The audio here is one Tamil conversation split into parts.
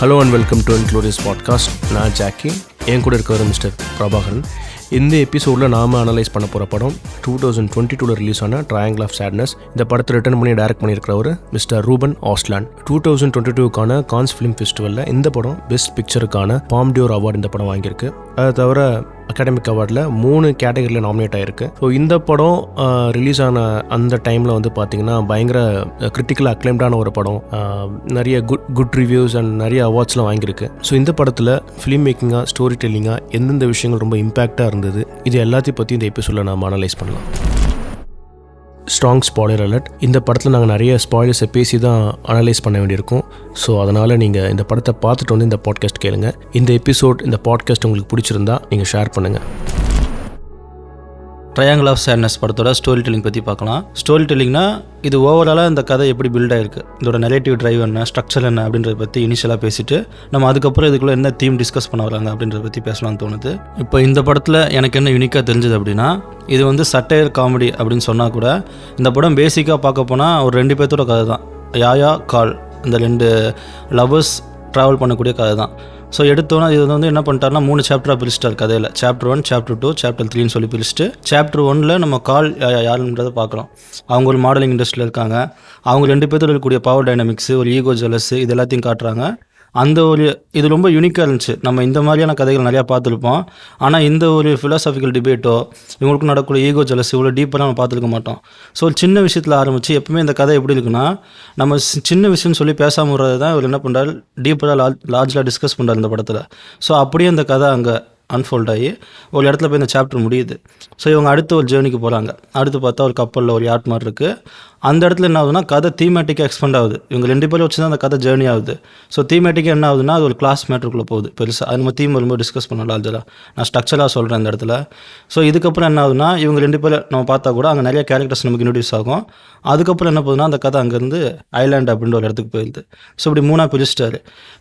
Hello and welcome to Includious podcast. நான் ஜாக்கி, என் கூட இருக்கிற மிஸ்டர் பிரபாகரன். இந்த எபிசோடில் நாம் அனலைஸ் பண்ண போகிற படம் 2022 ரிலீஸ் ஆன ட்ரையாங்கிள் ஆஃப் சேட்னஸ். இந்த படத்தை ரிட்டர்ன் பண்ணி டைரக்ட் பண்ணியிருக்கிறவர் மிஸ்டர் ரூபன் ஆஸ்லாண்ட். 2022க்கான கான்ஸ் ஃபிலிம் ஃபெஸ்டிவலில் இந்த படம் பெஸ்ட் பிக்சருக்கான பாம் டியோர் அவார்டு இந்த படம் வாங்கியிருக்கு. அதை தவிர அகாடமிக் அவார்டில் 3 கேட்டகரியில் நாமினேட் ஆகிருக்கு. ஸோ இந்த படம் ரிலீஸ் ஆன அந்த டைமில் வந்து பார்த்திங்கன்னா பயங்கர கிரிட்டிக்கல் அக்ளைம்டான ஒரு படம். நிறைய குட் ரிவ்யூஸ் அண்ட் நிறைய அவார்ட்ஸ்லாம் வாங்கியிருக்கு. ஸோ இந்த படத்தில் ஃபிலிம் மேக்கிங்காக, ஸ்டோரி டெல்லிங்காக எந்தெந்த விஷயங்கள் ரொம்ப இம்பேக்டாக இருந்தது, இது எல்லாத்தையும் பற்றி இந்த எபிசோடில் நாம் அனலைஸ் பண்ணலாம். Strong spoiler alert. இந்த படத்தில் நாங்கள் நிறைய ஸ்பாய்லர்ஸை பேசி தான் அனலைஸ் பண்ண வேண்டியிருக்கும். ஸோ அதனால் நீங்கள் இந்த படத்தை பார்த்துட்டு வந்து இந்த பாட்காஸ்ட் கேளுங்க. இந்த எபிசோட், இந்த பாட்காஸ்ட் உங்களுக்கு பிடிச்சிருந்தா நீங்கள் ஷேர் பண்ணுங்கள். ட்ரையாங்கிள் ஆஃப் சேட்னஸ் படத்தோட ஸ்டோரி டெல்லிங் பற்றி பார்க்கலாம். ஸ்டோரி டெல்லிங்னா இது ஓவராலாக இந்த கதை எப்படி பில்ட் ஆகிருக்கு, இதோட நெரேட்டிவ் ட்ரைவ் என்ன, ஸ்ட்ரக்சர் என்ன அப்படின்றத பற்றி இனிஷியலாக பேசிட்டு நம்ம அதுக்கப்புறம் இதுக்குள்ளே என்ன தீம் டிஸ்கஸ் பண்ண வராங்க அப்படின்றத பற்றி பேசலாம்னு தோணுது. இப்போ இந்த படத்தில் எனக்கு என்ன யூனிக்காக தெரிஞ்சது அப்படின்னா, இது வந்து சட்டையர் காமெடி அப்படின்னு சொன்னால் கூட இந்த படம் பேசிக்காக பார்க்க போனால் ஒரு 2 பேர்த்தோட கதை தான். யாயா, கால், இந்த 2 லவ்வர்ஸ் ட்ராவல் பண்ணக்கூடிய கதை தான். ஸோ எடுத்தோன்னா இது வந்து என்ன பண்ணிட்டாருன்னா 3 சாப்டராக பிரிச்சிட்டார் கதையில். சாப்டர் 1, சாப்டர் 2, சாப்டர் 3ன்னு சொல்லி பிரிச்சுட்டு சாப்டர் 1ல் நம்ம கால் யாருன்றதை பார்க்குறோம். அவங்க ஒரு மாடலிங் இண்டஸ்ட்ரியில் இருக்காங்க. அவங்க 2 பேர்த்தோட இருக்கக்கூடிய பவர் டைனமிக்ஸு, ஒரு ஈகோ ஜெலஸு, இது எல்லாத்தையும் காட்டுறாங்க. அந்த ஒரு இது ரொம்ப யூனிக்காக இருந்துச்சு. நம்ம இந்த மாதிரியான கதைகள் நிறையா பார்த்துருப்போம். ஆனால் இந்த ஒரு ஃபிலாசாபிக்கல் டிபேட்டோ, இவங்களுக்கு நடக்கூடிய ஈகோ ஜெலஸ் இவ்வளோ டீப்பராக நம்ம பார்த்துருக்க மாட்டோம். ஸோ ஒரு சின்ன விஷயத்தில் ஆரம்பித்து எப்பவுமே இந்த கதை எப்படி இருக்குன்னா, நம்ம சின்ன விஷயம்னு சொல்லி பேசாமல் விடுறது தான் இவர் என்ன பண்ணுறாரு, டீப்பராக லார்ஜாக டிஸ்கஸ் பண்ணுறாரு இந்த படத்தில். ஸோ அப்படியே இந்த கதை அங்கே அன்ஃபோல்ட் ஆகி ஒரு இடத்துல போய் இந்த சாப்டர் முடியுது. ஸோ இவங்க அடுத்த ஒரு ஜேர்னிக்கு போகிறாங்க. அடுத்து பார்த்தா ஒரு கப்பலில் ஒரு யாட் மாதிரி இருக்குது. அந்த இடத்துல என்ன ஆகுதுன்னா, கதை தீமேட்டிக்காக எக்ஸ்பெண்ட் ஆகுது. இவங்க 2 பேரும் வச்சு தான் அந்த கதை ஜேர்னி ஆகுது. ஸோ தீமேட்டிக்காக என்ன ஆகுதுன்னா, அது ஒரு கிளாஸ் மேட்டருக்குள்ளே போகுது பெருசாக. அது நம்ம தீம் வரும்போது டிஸ்கஸ் பண்ணலாம் லார்ஜராக. நான் ஸ்ட்ரக்சராக சொல்கிறேன் இந்த இடத்துல. ஸோ இதுக்கப்புறம் என்ன ஆகுதுன்னா, இவங்க 2 பேரும் நம்ம பார்த்தா கூட அங்கே நிறைய கேரக்டர்ஸ் நமக்கு இன்ட்ரடியூஸ் ஆகும். அதுக்கப்புறம் என்ன போகுதுன்னா, அந்த கதை அங்கேருந்து ஐலாண்ட் அப்படின்ற ஒரு இடத்துக்கு போயிடுது. ஸோ இப்படி 3ஆக பிரிச்சிட்டாரு.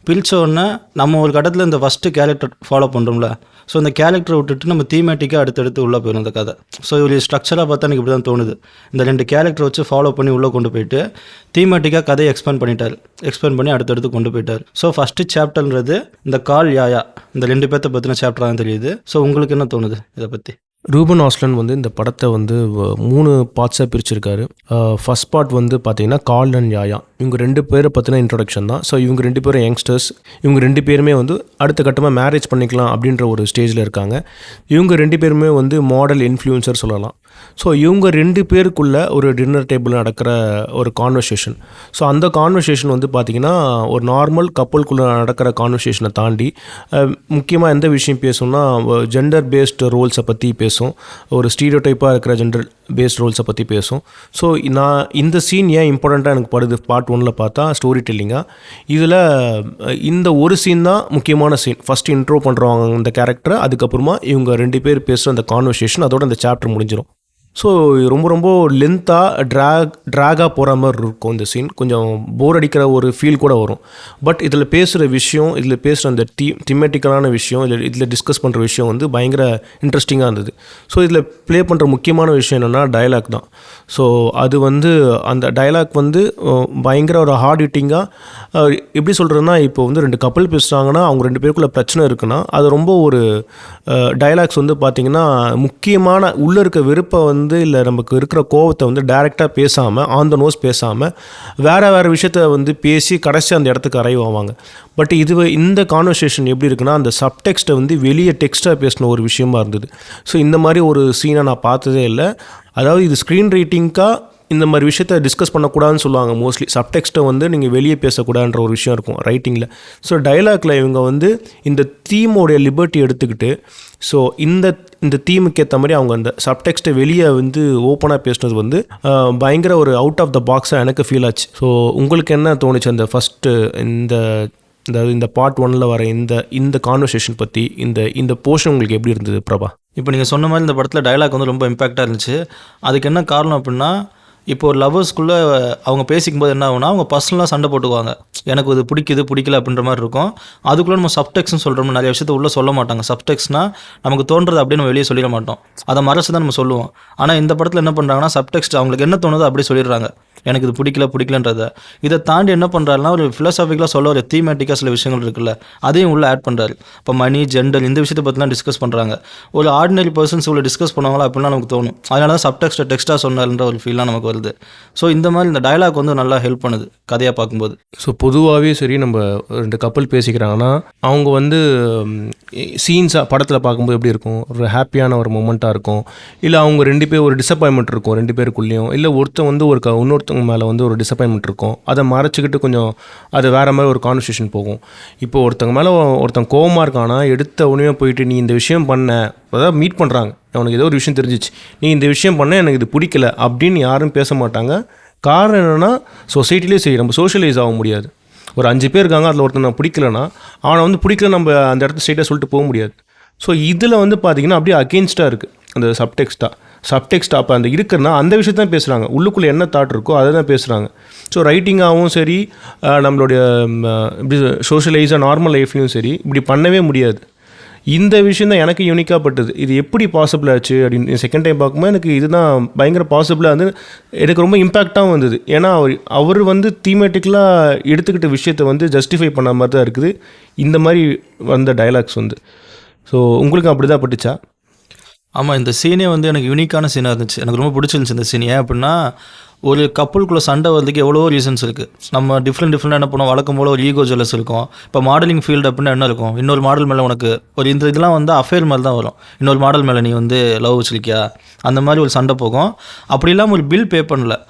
பிரித்த உடனே நம்ம ஒரு கட்டத்தில் இந்த ஃபஸ்ட்டு கேரக்டர் ஃபாலோ பண்ணுறோம்ல, ஸோ இந்த கேரக்டரை விட்டுட்டு நம்ம தீமேட்டிக்காக அடுத்தடுத்து உள்ளே போயிடும் அந்த கதை. ஸோ ஒரு ஸ்ட்ரக்சராக பார்த்தா எனக்கு இப்படி தான் தோணுது. இந்த 2 கேரக்டர் வச்சு ஃபாலோ பண்ணி உள்ளே கொண்டு போயிட்டு தீமேட்டிக்காக கதையை எக்ஸ்பேண்ட் பண்ணி அடுத்தடுத்து கொண்டு போயிட்டார். ஸோ ஃபஸ்ட்டு சாப்டர்ன்றது இந்த கால், யாயா, இந்த 2 பேர்த்த பற்றின சாப்டராக தான் தெரியுது. ஸோ உங்களுக்கு என்ன தோணுது இதை பற்றி? ரூபன் ஆஸ்லாண்ட் வந்து இந்த படத்தை வந்து 3 பார்ட்ஸாக பிரிச்சிருக்காரு. ஃபர்ஸ்ட் பார்ட் வந்து பார்த்தீங்கன்னா கால் அண்ட் யாயா, இவங்க 2 பேரை பற்றின இன்ட்ரொடக்ஷன் தான். ஸோ இவங்க 2 பேரும் யங்ஸ்டர்ஸ். இவங்க 2 பேருமே வந்து அடுத்த கட்டமாக மேரேஜ் பண்ணிக்கலாம் அப்படின்ற ஒரு ஸ்டேஜில் இருக்காங்க. இவங்க 2 பேருமே வந்து மாடல் இன்ஃப்ளூயன்சர் சொல்லலாம். ஸோ இவங்க 2 பேருக்குள்ள ஒரு டின்னர் டேபிள் நடக்கிற ஒரு கான்வர்சேஷன். ஸோ அந்த கான்வர்சேஷன் வந்து பார்த்திங்கன்னா ஒரு நார்மல் கப்பலுக்குள்ளே நடக்கிற கான்வர்சேஷனை தாண்டி முக்கியமாக எந்த விஷயம் பேசும்னா, ஜெண்டர் பேஸ்டு ரோல்ஸை பற்றி பேசும். ஒரு ஸ்டீரியோடைப்பாக இருக்கிற ஜெண்டர் பேஸ்ட் ரோல்ஸை பற்றி பேசும். ஸோ நான் இந்த சீன் ஏன் இம்பார்ட்டண்ட்டாக எனக்கு படுது பார்ட் 1ல் பார்த்தா, ஸ்டோரி டெல்லிங்காக இதில் இந்த ஒரு சீன் தான் முக்கியமான சீன். ஃபஸ்ட்டு இன்ட்ரோ பண்ணுறவங்க இந்த கேரக்டரை, அதுக்கப்புறமா இவங்க 2 பேர் பேசுகிற அந்த கான்வர்சேஷன், அதோட அந்த சாப்டர் முடிஞ்சிடும். ஸோ ரொம்ப ரொம்ப லென்த்தாக ட்ராகாக போகிற மாதிரி இருக்கும் இந்த சீன். கொஞ்சம் போர் அடிக்கிற ஒரு ஃபீல் கூட வரும். பட் இதில் பேசுகிற விஷயம், இதில் பேசுகிற அந்த திமேட்டிக்கலான விஷயம், இதில் டிஸ்கஸ் பண்ணுற விஷயம் வந்து பயங்கர இன்ட்ரெஸ்டிங்காக இருந்தது. ஸோ இதில் ப்ளே பண்ணுற முக்கியமான விஷயம் என்னென்னா டயலாக் தான். ஸோ அது வந்து அந்த டயலாக் வந்து பயங்கர ஒரு ஹார்ட் ஹிட்டிங்காக, எப்படி சொல்கிறதுனா, இப்போ வந்து 2 கப்பல் பேசுகிறாங்கன்னா அவங்க 2 பேருக்குள்ள பிரச்சனை இருக்குன்னா, அது ரொம்ப ஒரு டயலாக்ஸ் வந்து பார்த்திங்கன்னா முக்கியமான உள்ளே இருக்க வெறுப்பை வந்து இல்லை நமக்கு இருக்கிற கோவத்தை வந்து டைரெக்டாக பேசாமல், ஆன் த நோஸ் பேசாமல் வேறு விஷயத்த வந்து பேசி கடைசி அந்த இடத்துக்கு அரைவ் ஆவாங்க. பட் இந்த கான்வர்சேஷன் எப்படி இருக்குன்னா, அந்த சப்டெக்ஸ்ட்டை வந்து வெளியே டெக்ஸ்ட்டாக பேசின ஒரு விஷயமா இருந்தது. ஸோ இந்த மாதிரி ஒரு சீனை நான் பார்த்ததே இல்லை. அதாவது இது ஸ்க்ரீன் ரைட்டிங்காக இந்த மாதிரி விஷயத்த டிஸ்கஸ் பண்ணக்கூடாதுன்னு சொல்லுவாங்க மோஸ்ட்லி. சப்டெக்ஸ்ட்டை வந்து நீங்கள் வெளியே பேசக்கூடாதுன்ற ஒரு விஷயம் இருக்கும் ரைட்டிங்கில். ஸோ டைலாக்ல இவங்க வந்து இந்த தீமோடைய லிபர்ட்டி எடுத்துக்கிட்டு, ஸோ இந்த தீமுக்கு ஏற்ற மாதிரி அவங்க அந்த சப்டெக்ஸ்ட்டை வெளியே வந்து ஓப்பனாக பேசுனது வந்து பயங்கர ஒரு அவுட் ஆஃப் த பாக்ஸாக எனக்கு ஃபீல் ஆச்சு. ஸோ உங்களுக்கு என்ன தோணுச்சு அந்த ஃபஸ்ட்டு இந்த பார்ட் 1ல் வர இந்த கான்வர்சேஷன் பற்றி, இந்த போர்ஷன் உங்களுக்கு எப்படி இருந்தது பிரபா? இப்போ நீங்கள் சொன்ன மாதிரி இந்த படத்தில் டைலாக் வந்து ரொம்ப இம்பாக்டாக இருந்துச்சு. அதுக்கு என்ன காரணம் அப்படின்னா, இப்போ ஒரு லவ்வர்ஸ்குள்ளே அவங்க பேசிக்கும்போது என்ன ஆகுனா, அவங்க பர்சனலாக சண்டை போட்டுக்குவாங்க. எனக்கு இது பிடிக்கல அப்படின்ற மாதிரி இருக்கும். அதுக்குள்ளே நம்ம சப்டெக்ஸ்னு சொல்கிறோம், நிறைய விஷயத்தை உள்ளே சொல்ல மாட்டாங்க. சப்டெக்ஸ்னால் நமக்கு தோன்றது அப்படியே நம்ம வெளியே சொல்லிட மாட்டோம், அதை மறைச்சு தான் நம்ம சொல்லுவோம். ஆனால் இந்த படத்தில் என்ன பண்ணுறாங்கன்னா, சப்டெக்ஸ்ட் அவங்களுக்கு என்ன தோணுதோ அப்படியே சொல்லிடுறாங்க. எனக்கு இது பிடிக்கலன்றத. இதை தாண்டி என்ன பண்ணுறாருன்னா ஒரு ஃபிலோசாஃபிக்கலாக சொல்ல ஒரு தீமேட்டிக்காக சில விஷயங்கள் இருக்குல்ல, அதையும் உள்ளே ஆட் பண்ணுறாரு. இப்போ மணி, ஜெண்டர் இந்த விஷயத்தை பற்றிலாம் டிஸ்கஸ் பண்ணுறாங்க. ஒரு ஆர்டினரி பர்சன்ஸ் இவ்வளோ டிஸ்கஸ் பண்ணுவாங்களா அப்படின்னா நமக்கு தோணும். அதனால தான் டெக்ஸ்ட்டாக சொன்னார்ன்ற ஒரு ஃபீல்லாம் நமக்கு வருது. ஸோ இந்த மாதிரி இந்த டயலாக் வந்து நல்லா ஹெல்ப் பண்ணுது கதையாக பார்க்கும்போது. ஸோ பொதுவாகவே சரி, நம்ம 2 கப்பல் பேசிக்கிறாங்கன்னா அவங்க வந்து சீன்ஸாக படத்தில் பார்க்கும்போது எப்படி இருக்கும், ஒரு ஹாப்பியான ஒரு மூமெண்ட்டாக இருக்கும், இல்லை அவங்க 2 பேர் ஒரு டிசப்பாயின்மெண்ட் இருக்கும் 2 பேருக்குள்ளேயும், இல்லை ஒருத்தன் வந்து இன்னொருத்தவங்க மேலே வந்து ஒரு டிசப்பாயின்மெண்ட் இருக்கும், அதை மறைச்சிக்கிட்டு கொஞ்சம் அது வேறு மாதிரி ஒரு கான்வர்சேஷன் போகும். இப்போ ஒருத்தங்க மேலே ஒருத்தன் கோவமாக இருக்கானா எடுத்த உடனே போயிட்டு நீ இந்த விஷயம் பண்ண, அதாவது மீட் பண்ணுறாங்க, அவனுக்கு ஏதோ ஒரு விஷயம் தெரிஞ்சிச்சு, நீ இந்த விஷயம் பண்ண எனக்கு இது பிடிக்கல அப்படின்னு யாரும் பேச மாட்டாங்க. காரணம் என்னென்னா சொசைட்டிலே சரி, நம்ம சோஷியலைஸ் ஆக முடியாது. ஒரு 5 பேர் இருக்காங்க, அதில் ஒருத்தன் நான் பிடிக்கலனா அவனை வந்து பிடிக்கல நம்ம அந்த இடத்த ஸ்ட்ரெயிட்டாக சொல்லிட்டு போக முடியாது. ஸோ இதில் வந்து பார்த்திங்கன்னா அப்படியே அகெயின்ஸ்டாக இருக்குது அந்த சப்டெக்ஸ்டாக அப்போ அந்த இருக்குன்னா அந்த விஷயத்த தான் பேசுகிறாங்க, உள்ளுக்குள்ளே என்ன தாட் இருக்கோ அதை தான் பேசுகிறாங்க. ஸோ ரைட்டிங்காகவும் சரி, நம்மளுடைய இப்படி சோஷியலைஸாக நார்மல் லைஃப்லையும் சரி இப்படி பண்ணவே முடியாது. இந்த விஷயம் தான் எனக்கு யூனிக்காக பட்டது. இது எப்படி பாசிபிள் ஆச்சு அப்படின்னு செகண்ட் டைம் பார்க்கும்போது எனக்கு இதுதான் பயங்கர பாசிபிளாக வந்து எனக்கு ரொம்ப இம்பேக்டாகவும் வந்தது. ஏன்னா அவர் வந்து தீமேட்டிக்கலாக எடுத்துக்கிட்ட விஷயத்தை வந்து ஜஸ்டிஃபை பண்ண மாதிரி தான் இருக்குது இந்த மாதிரி வந்த டயலாக்ஸ் வந்து. ஸோ உங்களுக்கு அப்படி தான் பட்டுச்சா? ஆமாம், இந்த சீனே வந்து எனக்கு யூனிக்கான சீனாக இருந்துச்சு. எனக்கு ரொம்ப பிடிச்சிருந்துச்சு இந்த சீன். ஏன் அப்படின்னா ஒரு கப்பலுக்குள்ளே சண்டை வரதுக்கு எவ்வளோ ரீசன்ஸ் இருக்குது. நம்ம டிஃப்ரெண்ட்டாக என்ன பண்ணுவோம், வழக்கம் போல் ஒரு ஈகோ ஜெலஸ் இருக்கும். இப்போ மாடலிங் ஃபீல்டு அப்படின்னா என்ன இருக்கும், இன்னொரு மாடல் மேலே உனக்கு ஒரு இதெல்லாம் வந்து அஃபேர் மாதிரி தான் வரும். இன்னொரு மாடல் மேலே நீ வந்து லவ் வச்சிருக்கியா, அந்த மாதிரி ஒரு சண்டை போகும். அப்படி இல்லாமல் ஒரு பில்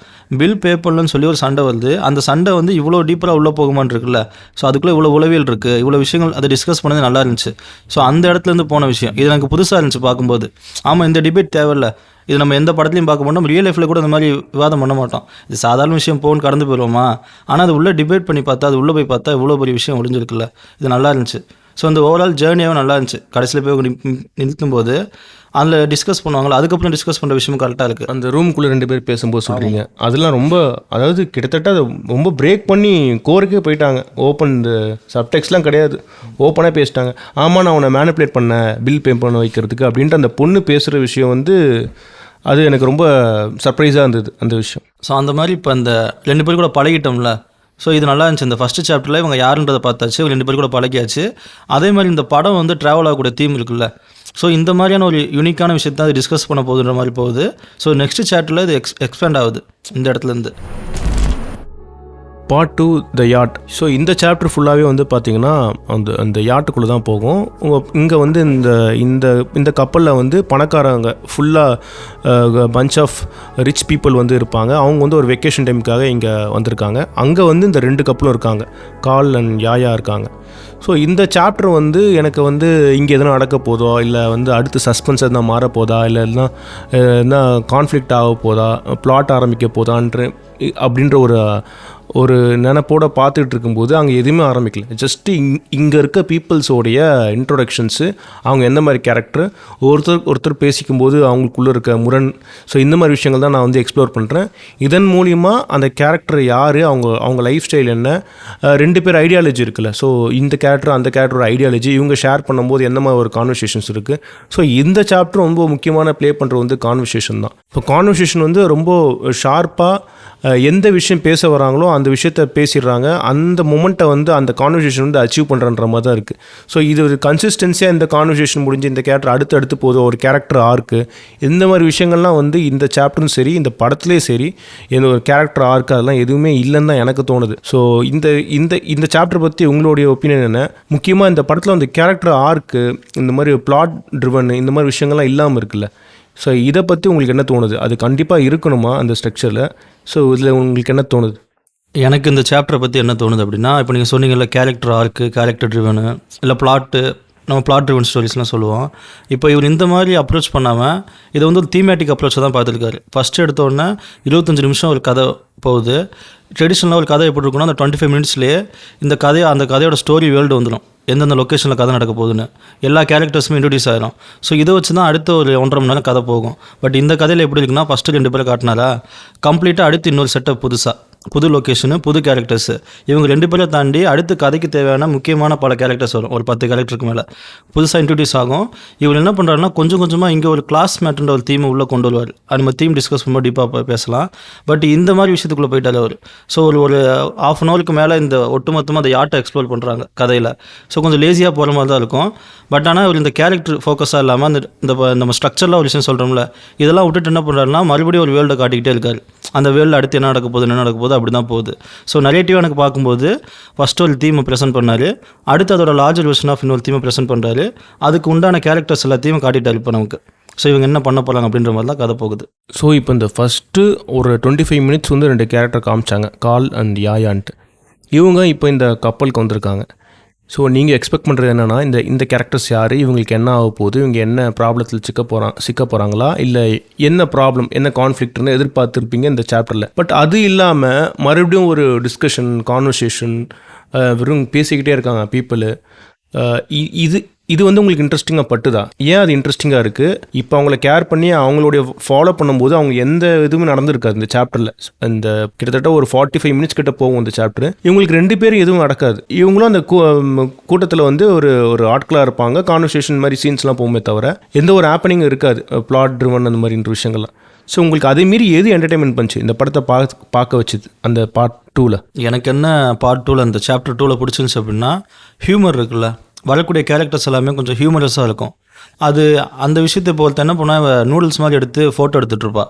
பே பண்ணலன்னு சொல்லி ஒரு சண்டை வருது. அந்த சண்டை வந்து இவ்வளோ டீப்பராக உள்ளே போகுமான்னு இருக்குல்ல. ஸோ அதுக்குள்ளே இவ்வளோ உளவியல் இருக்குது, இவ்வளோ விஷயங்கள் அதை டிஸ்கஸ் பண்ணது நல்லா இருந்துச்சு. ஸோ அந்த இடத்துலேருந்து போன விஷயம் இது எனக்கு புதுசாக இருந்துச்சு பார்க்கும்போது. ஆமாம், இந்த டிபேட் தேவையில்லை. இது நம்ம எந்த படத்துலையும் பார்க்க மாட்டோம், ரியல் லைஃப்பில் கூட இந்த மாதிரி விவாதம் பண்ண மாட்டோம். இது சாதாரண விஷயம் போன்னு கடந்து போயிடுவோமா. ஆனால் அது உள்ளே டிபேட் பண்ணி பார்த்தா, அது உள்ளே போய் பார்த்தா இவ்வளோ பெரிய விஷயம் ஒளிஞ்சிருக்குல்ல. இது நல்லா இருந்துச்சு. ஸோ அந்த ஓவரால் ஜேர்னியாகவும் நல்லா இருந்துச்சு. கடைசியில் போய் நிறுத்தும்போது அதில் டிஸ்கஸ் பண்ணுவாங்களா, அதுக்கப்புறம் டிஸ்கஸ் பண்ணுற விஷயமும் கரெக்டாக இருக்குது. அந்த ரூமுக்குள்ளே 2 பேர் பேசும்போது சொல்கிறீங்க, அதெல்லாம் ரொம்ப, அதாவது கிட்டத்தட்ட அதை ரொம்ப பிரேக் பண்ணி கோருக்கே போயிட்டாங்க. ஓப்பன் இந்த சப்டெக்ஸ்லாம் கிடையாது, ஓப்பனாக பேசிட்டாங்க. ஆமாம், நான் அவனை மேனிப்புலேட் பண்ணேன் பில் பே பண்ண வைக்கிறதுக்கு அப்படின்ட்டு அந்த பொண்ணு பேசுகிற விஷயம் வந்து அது எனக்கு ரொம்ப சர்ப்ரைஸாக இருந்தது அந்த விஷயம். ஸோ அந்த மாதிரி இப்போ அந்த 2 பேர் கூட பழகிட்டோம்ல. ஸோ இது நல்லா இருந்துச்சு. இந்த ஃபஸ்ட்டு சாப்டரில் இவங்க யாருன்றதை பார்த்தாச்சு, 2 பேர் கூட பழகியாச்சு. அதே மாதிரி இந்த படம் வந்து ட்ராவல் ஆகக்கூடிய தீம் இருக்குல்ல. ஸோ இந்த மாதிரியான ஒரு யூனிக்கான விஷயத்தை அது டிஸ்கஸ் பண்ண போகுதுன்ற மாதிரி போகுது. ஸோ நெக்ஸ்ட் சாப்டரில் இது எக்ஸ்பேண்ட் ஆகுது இந்த இடத்துலேருந்து. பார்ட் 2 த யாட். ஸோ இந்த சாப்டர் ஃபுல்லாகவே வந்து பார்த்திங்கன்னா அந்த யாட்டுக்குள்ளே தான் போகும். இங்கே வந்து இந்த கப்பலில் வந்து பணக்காரங்க ஃபுல்லாக பஞ்ச் ஆஃப் ரிச் பீப்புள் வந்து இருப்பாங்க. அவங்க வந்து ஒரு வெக்கேஷன் டைமுக்காக இங்கே வந்திருக்காங்க. அங்கே வந்து இந்த 2 கப்பலும் இருக்காங்க, கால் அண்ட் யாயா இருக்காங்க. ஸோ இந்த சாப்டர் வந்து எனக்கு வந்து இங்கே எதனா நடக்க போதோ, இல்லை வந்து அடுத்து சஸ்பென்ஸ் எதனா மாற போதா, இல்லை என்ன கான்ஃப்ளிக்ட் ஆக போதா, பிளாட் ஆரம்பிக்க போதான்ற அப்படின்ற ஒரு நினைப்போடு பார்த்துட்டு இருக்கும்போது அங்கே எதுவுமே ஆரம்பிக்கல. ஜஸ்ட்டு இங்கே இருக்க பீப்புள்ஸோடைய இன்ட்ரொடக்ஷன்ஸு, அவங்க எந்த மாதிரி கேரக்டர், ஒருத்தர் பேசிக்கும்போது அவங்களுக்குள்ளே இருக்க முரண். ஸோ இந்த மாதிரி விஷயங்கள் தான் நான் வந்து எக்ஸ்ப்ளோர் பண்ணுறேன். இதன் மூலிமா அந்த கேரக்டர் யார், அவங்க லைஃப் ஸ்டைல் என்ன, 2 பேர் ஐடியாலஜி இருக்குல்ல. ஸோ இந்த கேரக்டர் அந்த கேரக்டரோட ஐடியாலஜி இவங்க ஷேர் பண்ணும்போது எந்த மாதிரி ஒரு கான்வர்சேஷன்ஸ் இருக்குது. ஸோ இந்த சாப்டர் ரொம்ப முக்கியமான ப்ளே பண்ணுறது வந்து கான்வர்சேஷன் தான். இப்போ கான்வர்சேஷன் வந்து ரொம்ப ஷார்ப்பாக எந்த விஷயம் பேச வராங்களோ அந்த விஷயத்தை பேசிடுறாங்க. அந்த மொமெண்ட்டை வந்து அந்த கான்வர்சேஷன் வந்து அச்சீவ் பண்ணுறன்ற மாதிரி தான் இருக்குது. ஸோ இது ஒரு கன்சிஸ்டன்சியாக இந்த கான்வர்சேஷன் முடிஞ்சு இந்த கேரக்டர் அடுத்து போதும், ஒரு கேரக்டர் ஆர்க்கு, இந்த மாதிரி விஷயங்கள்லாம் வந்து இந்த சாப்டரும் சரி இந்த படத்துலேயே சரி எந்த ஒரு கேரக்டர் ஆர்க்கு அதெல்லாம் எதுவுமே இல்லைன்னு தான் எனக்கு தோணுது. ஸோ இந்த சாப்டர் பற்றி உங்களுடைய ஒப்பீனியன் என்ன? முக்கியமாக இந்த படத்தில் வந்து கேரக்டர் ஆர்க்கு, இந்த மாதிரி பிளாட் ட்ரிவன், இந்த மாதிரி விஷயங்கள்லாம் இல்லாமல் இருக்குல்ல. ஸோ இதை பற்றி உங்களுக்கு என்ன தோணுது? அது கண்டிப்பாக இருக்கணுமா அந்த ஸ்ட்ரக்சரில்? ஸோ இதில் உங்களுக்கு என்ன தோணுது? எனக்கு இந்த சாப்டரை பற்றி என்ன தோணுது அப்படின்னா, இப்போ நீங்கள் சொன்னீங்கல்ல கேரக்டர் ஆர்க்கு, கேரக்டர் ட்ரிவனு, இல்லை நம்ம பிளாட் ட்ரிவன் ஸ்டோரிஸ்லாம் சொல்லுவோம். இப்போ இவர் இந்த மாதிரி அப்ரோச் பண்ணாமல் இதை வந்து ஒரு தீமேட்டிக் அப்ரோச்சை தான் பார்த்துருக்காரு. ஃபஸ்ட்டு எடுத்தோடனே 25 நிமிஷம் ஒரு கதை போகுது. ட்ரெடிஷ்னலாக ஒரு கதை எப்படி இருக்குன்னா, அந்த 25 மினிட்ஸ்லேயே அந்த கதையோட ஸ்டோரி வேர்ல்டு வந்துடும். எந்தெந்த லொக்கேஷனில் கதை நடக்க போகுதுன்னு எல்லா கேரக்டர்ஸுமே இன்ட்ரடியூஸ் ஆகிடும். ஸோ இதை வச்சு தான் அடுத்த ஒரு 1.5 மணி நேரம் கதை போகும். பட் இந்த கதையில் எப்படி இருக்குன்னா, ஃபஸ்ட்டு 2 பேரை காட்டினாரா, கம்ப்ளீட்டாக அடுத்து இன்னொரு செட்டப் புதுசாக புது லொக்கேஷனு, புது கேரக்டர்ஸு. இவங்க 2 பேரை தாண்டி அடுத்து கதைக்கு தேவையான முக்கியமான பல கேரக்டர்ஸ் வரும். ஒரு 10 கேரக்டருக்கு மேலே புதுசாக இன்ட்ரடியூஸ் ஆகும். இவர் என்ன பண்ணுறாருன்னா கொஞ்சம் கொஞ்சமாக இங்கே ஒரு கிளாஸ்மேட்ன்ற ஒரு தீமை உள்ளே கொண்டு வருவார். அது நம்ம தீம் டிஸ்கஸ் பண்ணும்போது டீப்பாக பேசலாம். பட் இந்த மாதிரி விஷயத்துக்குள்ளே போயிட்டார் அவர். ஸோ ஒரு ½ அன் ஹவருக்கு மேலே இந்த ஒட்டுமொத்தமாக அந்த யார்ட்டை எக்ஸ்ப்ளோர் பண்ணுறாங்க கதையில். ஸோ கொஞ்சம் லேசியாக போகிற மாதிரி தான் இருக்கும். பட் ஆனால் இவர் இந்த கேரக்டர் ஃபோக்கஸாக இல்லாமல் இந்த நம்ம ஸ்ட்ரக்சரில் ஒரு விஷயம் சொல்கிறோம்ல, இதெல்லாம் விட்டுட்டு என்ன பண்ணுறாருன்னா மறுபடியும் ஒரு வேர்ல்டை காட்டிக்கிட்டே இருக்கார். அந்த வேர்ல்டு அடுத்து என்ன நடக்க போகுது அப்படி தான் போகுது. ஸோ நரேட்டிவ் எனக்கு பார்க்கும்போது ஃபஸ்ட்டு ஒரு தீமை ப்ரெசென்ட் பண்ணார், அடுத்து அதோட லார்ஜர் வெர்ஷன் ஆஃப் இன்னொரு தீமை ப்ரெசென்ட் பண்ணுறாரு, அதுக்கு உண்டான கேரக்டர்ஸ் எல்லாத்தையும் காட்டிட்டார் இப்போ நமக்கு. ஸோ இவங்க என்ன பண்ண போகிறாங்க அப்படின்ற மாதிரி தான் கதை போகுது. ஸோ இப்போ இந்த ஃபஸ்ட்டு ஒரு 25 மினிட்ஸ் வந்து 2 கேரக்டர் காமிச்சாங்க, கால் அண்ட் யாயான்ட்டு. இவங்க இப்போ இந்த கப்பலுக்கு வந்திருக்காங்க. ஸோ நீங்கள் எக்ஸ்பெக்ட் பண்ணுறது என்னென்னா இந்த கேரக்டர்ஸ் யார், இவங்களுக்கு என்ன ஆக போகுது, இவங்க என்ன ப்ராப்ளத்தில் சிக்க போகிறாங்களா, இல்லை என்ன ப்ராப்ளம் என்ன கான்ஃப்ளிக்ட்னு எதிர்பார்த்துருப்பீங்க இந்த சாப்டரில். பட் அது இல்லாமல் மறுபடியும் ஒரு டிஸ்கஷன் கான்வர்சேஷன், வெறும் பேசிக்கிட்டே இருக்காங்க பீப்புளு. இது வந்து உங்களுக்கு இன்ட்ரெஸ்டிங்காக பட்டுதா? ஏன் அது இன்ட்ரெஸ்டிங்காக இருக்குது? இப்போ அவங்கள கேர் பண்ணி அவங்களுடைய ஃபாலோ பண்ணும்போது அவங்க எந்த இதுவுமே நடந்திருக்காது இந்த சாப்டரில். இந்த கிட்டத்தட்ட ஒரு 45 மினிட்ஸ் கிட்ட போகும் இந்த சாப்டர். இவங்களுக்கு 2 பேரும் எதுவும் நடக்காது. இவங்களும் அந்த கூட்டத்தில் வந்து ஒரு ஆட்களாக இருப்பாங்க, கான்வர்சேஷன் மாதிரி சீன்ஸ்லாம் போகுமே தவிர எந்த ஒரு ஹேப்பனிங் இருக்காது, பிளாட் ட்ரிவன் அந்த மாதிரின்ற விஷயங்கள்லாம். ஸோ உங்களுக்கு அதே மீறி எது என்டர்டைன்மெண்ட் பண்ணிச்சு இந்த படத்தை பார்க்க வச்சுது அந்த பார்ட் 2ல்? எனக்கு என்ன பார்ட் 2ல் அந்த சாப்டர் 2ல் பிடிச்சிருந்துச்சு அப்படின்னா, ஹியூமர் இருக்குல்ல, வரக்கூடிய கேரக்டர்ஸ் எல்லாமே கொஞ்சம் ஹியூமரஸாக இருக்கும். அது அந்த விஷயத்தை பொறுத்த என்ன பண்ணால் நூடுல்ஸ் மாதிரி எடுத்து ஃபோட்டோ எடுத்துகிட்ருப்பா.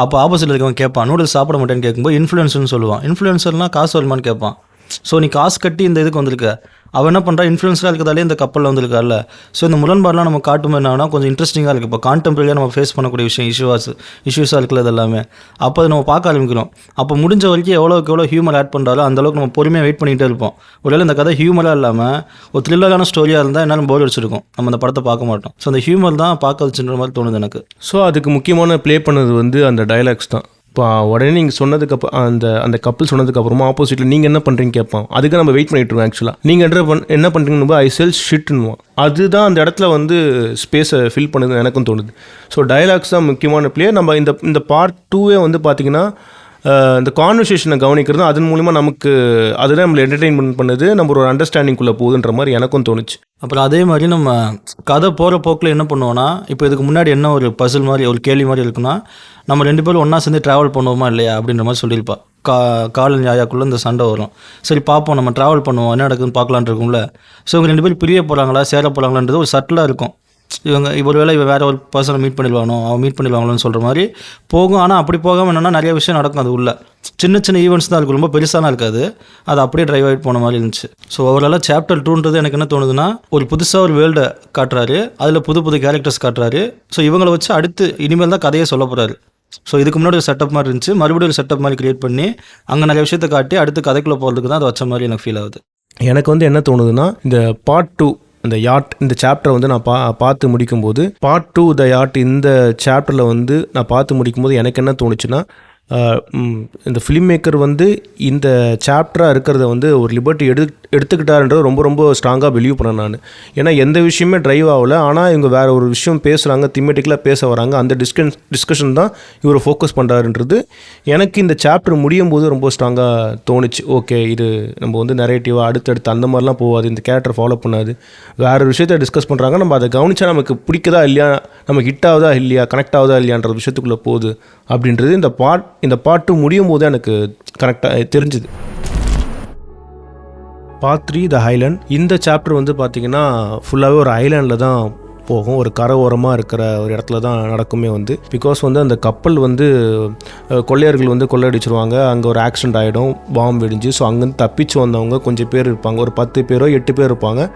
அப்போ ஆப்போசிட்டில் இருக்கவன் கேட்பான், நூடுல்ஸ் சாப்பிட மாட்டேன்னு கேட்கும்போது இன்ஃப்ளூயன்ஸ்னு சொல்லுவான். இன்ஃப்ளூயன்சர்னால் காசு வருமானு கேட்பான். ஸோ நீ காசு கட்டி இந்த இதுக்கு வந்திருக்க, அவன் என்ன பண்ணுறான், இன்ஃப்ளூயன்ஸாக இருக்கிறதாலே இந்த கப்பலில் வந்திருக்காருல்ல. ஸோ இந்த முரண்பாடெலாம் நம்ம காட்டும்போது என்னன்னா கொஞ்சம் இன்ட்ரெஸ்டிங்காக இருக்குது. இப்போ கான்டெம்பரரியாக நம்ம ஃபேஸ் பண்ணக்கூடிய விஷயம் இஷ்யூஸாக இருக்கிறது எல்லாமே அப்போ அதை நம்ம பார்க்க ஆரம்பிக்கிறோம். அப்போ முடிஞ்ச வரைக்கும் எவ்வளோ ஹியூமர் ஆட் பண்ணுறாலும் அந்தளவுக்கு நம்ம பொறுமையாக வெயிட் பண்ணிகிட்டே இருப்போம். ஒருவேளை இந்த கதை ஹியூமராக இல்லாமல் ஒரு த்ரில்லரான ஸ்டோரியாக இருந்தால் என்னாலும் போர் அடிச்சிருக்கும், நம்ம அந்த படத்தை பார்க்க மாட்டோம். ஸோ அந்த ஹியூமர் தான் பார்க்க வச்சுன்ற மாதிரி தோணுது எனக்கு. ஸோ அதுக்கு முக்கியமான ப்ளே பண்ணது வந்து அந்த டைலாக்ஸ் தான். இப்போ உடனே நீங்கள் சொன்னதுக்கப்புறம் அந்த கப்பல் சொன்னதுக்கப்புறமா ஆப்போசிட்டில் நீங்கள் என்ன பண்ணுறீங்க கேட்பான். அதுக்கு நம்ம வெயிட் பண்ணிட்டு இருக்கோம். ஆக்சுவலாக நீங்கள் என்ன பண்ணுறீங்கன்னு ஐ செல் ஷிட்னுவான். அதுதான் அந்த இடத்துல வந்து ஸ்பேஸை ஃபில் பண்ணுதுன்னு எனக்கும் தோணுது. ஸோ டைலாக்ஸ் தான் முக்கியமான ப்ளே. நம்ம இந்த பார்ட் 2வே வந்து பார்த்திங்கன்னா இந்த கான்வர்சேஷனை கவனிக்கிறது, அதன் மூலிமா நமக்கு அதுதான் நம்மளை என்டர்டெயின்மெண்ட் பண்ணுது, நம்ம ஒரு அண்டர்ஸ்டாண்டிங்குள்ளே போகுதுன்ற மாதிரி எனக்கும் தோணுச்சு. அப்புறம் அதே மாதிரி நம்ம கதை போகிற போக்கில் என்ன பண்ணுவோன்னா, இப்போ இதுக்கு முன்னாடி என்ன ஒரு பசில் மாதிரி ஒரு கேள்வி மாதிரி இருக்குன்னா, நம்ம 2 பேரும் ஒன்றா சேர்ந்து ட்ராவல் பண்ணுவோமா இல்லையா அப்படின்ற மாதிரி சொல்லியிருப்பா. காலன் யாயாக்குள்ளே இந்த சண்டை வரும். சரி பார்ப்போம், நம்ம ட்ராவல் பண்ணுவோம், என்ன நடக்குதுன்னு பார்க்கலான் இருக்கும்ல. ஸோ இவங்க 2 பேரும் பிரிய போகிறாங்களா சேர போகிறாங்களான்றது ஒரு சட்டிலாக இருக்கும். இவங்க ஒருவேளை இவன் வேறு ஒரு பர்சனை மீட் பண்ணிடுவானோ, அவன் மீட் பண்ணிடுவாங்களோன்னு சொல்கிற மாதிரி போகும். ஆனால் அப்படி போகாமல் என்னென்னா நிறைய விஷயம் நடக்கும். அது உள்ள சின்ன ஈவெண்ட்ஸ் தான் இருக்கும், ரொம்ப பெருசாலாம் இருக்காது. அது அப்படியே ட்ரைவ் ஆகிட்டு போன மாதிரி இருந்துச்சு. ஸோ ஓவராலாக சாப்டர் 2ன்றது எனக்கு என்ன தோணுதுன்னா, ஒரு புதுசாக ஒரு வேர்ல்டை காட்டுறாரு, அதில் புது கேரக்டர்ஸ் காட்டுறாரு. ஸோ இவங்களை வச்சு அடுத்து இனிமேல் தான் கதையை சொல்ல போகிறாரு. ஸோ இதுக்கு முன்னாடி ஒரு செட்டப் மாதிரி இருந்துச்சு, மறுபடியும் ஒரு செட்டப் மாதிரி கிரியேட் பண்ணி அங்கே நிறைய விஷயத்தை காட்டி அடுத்து கதைக்குள்ளே போகிறதுக்கு தான் அது வச்ச மாதிரி எனக்கு ஃபீல் ஆகுது. எனக்கு வந்து என்ன தோணுதுன்னா, இந்த பார்ட் 2 இந்த யாட் இந்த சாப்டரை வந்து நான் பார்த்து முடிக்கும்போது, பார்ட் 2 த யாட் இந்த சாப்டரில் வந்து நான் பார்த்து முடிக்கும்போது எனக்கு என்ன தோணுச்சுன்னா, இந்த ஃபிலிம் மேக்கர் வந்து இந்த சாப்டராக இருக்கிறத வந்து ஒரு லிபர்ட்டி எடுத்துக்கிட்டாருன்றது ரொம்ப ஸ்ட்ராங்காக பிலீவ் பண்ணேன் நான். ஏன்னா எந்த விஷயமே ட்ரைவ் ஆகலை, ஆனால் இவங்க வேறு ஒரு விஷயம் பேசுகிறாங்க, திமெட்டிக்கலாக பேச வராங்க, அந்த டிஸ்கஷன் தான் இவரை ஃபோக்கஸ் பண்ணுறாருன்றது எனக்கு இந்த சாப்டர் முடியும் போது ரொம்ப ஸ்ட்ராங்காக தோணுச்சு. ஓகே, இது நம்ம வந்து நரேட்டிவாக அடுத்தடுத்து அந்த மாதிரிலாம் போகாது, இந்த கேரக்டர் ஃபாலோ பண்ணாது, வேறு ஒரு விஷயத்தை டிஸ்கஸ் பண்ணுறாங்க, நம்ம அதை கவனித்தா நமக்கு பிடிக்குதா இல்லையா, நமக்கு ஹிட் ஆகுதா இல்லையா, கனெக்ட் ஆகுதா இல்லையான்ற விஷயத்துக்குள்ளே போகுது அப்படின்றது இந்த பார்ட் 2 முடியும் போது எனக்கு கரெக்டாக தெரிஞ்சுது. பார்ட் 3 த ஐலாண்ட். இந்த சாப்டர் வந்து பார்த்திங்கன்னா ஃபுல்லாகவே ஒரு ஐலாண்டில் தான் போகும், ஒரு கரை ஓரமாக இருக்கிற ஒரு இடத்துல தான் நடக்குமே வந்து. பிகாஸ் வந்து அந்த கப்பல் வந்து கொள்ளையர்கள் வந்து கொள்ளையடிச்சிருவாங்க, அங்கே ஒரு ஆக்சிடென்ட் ஆகிடும், பாம்பு வெடிஞ்சு. ஸோ அங்கேருந்து தப்பிச்சு வந்தவங்க கொஞ்சம் பேர் இருப்பாங்க, ஒரு 10 பேரோ 8 பேர் இருப்பாங்க.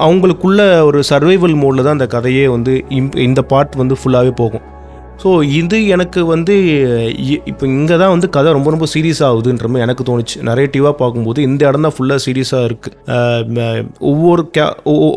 அவங்களுக்குள்ள ஒரு சர்வைவல் மோடில் தான் அந்த கதையே வந்து இந்த பார்ட் வந்து ஃபுல்லாகவே போகும். ஸோ இது எனக்கு வந்து இப்போ இங்கே தான் வந்து கதை ரொம்ப சீரியஸ் ஆகுதுன்ற மாதிரி எனக்கு தோணுச்சு. நரேட்டிவாக பார்க்கும்போது இந்த இடம் தான் ஃபுல்லாக சீரியஸாக இருக்குது.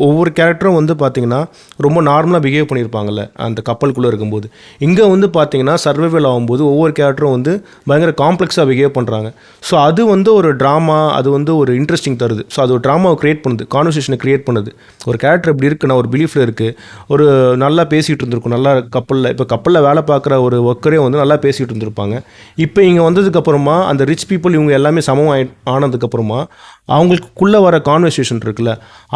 ஒவ்வொரு கேரக்டரும் வந்து பார்த்திங்கன்னா ரொம்ப நார்மலாக பிஹேவ் பண்ணியிருப்பாங்கல்ல அந்த கப்பலுக்குள்ளே இருக்கும்போது. இங்கே வந்து பார்த்திங்கன்னா சர்வைவல் ஆகும்போது ஒவ்வொரு கேரக்டரும் வந்து பயங்கர காம்ப்ளெக்ஸாக பிஹேவ் பண்ணுறாங்க. ஸோ அது வந்து ஒரு ட்ராமா, அது வந்து ஒரு இன்ட்ரெஸ்டிங் தருது. ஸோ அது ஒரு ட்ராமாவை க்ரியேட் பண்ணுது, கான்வர்சேஷனை க்ரியேட் பண்ணுது. ஒரு கேரக்டர் இப்படி இருக்குன்னா ஒரு பிலீஃபில் இருக்குது, ஒரு நல்லா பேசிகிட்டு இருந்திருக்கும், நல்லா கப்பலில் இப்போ கப்பலில் வேலை வேலை பார்க்குற ஒரு ஒர்க்கரே வந்து நல்லா பேசிகிட்டு இருந்திருப்பாங்க. இப்போ இங்கே வந்ததுக்கப்புறமா அந்த ரிச் பீப்புள் இவங்க எல்லாமே சமம் ஆனதுக்கப்புறமா அவங்களுக்குள்ளே வர கான்வர்சேஷன் இருக்குல்ல,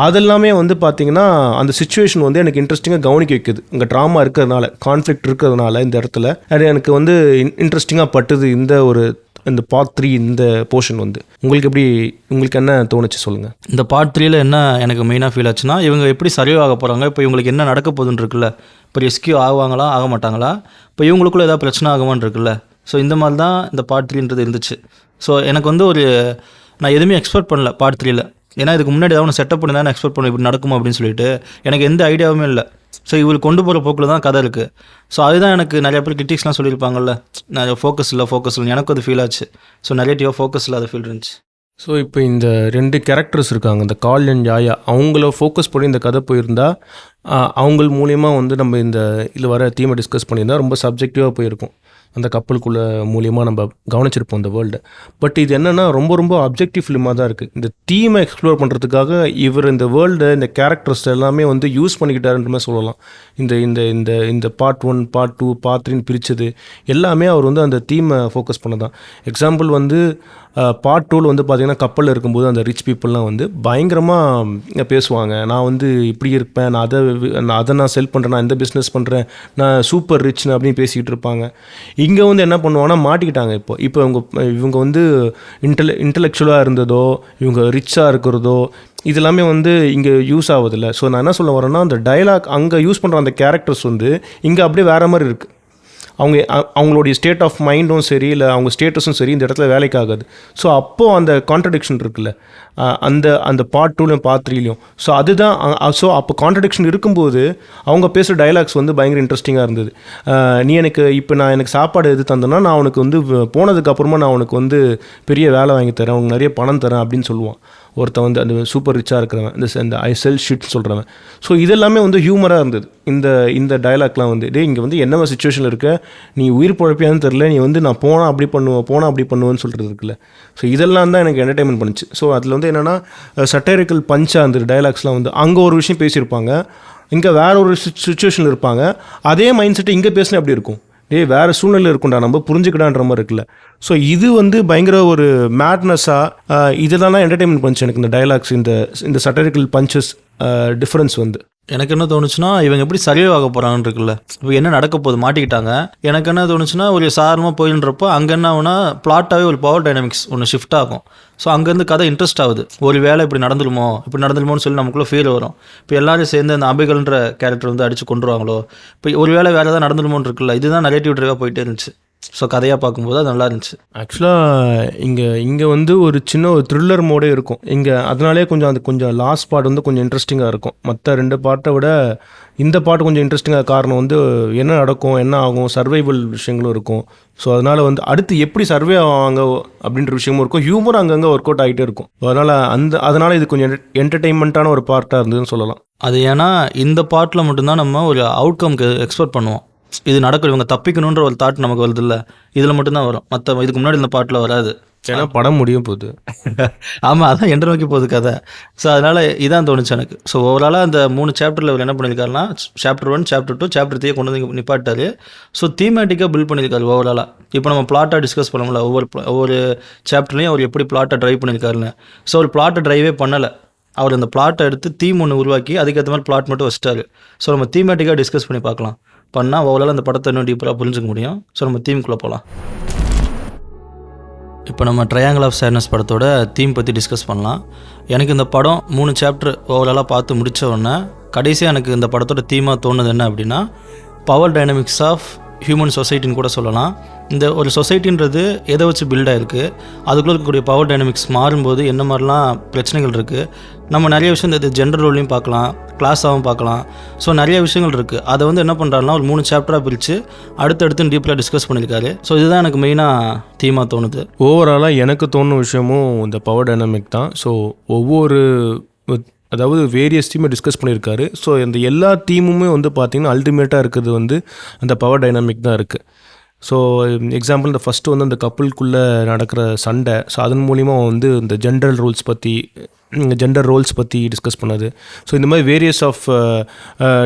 அதெல்லாமே வந்து பார்த்திங்கன்னா அந்த சுச்சுவேஷன் வந்து எனக்கு இன்ட்ரெஸ்டிங்காக கவனிக்க வைக்குது. இங்கே ட்ராமா இருக்கிறதுனால, கான்ஃப்ளிக்ட் இருக்கிறதுனால இந்த இடத்துல அது எனக்கு வந்து இன்ட்ரெஸ்டிங்காக பட்டுது. இந்த பார்ட் 3 இந்த போர்ஷன் வந்து உங்களுக்கு என்ன தோணுச்சு சொல்லுங்கள். இந்த பார்ட் 3ல என்ன எனக்கு மெயினாக ஃபீல் ஆச்சுன்னா, இவங்க எப்படி சர்வே ஆக போகிறாங்க, இப்போ இவங்களுக்கு என்ன நடக்க போகுதுன்னு இருக்குல்ல, இப்போ ரெஸ்கியூ ஆகுவாங்களா ஆக மாட்டாங்களா, இப்போ இவங்களுக்குள்ள ஏதாவது பிரச்சனை ஆகுமான்னு இருக்குல்ல. ஸோ இந்த மாதிரி தான் இந்த பார்ட் 3ன்றது இருந்துச்சு. ஸோ எனக்கு வந்து நான் எதுவுமே எக்ஸ்பெக்ட் பண்ணல பார்ட் 3ல. ஏன்னா இதுக்கு முன்னாடி ஏதாவது ஒன்று செட்டப் பண்ணி தான் எக்ஸ்பெக்ட் பண்ணி இப்படி நடக்குமா அப்படின்னு சொல்லிட்டு எனக்கு எந்த ஐடியாவுமே இல்லை. ஸோ இவருக்கு கொண்டு போகிற போக்கில் தான் கதை இருக்குது. ஸோ அதுதான் எனக்கு நிறைய பேர் கிரிட்டிக்ஸ்லாம் சொல்லியிருப்பாங்கல்ல, நிறைய ஃபோக்கஸ் இல்லை எனக்கு அது ஃபீல் ஆச்சு. ஸோ நெகட்டிவாக ஃபோக்கஸ் இல்லாத ஃபீல் இருந்துச்சு. ஸோ இப்போ இந்த 2 கேரக்டர்ஸ் இருக்காங்க, இந்த கால் அண்ட் யாயா, அவங்கள ஃபோக்கஸ் பண்ணி இந்த கதை போயிருந்தா அவங்க மூலியமாக வந்து நம்ம இதில் வர தீமை டிஸ்கஸ் பண்ணியிருந்தால் ரொம்ப சப்ஜெக்டிவாக போயிருக்கும். அந்த கப்பலுக்குள்ள மூலியமாக நம்ம கவனிச்சிருப்போம் இந்த வேர்ல்டு. பட் இது என்னென்னா ரொம்ப ரொம்ப அப்ஜெக்டிவ் ஃபிலிமாக தான் இருக்குது. இந்த தீமை எக்ஸ்ப்ளோர் பண்ணுறதுக்காக இந்த வேர்ல்டு, இந்த கேரக்டர்ஸ் எல்லாமே வந்து யூஸ் பண்ணிக்கிட்டாருன்ற மாதிரி சொல்லலாம். இந்த பார்ட் 1, பார்ட் 2, பார்ட் 3 பிரித்தது எல்லாமே அவர் வந்து அந்த தீமை ஃபோக்கஸ் பண்ண தான். எக்ஸாம்பிள் வந்து பார்ட் 2ல் வந்து பார்த்திங்கன்னா கப்பலில் இருக்கும்போது அந்த ரிச் பீப்புளெலாம் வந்து பயங்கரமாக பேசுவாங்க. நான் வந்து இப்படி இருப்பேன், நான் செல் பண்ணுறேன், நான் இந்த பிஸ்னஸ் பண்ணுறேன், நான் சூப்பர் ரிச்னு அப்படின்னு பேசிக்கிட்டு இருப்பாங்க. இங்கே வந்து என்ன பண்ணுவாங்கன்னா மாட்டிக்கிட்டாங்க. இப்போ இவங்க வந்து இன்டலெக்சுவலாக இருந்ததோ, இவங்க ரிச்சாக இருக்கிறதோ இதெல்லாமே வந்து இங்கே யூஸ் ஆகுதில்ல. ஸோ நான் என்ன சொல்ல வரேன்னா, அந்த டயலாக் அங்கே யூஸ் பண்ணுற அந்த கேரக்டர்ஸ் வந்து இங்கே அப்படியே வேறு மாதிரி இருக்குது. அவங்களுடைய ஸ்டேட் ஆஃப் மைண்டும் சரி, இல்லை அவங்க ஸ்டேட்டஸும் சரி இந்த இடத்துல வேலைக்கு ஆகாது. ஸோ அப்போது அந்த கான்ட்ரடிக்ஷன் இருக்குல்ல, அந்த பார்ட் 2லையும் பார்ட் 3லையும். ஸோ அதுதான். ஸோ அப்போ கான்ட்ரடிக்ஷன் இருக்கும்போது அவங்க பேசுகிற டைலாக்ஸ் வந்து பயங்கர இன்ட்ரெஸ்டிங்காக இருந்தது. நீ எனக்கு சாப்பாடு எது தந்தேன்னா நான் உனக்கு வந்து போனதுக்கப்புறமா நான் உனக்கு வந்து பெரிய வேலை வாங்கி தரேன், உனக்கு நிறைய பணம் தரேன் அப்படின்னு சொல்லுவான் ஒருத்தன் வந்து அந்த சூப்பர் ரிச்சாக இருக்கிறவன், இந்த ஐ செல் ஷிட் சொல்கிறவன். ஸோ இதெல்லாமே வந்து ஹியூமராக இருந்தது. இந்த டைலாக்லாம் வந்து இங்கே வந்து என்ன சுச்சுவேஷனில் இருக்க, நீ உயிர் பழப்பியான்னு தெரில, நீ வந்து நான் போனால் அப்படி பண்ணுவேன்னு சொல்கிறது இருக்குல்ல. ஸோ இதெல்லாம் தான் எனக்கு என்டர்டைன்மெண்ட் பண்ணிச்சு. ஸோ அதில் வந்து என்னென்னா சட்டரிக்கல் பஞ்சாக அந்த டைலாக்ஸ்லாம் வந்து அங்கே ஒரு விஷயம் பேசியிருப்பாங்க, இங்கே வேற ஒரு சுச்சுவேஷனில் இருப்பாங்க. அதே மைண்ட் செட்டு இங்கே பேசினா எப்படி இருக்கும், வேறு சூழ்நிலை இருக்கும்டா, நம்ம புரிஞ்சுக்கிடான்ற மாதிரி இருக்குல்ல. ஸோ இது வந்து பயங்கர ஒரு மேட்னஸாக இதெல்லாம் என்டர்டைன்மெண்ட் பண்ணிச்சு எனக்கு இந்த டைலாக்ஸ், இந்த சட்டரிக்கல் பஞ்சஸ் டிஃப்ரென்ஸ் வந்து. எனக்கு என்ன தோணுச்சுன்னா, இவங்க எப்படி சர்வே ஆக போகிறாங்கன்னு இருக்குல்ல, இப்போ என்ன நடக்க போகுது, மாட்டிக்கிட்டாங்க. எனக்கு என்ன தோணுச்சுன்னா, ஒரு சாரமாக போயின்றப்போ அங்கே என்ன ஆகுனா பிளாட்டாகவே ஒரு பவர் டைனமிக்ஸ் ஒன்று ஷிஃப்ட் ஆகும். ஸோ அங்கேருந்து கதை இன்ட்ரெஸ்ட் ஆகுது. ஒரு வேலை இப்படி நடந்துருமோன்னு சொல்லி நமக்குள்ளே ஃபீல் வரும். இப்போ எல்லாரும் சேர்ந்து அந்த அபிகள்ன்ற கேரக்டர் வந்து அடித்து கொண்டுருவாங்களோ, இப்போ ஒரு வேலை வேறு ஏதாவது நடந்துருமோன்னு இருக்குல்ல, இதுதான் நெகட்டிவ் ட்ரைவாக போயிட்டே இருந்துச்சு. ஸோ கதையாக பார்க்கும்போது அது நல்லா இருந்துச்சு. ஆக்சுவலாக இங்கே வந்து ஒரு சின்ன ஒரு த்ரில்லர் மோடே இருக்கும் இங்கே. அதனாலே கொஞ்சம் லாஸ்ட் பார்ட் வந்து கொஞ்சம் இன்ட்ரெஸ்டிங்காக இருக்கும். மற்ற 2 பார்ட்டை விட இந்த பார்ட் கொஞ்சம் இன்ட்ரெஸ்டிங்காக காரணம் வந்து என்ன நடக்கும், என்ன ஆகும், சர்வைவல் விஷயங்களும் இருக்கும். ஸோ அதனால் வந்து அடுத்து எப்படி சர்வே ஆவாங்க அப்படின்ற விஷயமும் இருக்கும். ஹியூமர் அங்கங்கே ஒர்க் அவுட் ஆகிட்டே இருக்கும். அதனால் இது கொஞ்சம் என்டர்டெயின்மெண்ட்டான ஒரு பார்ட்டாக இருந்ததுன்னு சொல்லலாம். அது ஏன்னா இந்த பார்ட்டில் மட்டும்தான் நம்ம ஒரு அவுட்கம்க்கு எக்ஸ்பெக்ட் பண்ணுவோம். இது நடக்கும், இவங்க தப்பிக்கணுன்ற ஒரு தாட் நமக்கு வருது இல்லை, இதில் மட்டும்தான் வரும். இதுக்கு முன்னாடி இந்த பாட்டில் வராது. ஏன்னா படம் முடியும் போகுது. ஆமாம், அதான் எண்டை நோக்கி போகுது கதை. ஸோ அதனால் இதான் தோணுச்சு எனக்கு. ஸோ ஓவராலாக அந்த 3 சாப்டரில் அவர் என்ன பண்ணியிருக்காருன்னா, சாப்டர் 1, சாப்டர் 2, சாப்டர் 3 கொண்டு வந்து நிப்பாட்டாரு. ஸோ தீமேட்டிக்காக பில்ட் பண்ணியிருக்காரு ஓவராலாக. இப்போ நம்ம பிளாட்டாக டிஸ்கஸ் பண்ணோம்ல, ஒவ்வொரு சாப்டர்லையும் அவர் எப்படி பிளாட்டை ட்ரைவ் பண்ணியிருக்காருன்னு. ஸோ அவர் பிளாட்டை ட்ரைவே பண்ணலை. அவர் அந்த பிளாட்டை எடுத்து தீம் ஒன்று உருவாக்கி அதுக்கேற்ற மாதிரி பிளாட் மட்டும் வச்சிட்டாரு. ஸோ நம்ம தீமேட்டிக்காக டிஸ்கஸ் பண்ணி பார்க்கலாம். பண்ணால் ஓவரால் அந்த படத்தை இன்னும் டீப்பராக புரிஞ்சுக்க முடியும். ஸோ நம்ம தீமுக்குள்ளே போகலாம். இப்போ நம்ம ட்ரையாங்கிள் ஆஃப் சேட்னஸ் படத்தோட தீம் பற்றி டிஸ்கஸ் பண்ணலாம். எனக்கு இந்த படம் 3 சாப்டர் ஓவராலாக பார்த்து முடித்த உடனே கடைசியாக எனக்கு இந்த படத்தோட தீமாக தோணுது என்ன அப்படின்னா, பவர் டைனமிக்ஸ் ஆஃப் ஹியூமன் சொசைட்டின்னு கூட சொல்லலாம். இந்த ஒரு சொசைட்டின்றது எதை வச்சு பில்ட் ஆகிருக்கு, அதுக்குள்ளே இருக்கக்கூடிய பவர் டைனமிக்ஸ் மாறும்போது என்ன மாதிரிலாம் பிரச்சனைகள் இருக்குது. நம்ம நிறைய விஷயம் இந்த ஜெண்டர் ரோல்லையும் பார்க்கலாம், கிளாஸாகவும் பார்க்கலாம். ஸோ நிறைய விஷயங்கள் இருக்குது. அதை வந்து என்ன பண்ணுறாருன்னா ஒரு 3 சாப்டராக பிரித்து அடுத்தடுத்து டீப்பாக டிஸ்கஸ் பண்ணியிருக்காரு. ஸோ இதுதான் எனக்கு மெயினாக தீமாக தோணுது. ஓவராலாக எனக்கு தோணுன விஷயமும் இந்த பவர் டைனமிக் தான். ஸோ அதாவது வேரியஸ் தீமை டிஸ்கஸ் பண்ணியிருக்காரு. ஸோ இந்த எல்லா தீமுமே வந்து பார்த்திங்கன்னா அல்டிமேட்டாக இருக்கிறது வந்து அந்த பவர் டைனாமிக் தான் இருக்குது. ஸோ எக்ஸாம்பிள் இந்த ஃபஸ்ட்டு வந்து அந்த கப்புளுக்குள்ளே நடக்கிற சண்டை, ஸோ அதன் மூலிமா வந்து இந்த ஜெண்டர் ரோல்ஸ் பற்றி டிஸ்கஸ் பண்ணது. ஸோ இந்த மாதிரி வேரியஸ் ஆஃப்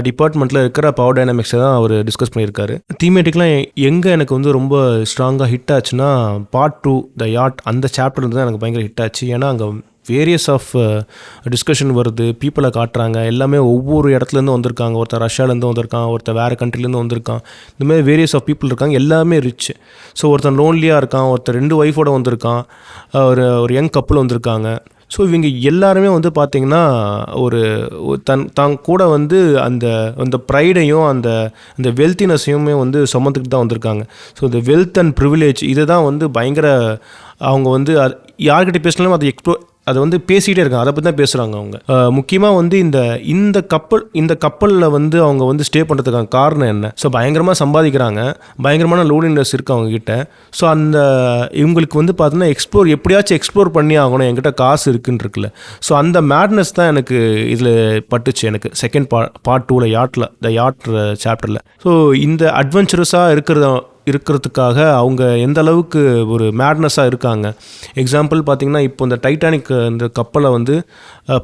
டிபார்ட்மெண்ட்டில் இருக்கிற பவர் டைனாமிக்ஸை தான் அவர் டிஸ்கஸ் பண்ணியிருக்காரு. தீமேட்டிக்லாம் எங்கே எனக்கு வந்து ரொம்ப ஸ்ட்ராங்காக ஹிட் ஆச்சுன்னா பார்ட் 2 த யாட், அந்த சாப்டர் தான் எனக்கு பயங்கர ஹிட் ஆச்சு. ஏன்னா அங்கே வேரியஸ் ஆஃப் டிஸ்கஷன் வருது, பீப்புளை காட்டுறாங்க, எல்லாமே ஒவ்வொரு இடத்துலேருந்து வந்திருக்காங்க. ஒருத்தர் ரஷ்யாலேருந்து வந்திருக்கான், ஒருத்தர் வேறு கண்ட்ரிலேருந்து வந்திருக்கான். இந்த மாதிரி வேரியஸ் ஆஃப் பீப்புள் இருக்காங்க, எல்லாமே ரிச். ஸோ ஒருத்தர் லோன்லியாக இருக்கான், ஒருத்தர் 2 ஒய்ஃபோடு வந்திருக்கான், ஒரு யங் கப்புள் வந்திருக்காங்க. ஸோ இவங்க எல்லாருமே வந்து பார்த்திங்கன்னா தான் கூட வந்து அந்த ப்ரைடையும் அந்த வெல்த்தினஸையுமே வந்து சுமந்துக்கிட்டு தான் வந்திருக்காங்க. ஸோ இந்த வெல்த் அண்ட் ப்ரிவிலேஜ் இதை தான் வந்து பயங்கர அவங்க வந்து யார்கிட்ட பேசினாலும் அதை வந்து பேசிகிட்டே இருக்காங்க, அதை பற்றி தான் பேசுகிறாங்க அவங்க. முக்கியமாக வந்து இந்த கப்பலில் வந்து அவங்க வந்து ஸ்டே பண்ணுறதுக்கான காரணம் என்ன? ஸோ பயங்கரமாக சம்பாதிக்கிறாங்க, பயங்கரமான லோன்லினஸ் இருக்குது அவங்கக்கிட்ட. ஸோ இவங்களுக்கு வந்து பார்த்தீங்கன்னா எப்படியாச்சும் எக்ஸ்ப்ளோர் பண்ணி ஆகணும், என்கிட்ட காசு இருக்குன்னு இருக்குல்ல. ஸோ அந்த மேட்னஸ் தான் எனக்கு இதில் பட்டுச்சு, எனக்கு செகண்ட் பார்ட் 2ல் த யாட் சாப்டரில். ஸோ இந்த அட்வென்ச்சரஸாக இருக்கிறதுக்காக அவங்க எந்த அளவுக்கு ஒரு மேட்னஸாக இருக்காங்க. எக்ஸாம்பிள் பார்த்திங்கன்னா இப்போ இந்த டைட்டானிக் இந்த கப்பலை வந்து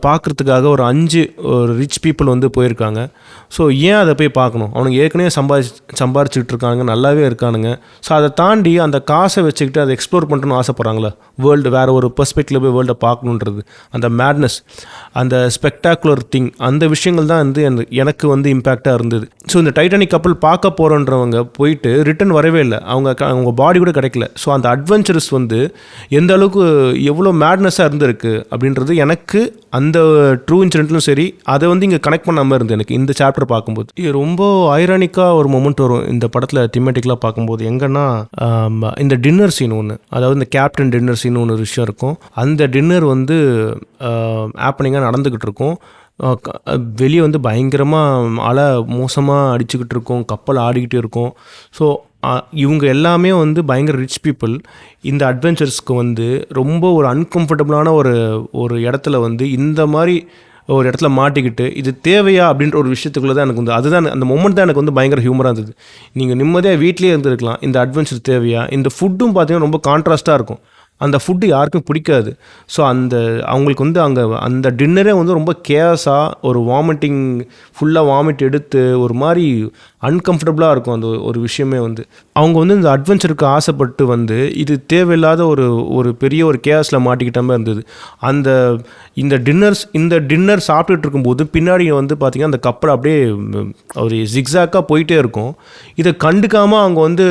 பார்க்குறதுக்காக ஒரு 5 ரிச் பீப்புள் வந்து போயிருக்காங்க. ஸோ ஏன் அதை போய் பார்க்கணும்? அவனுங்க ஏற்கனவே சம்பாரிச்சுக்கிட்டு இருக்கானுங்க, நல்லாவே இருக்கானுங்க. ஸோ அதை தாண்டி அந்த காசை வச்சுக்கிட்டு அதை எக்ஸ்ப்ளோர் பண்ணுறன்னு ஆசைப்பட்றாங்களே, வேர்ல்டு வேறு ஒரு பெர்ஸ்பெக்டிவில் போய் வேர்ல்டை பார்க்கணுன்றது, அந்த மேட்னஸ், அந்த ஸ்பெக்டாகுலர் திங், அந்த விஷயங்கள் தான் வந்து எனக்கு வந்து இம்பேக்டாக இருந்தது. ஸோ இந்த டைட்டானிக் கப்பல் பார்க்க போகிறோன்றவங்க போயிட்டு ரிட்டன் வரவே இல்லை, அவங்க பாடி கூட கிடைக்கல. ஸோ அந்த அட்வென்ச்சரஸ் வந்து எந்த அளவுக்கு எவ்வளோ மேட்னஸாக இருந்திருக்கு அப்படின்றது எனக்கு அந்த ட்ரூ இன்சிடென்ட்லும் சரி, அதை வந்து இங்கே கனெக்ட் பண்ணாமல் இருந்தது எனக்கு இந்த சாப்டர் பார்க்கும்போது. இது ரொம்ப ஐரானிக்காக ஒரு மொமெண்ட் வரும் இந்த படத்தில் திமேட்டிக்கலாக பார்க்கும்போது. எங்கன்னா இந்த டின்னர் சீன் ஒன்று, அதாவது இந்த கேப்டன் டின்னர் சீன் ஒன்று விஷயம் இருக்கும். அந்த டின்னர் வந்து ஹேப்பனிங்காக நடந்துக்கிட்டு இருக்கும். வெளியே வந்து பயங்கரமாக அலை மோசமாக அடிச்சுக்கிட்டு இருக்கும், கப்பல் ஆடிக்கிட்டே இருக்கும். ஸோ இவங்க எல்லாமே வந்து பயங்கர ரிச் பீப்புள். இந்த அட்வென்ச்சர்ஸ்க்கு வந்து ரொம்ப ஒரு அன்கம்ஃபர்டபுளான ஒரு இடத்துல வந்து இந்த மாதிரி ஒரு இடத்துல மாட்டிக்கிட்டு இது தேவையா அப்படின்ற ஒரு விஷயத்துக்குள்ளே தான் எனக்கு வந்து அதுதான் அந்த மொமெண்ட் தான் எனக்கு வந்து பயங்கர ஹியூமராக இருந்தது. நீங்கள் நிம்மதியாக வீட்லேயே இருந்திருக்கலாம், இந்த அட்வென்ச்சர் தேவையா? இந்த ஃபுட்டும் பார்த்தீங்கன்னா ரொம்ப கான்ட்ராஸ்ட்டாக இருக்கும். அந்த ஃபுட்டு யாருக்கும் பிடிக்காது. ஸோ அவங்களுக்கு வந்து அங்கே அந்த டின்னரே வந்து ரொம்ப கேஸாக ஒரு ஃபுல்லாக வாமிட் எடுத்து ஒரு மாதிரி அன்கம்ஃபர்டபுளாக இருக்கும் அந்த ஒரு விஷயமே வந்து. அவங்க வந்து இந்த அட்வென்ச்சருக்கு ஆசைப்பட்டு வந்து இது தேவையில்லாத ஒரு பெரிய ஒரு கேஸில் மாட்டிக்கிட்ட மாதிரி இருந்தது. இந்த டின்னர் சாப்பிட்டுட்டு இருக்கும்போது பின்னாடி வந்து பார்த்திங்கன்னா அந்த கப்பல் அப்படியே ஒரு ஜிக்ஸாக்காக போயிட்டே இருக்கும். இதை கண்டுக்காமல் அவங்க வந்து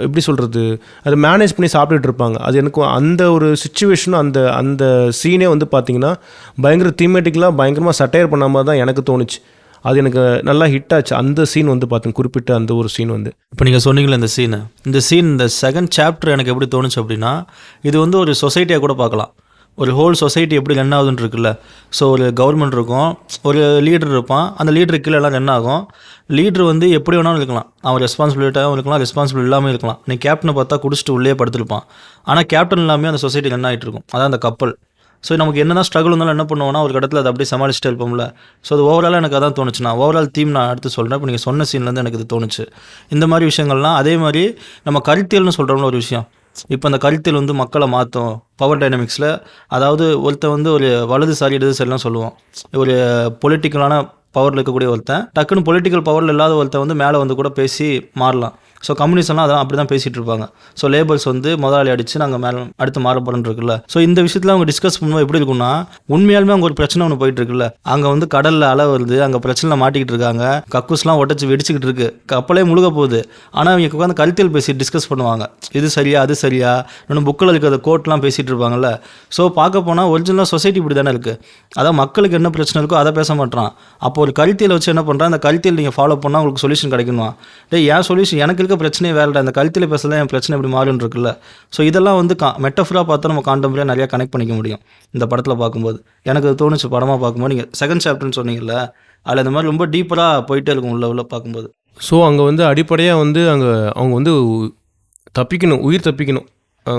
எப்படி சொல்கிறது, அதை மேனேஜ் பண்ணி சாப்பிட்டுட்டு இருப்பாங்க. அது எனக்கு அந்த ஒரு சுச்சுவேஷனும் அந்த சீனே வந்து பார்த்திங்கன்னா பயங்கர தீமேட்டிக்கலாக பயங்கரமாக சட்டையர் பண்ண மாதிரி தான் எனக்கு தோணுச்சு. அது எனக்கு நல்லா ஹிட் ஆச்சு அந்த சீன் வந்து பார்த்தீங்க, குறிப்பிட்ட அந்த ஒரு சீன் வந்து. இப்போ நீங்கள் சொன்னீங்களே இந்த சீன் இந்த செகண்ட் சாப்டர் எனக்கு எப்படி தோணுச்சு அப்படின்னா, இது வந்து ஒரு சொசைட்டியாக கூட பார்க்கலாம். ஒரு ஹோல் சொசைட்டி எப்படி ரன் ஆகுதுன்னு இருக்குல்ல. ஸோ ஒரு கவர்மெண்ட் இருக்கும், ஒரு லீடர் இருப்பான், அந்த லீடருக்கு கீழே எல்லாம் ரன் ஆகும். லீடர் வந்து எப்படி வேணாலும் இருக்கலாம், அவன் ரெஸ்பான்சிபிலிட்டியாகவும் இருக்கலாம், ரெஸ்பான்சிபிள் இல்லாமல் இருக்கலாம். நீ கேப்டனை பார்த்தா குடிச்சிட்டு உள்ளே படுத்திருப்பான், ஆனால் கேப்டன் எல்லாமே அந்த சொசைட்டி ரன் ஆகிட்டு இருக்கும், அதான் அந்த கப்பல். ஸோ நமக்கு என்ன தான் ஸ்ட்ரகிள் இருந்தாலும் என்ன பண்ணுவோம்னா ஒரு இடத்துல அதை அப்படியே சமாளிச்சுட்டு இருப்போம்ல. ஸோ அது ஓவராலாக எனக்கு அதான் தோணுச்சு. நான் ஓவரால் தீம் நான் அடுத்து சொல்கிறேன். இப்போ நீங்கள் சொன்ன சீன்லேருந்து எனக்கு இது தோணுச்சு. இந்த மாதிரி விஷயங்கள்லாம் அதே மாதிரி நம்ம கருத்தியல்னு சொல்கிறோம்ல ஒரு விஷயம். இப்போ அந்த கருத்தியல் வந்து மக்களை மாற்றும் பவர் டைனமிக்ஸில். அதாவது ஒருத்தன் வந்து ஒரு வலதுசாரி இடதுசாரிலாம் சொல்லுவோம். ஒரு பொலிட்டிக்கலான பவரில் இருக்கக்கூடிய ஒருத்தன் டக்குன்னு பொலிட்டிக்கல் பவரில் இல்லாத ஒருத்தன் வந்து மேலே வந்து கூட பேசி மாறலாம். ஸோ கம்யூனிஸ்ட்லாம் அதெல்லாம் அப்படி தான் பேசிகிட்டு இருப்பாங்க. ஸோ லேபர்ஸ் வந்து முதலாளி அடித்து நாங்கள் மேலே அடுத்து மாறப்போறோன்னு இருக்குல்ல. ஸோ இந்த விஷயத்தில் அவங்க டிஸ்கஸ் பண்ணும்போது எப்படி இருக்குன்னா, உண்மையாலுமே அங்கே ஒரு பிரச்சனை ஒன்று போயிட்டு இருக்குல்ல. அங்கே வந்து கடலில் அலை வருது, அங்கே பிரச்சனை மாட்டிக்கிட்டு இருக்காங்க, கக்கூஸ்லாம் ஒட்டச்சு வெடிச்சிக்கிட்டு இருக்கு, கப்பலே முழுக போகுது. ஆனால் அவங்க உட்காந்து கருத்தியல் பேசி டிஸ்கஸ் பண்ணுவாங்க, இது சரியா அது சரியா, இன்னும் புக்கில் இருக்கிற கோட்லாம் பேசிகிட்டு இருப்பாங்கல்ல. ஸோ பார்க்க போனால் ஒரிஜினலாக சொசைட்டி இப்படி தானே இருக்குது. அதான் மக்களுக்கு என்ன பிரச்சனை இருக்கோ அதை பேச மாட்டான். அப்போ ஒரு கருத்தியல் வச்சு என்ன பண்ணுறான், அந்த கருத்தியல் நீங்கள் ஃபாலோ பண்ணால் உங்களுக்கு சொல்யூஷன் கிடைக்கணுமா? ஏன் சொல்யூஷன் எனக்கு இருக்க பிரச்சனையே வேறு, அந்த கருத்தில் பேசலாம் என் பிரச்சனை எப்படி மாறுன்னு இருக்குல்ல. ஸோ இதெல்லாம் வந்து மெட்டஃபராக பார்த்தா நம்ம காண்டெம்பரரியாக நிறையா கனெக்ட் பண்ணிக்க முடியும் இந்த படத்தில் பார்க்கும்போது. எனக்கு தோணுச்சு படமாக பார்க்கும்போது. நீங்கள் செகண்ட் சாப்டர்னு சொன்னீங்கல்ல, அதில் இந்த மாதிரி ரொம்ப டீப்பராக போயிட்டே இருக்கும் உள்ள பார்க்கும்போது. ஸோ அங்கே வந்து அடிப்படையாக வந்து அவங்க வந்து தப்பிக்கணும், உயிர் தப்பிக்கணும்.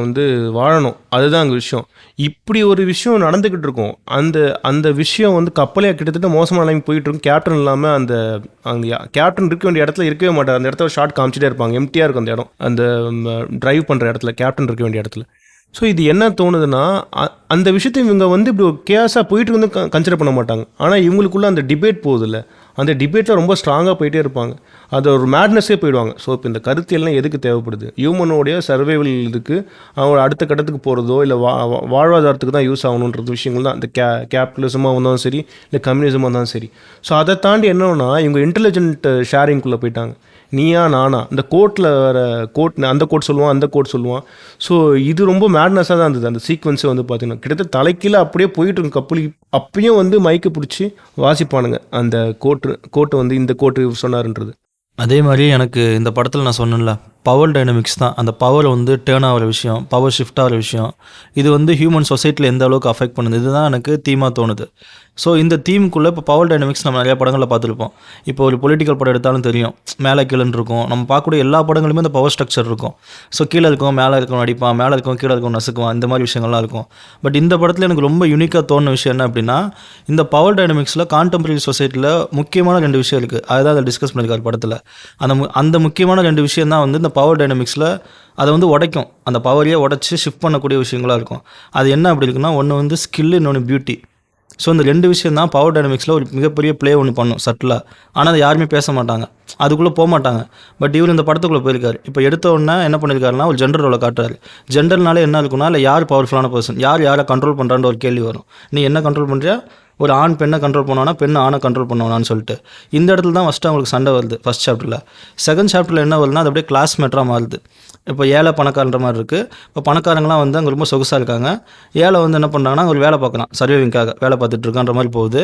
வந்து வாழணும். அதுதான் அங்கே விஷயம். இப்படி ஒரு விஷயம் நடந்துக்கிட்டு இருக்கும். அந்த அந்த விஷயம் வந்து கப்பலே கிட்டத்தட்ட மோசமான நிலைமை போயிட்டு இருக்கும். கேப்டன் இல்லாமல் அந்த அங்கே கேப்டன் இருக்க வேண்டிய இடத்துல இருக்கவே மாட்டார். அந்த இடத்துல ஷார்ட் காமிச்சிட்டே இருப்பாங்க. எம்டியாக இருக்கும் அந்த இடம். அந்த டிரைவ் பண்ணுற இடத்துல கேப்டன் இருக்க வேண்டிய இடத்துல. ஸோ இது என்ன தோணுதுன்னா, அந்த விஷயத்தை இவங்க வந்து இப்படி ஒரு கேஸாக போயிட்டு வந்து கன்சிடர் பண்ண மாட்டாங்க. ஆனால் இவங்களுக்குள்ள அந்த டிபேட் போகுதில்ல, அந்த டிபேட்டில் ரொம்ப ஸ்ட்ராங்காக போயிட்டே இருப்பாங்க. அது ஒரு மேட்னஸே போயிடுவாங்க. ஸோ இப்போ இந்த கருத்தியெல்லாம் எதுக்கு தேவைப்படுது? ஹியூமனோடைய சர்வைவல் இதுக்கு, அவங்க அடுத்த கட்டத்துக்கு போகிறதோ இல்லை வாழ்வாதாரத்துக்கு தான் யூஸ் ஆகணுன்றது விஷயங்கள் தான். இந்த கேபிட்டலிசமாக இருந்தாலும் சரி, இல்லை கம்யூனிசமாக இருந்தாலும் சரி. ஸோ அதை தாண்டி என்னன்னா, இவங்க இன்டெலிஜென்ட் ஷேரிங்குள்ளே போயிட்டாங்க. நீயா நானா, இந்த கோர்ட்டில் வர அந்த கோர்ட் சொல்லுவான், அந்த கோர்ட் சொல்லுவான். ஸோ இது ரொம்ப மேட்னஸாக தான் இருந்தது. அந்த சீக்வன்ஸை வந்து பார்த்தீங்கன்னா கிட்டத்தட்ட தலைக்கீழே அப்படியே போயிட்டு இருக்கும் கப்பல். அப்பயும் வந்து மைக்கை பிடிச்சி வாசிப்பானுங்க அந்த கோர்ட்டு வந்து இந்த கோர்ட்டு சொன்னாருன்றது. அதே மாதிரி எனக்கு இந்த படத்தில் நான் சொன்னேன்ல, பவர் டைனமிக்ஸ் தான். அந்த பவர் வந்து டேர்ன் ஆகிற விஷயம், பவர் ஷிஃப்ட் ஆகிற விஷயம், இது வந்து ஹியூமன் சொசைட்டியில் எந்த அளவுக்கு அஃபெக்ட் பண்ணுது, இதுதான் எனக்கு தீமாக தோணுது. ஸோ இந்த தீமுக்குள்ளே இப்போ பவர் டைனமிக்ஸ் நம்ம நிறையா படங்களில் பார்த்துருப்போம். இப்போ ஒரு பொலிட்டிக்கல் படம் எடுத்தாலும் தெரியும், மேலே கீழேன்னு இருக்கும். நம்ம பார்க்கக்கூடிய எல்லா படங்களுமே இந்த பவர் ஸ்ட்ரக்சர் இருக்கும். ஸோ கீழே இருக்கும், மேலே இருக்கும் அடிப்பான், மேலே இருக்கும் கீழே இருக்கும் நசுக்குவான், இந்த மாதிரி விஷயங்கள்லாம் இருக்கும். பட் இந்த படத்தில் எனக்கு ரொம்ப யூனிக்காக தோணுன விஷயம் என்ன அப்படின்னா, இந்த பவர் டைனமிக்ஸில் கான்டெம்பரரி சொசைட்டியில் முக்கியமான 2 விஷயம் இருக்குது. அதுதான் அதை டிஸ்கஸ் பண்ணியிருக்காரு படத்தில். அந்த முக்கியமான 2 விஷயம் தான் வந்து இந்த பவர் டைனமிக்ஸில் அதை வந்து உடைக்கும். அந்த பவரையே உடச்சி ஷிஃப்ட் பண்ணக்கூடிய விஷயங்களாக இருக்கும். அது என்ன அப்படி இருக்குன்னா, ஒன்று வந்து ஸ்கில், இன்னொன்று பியூட்டி. ஸோ இந்த 2 விஷயம் தான் பவர் டைனமிக்ஸில் ஒரு மிகப்பெரிய ப்ளே ஒன்று பண்ணும் சட்டிலாக. ஆனால் அதை யாருமே பேச மாட்டாங்க, அதுக்குள்ளே போக மாட்டாங்க. பட் இவர் இந்த படத்துக்குள்ளே போயிருக்காரு. இப்போ எடுத்த உடனே என்ன பண்ணியிருக்காருன்னா, ஒரு ஜெண்டர் ரோலை காட்டுறாரு. ஜெண்டர்னாலே என்ன இருக்குன்னா, இல்லை யார் பவர்ஃபுல்லான பர்சன், யாரை கண்ட்ரோல் பண்ணுறான்ற ஒரு கேள்வி வரும். நீ என்ன கண்ட்ரோல் பண்ணுறியா? ஒரு ஆண் பெண்ணை கண்ட்ரோல் பண்ணுவானா, பெண் ஆணை கண்ட்ரோல் பண்ணுவானான்னு சொல்லிட்டு இந்த இடத்துல தான் ஃபஸ்ட்டு அவங்களுக்கு சண்டை வருது ஃபஸ்ட் சாப்டரில். செகண்ட் சாப்டரில் என்ன வருதுன்னா, அது அப்படியே கிளாஸ் மேட்டராக மாறுது. இப்போ ஏழை பணக்காரன்ற மாதிரி இருக்குது. இப்போ பணக்காரங்களாம் வந்து அங்கே ரொம்ப சொகுசாக இருக்காங்க. ஏழை வந்து என்ன பண்ணுறாங்கன்னா, ஒரு வேலை பார்க்கலாம், சர்வைவிங்காக வேலை பார்த்துட்டு இருக்கான்ற மாதிரி போகுது.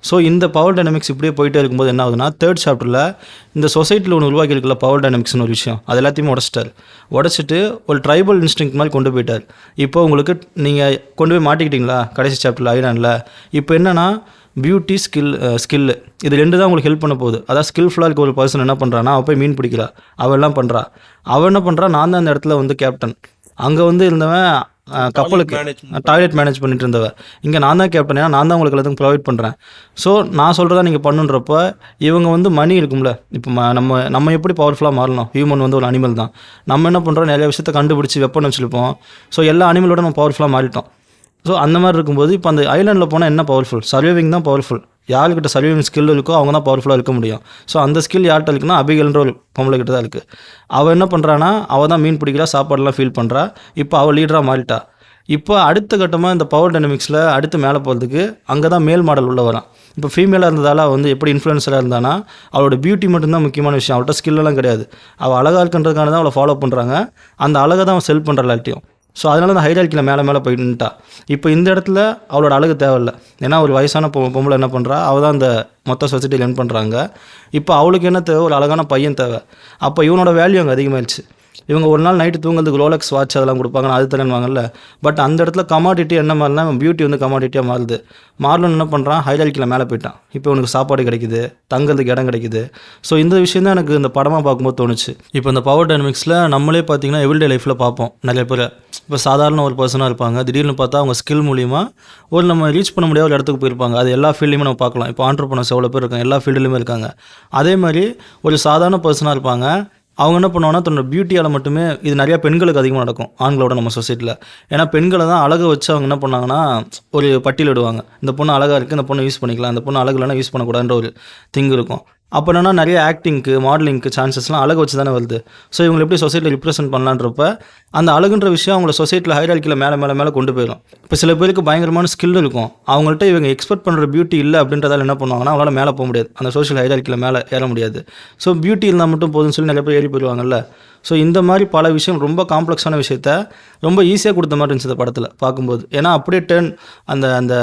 ஸோ இந்த பவர் டைனமிக்ஸ் இப்படியே போயிட்டே இருக்கும்போது என்ன ஆகுதுன்னா, தேர்ட் சாப்டரில் இந்த சொசைட்டியில் ஒன்று உருவாக்கி இருக்கல பவர் டைனமிக்ஸ்னு ஒரு விஷயம், அது எல்லாத்தையுமே உடச்சிட்டு ஒரு ட்ரைபல் இன்ஸ்டிங்க் மாதிரி கொண்டு போயிட்டார். இப்போ உங்களுக்கு நீங்கள் கொண்டு போய் மாட்டிக்கிட்டீங்களா கடைசி சாப்டரில் ஐரானில்? இப்போ என்னென்னா, பியூட்டி, ஸ்கில்லு இது 2 தான் உங்களுக்கு ஹெல்ப் பண்ண போகுது. அதாவது ஸ்கில்ஃபுல்லாக இருக்க ஒரு பர்சன் என்ன பண்ணுறான்னா, அவள் போய் மீன் பிடிக்கிறா, அவள் எல்லாம் பண்ணுறா. அவள் என்ன பண்ணுறா, நான் தான் அந்த இடத்துல வந்து கேப்டன். அங்கே வந்து இருந்தவன் கப்பலுக்கு டாய்லெட் மேனேஜ் பண்ணிட்டு இருந்தவன். இங்கே நான் தான் கேப்டன், ஏன்னா நான் தான் உங்களுக்கு எல்லாத்துக்கும் ப்ரொவைட் பண்ணுறேன். ஸோ நான் சொல்கிறதா நீங்கள் பண்ணுன்றப்ப இவங்க வந்து மணி இருக்கும்ல. இப்போ நம்ம எப்படி பவர்ஃபுல்லாக மாறணும்? ஹியூமன் வந்து ஒரு அனிமல் தான். நம்ம என்ன பண்ணுறோம், நிறைய விஷயத்தை கண்டுபிடிச்சி வெப்பன் வச்சுருப்போம். ஸோ எல்லா அனிமலோட நம்ம பவர்ஃபுல்லாக மாறிட்டோம். ஸோ அந்த மாதிரி இருக்கும்போது இப்போ அந்த ஐலாண்டில் போனால் என்ன பவர்ஃபுல்? சர்வைவிங் தான் பவர்ஃபுல். யார்கிட்ட சர்வைவிங் ஸ்கில் இருக்கோ அவங்க தான் பவர்ஃபுல்லாக இருக்க முடியும். ஸோ அந்த ஸ்கில் யார்கிட்ட இருக்குன்னா, அபிகல்ன்ற ஒரு பொம்பளை கிட்ட தான் இருக்குது. அவள் என்ன பண்ணுறான்னா, அவள் தான் மீன் பிடிக்கிறா, சாப்பாடெல்லாம் ஃபீல் பண்ணுறா. இப்போ அவள் லீடராக மாறிட்டா. இப்போ அடுத்த கட்டமாக இந்த பவர் டைனமிக்ஸில் அடுத்து மேலே போகிறதுக்கு அங்கே தான் மேல் மாடல் உள்ள வரான். இப்போ ஃபீமேலாக இருந்ததால் வந்து எப்படி இன்ஃப்ளூயன்ஸராக இருந்தானா, அவளோட பியூட்டி மட்டும்தான் முக்கியமான விஷயம், அவள்கிட்ட ஸ்கில்லெல்லாம் கிடையாது. அவள் அழகாக இருக்குன்றதுக்கான தான் அவளை ஃபாலோ பண்ணுறாங்க. அந்த அழகை தான் அவன் செல் பண்ணுற எல்லாத்தையும். ஸோ அதனால அந்த ஹைரார்க்கியில் மேலே போயிட்டுட்டா. இப்போ இந்த இடத்துல அவளோட அழகு தேவையில்லை. ஏன்னா ஒரு வயசான பொம்பளை என்ன பண்ணுறா, அவள் தான் அந்த மொத்த சொசைட்டியில் ரன் பண்ணுறாங்க. இப்போ அவளுக்கு என்ன தேவை, ஒரு அழகான பையன் தேவை. அப்போ இவனோட வேல்யூ அங்கே அதிகமாகிடுச்சு. இவங்க ஒரு நாள் நைட்டு தூங்குறதுக்கு ரோலெக்ஸ் வாட்ச் அதெல்லாம் கொடுப்பாங்க, அது தரேன்வாங்கல்ல. பட் அந்த இடத்துல கமாடிட்டி என்ன மாதிரினா, பியூட்டி வந்து கமாடிட்டியாக மாறுது. மாறலன்னு என்ன பண்ணுறான், ஹைரார்க்கியில் மேலே போயிட்டான். இப்போ உனக்கு சாப்பாடு கிடைக்குது, தங்கிறதுக்கு இடம் கிடைக்குது. ஸோ இந்த விஷயம் தான் எனக்கு இந்த படமாக பார்க்கும்போது தோணுச்சு. இப்போ இந்த பவர் டைனமிக்ஸில் நம்மளே பார்த்தீங்கன்னா எவ்ரிடே லைஃப்பில் பார்ப்போம் நிறைய பேர். இப்போ சாதாரண ஒரு பர்சனாக இருப்பாங்க, திடீர்னு பார்த்தா அவங்க ஸ்கில் மூலிமா ஒரு நம்ம ரீச் பண்ண முடியாத ஒரு இடத்துக்கு போயிருப்பாங்க. அது எல்லா ஃபீல்ட்லையுமே நம்ம பார்க்கலாம். இப்போ ஆண்டர்ப்ரனர்ஸ் எவ்வளோ பேர் இருக்காங்க, எல்லா ஃபீல்டுலையுமே இருக்காங்க. அதே மாதிரி ஒரு சாதாரண பர்சனாக இருப்பாங்க, அவங்க என்ன பண்ணுவாங்கன்னா தன்னோட பியூட்டியால் மட்டுமே, இது நிறையா பெண்களுக்கு அதிகமாக நடக்கும் ஆண்களோட நம்ம சொசைட்டியில். ஏன்னா பெண்களை தான் அழகை வச்சு அவங்க என்ன பண்ணாங்கன்னா ஒரு பட்டியலிடுவாங்க. இந்த பொண்ணு அழகாக இருக்குது, இந்த பொண்ணை யூஸ் பண்ணிக்கலாம், இந்த பொண்ணு அழகு இல்லைனா யூஸ் பண்ணக்கூடாதுன்ற ஒரு திங் இருக்கும். அப்போ என்னன்னா நிறைய ஆக்டிங்க்கு, மாடலிங்க்கு சான்சஸ்லாம் அழகு வச்சு தானே வருது. ஸோ இவங்க எப்படி சொசைட்டியில் ரிப்ரசென்ட் பண்ணலான்றப்ப அந்த அழகுன்ற விஷயம் அவங்கள சொசைட்டியில் ஹைரார்க்கியில் மேலே கொண்டு போயிடும். இப்போ சில பேருக்கு பயங்கரமான ஸ்கில் இருக்கும், அவங்கள்ட்ட இவங்க எக்ஸ்பெக்ட் பண்ணுற பியூட்டி இல்லை அப்படின்றதால என்ன பண்ணுவாங்கன்னா, அவங்களால மேலே போக முடியாது, அந்த சோஷியல் ஹைரார்க்கியில் மேலே ஏற முடியாது. ஸோ பியூட்டி இருந்தால் மட்டும் போதும்னு சொல்லி நிறைய பேர் ஏறி போயிடுவாங்கல்ல. ஸோ இந்த மாதிரி பல விஷயம், ரொம்ப காம்ப்ளெக்ஸான விஷயத்த ரொம்ப ஈஸியாக கொடுத்த மாதிரி இருந்துச்சு இந்த படத்தில் பார்க்கும்போது. ஏன்னா அப்படியே அந்த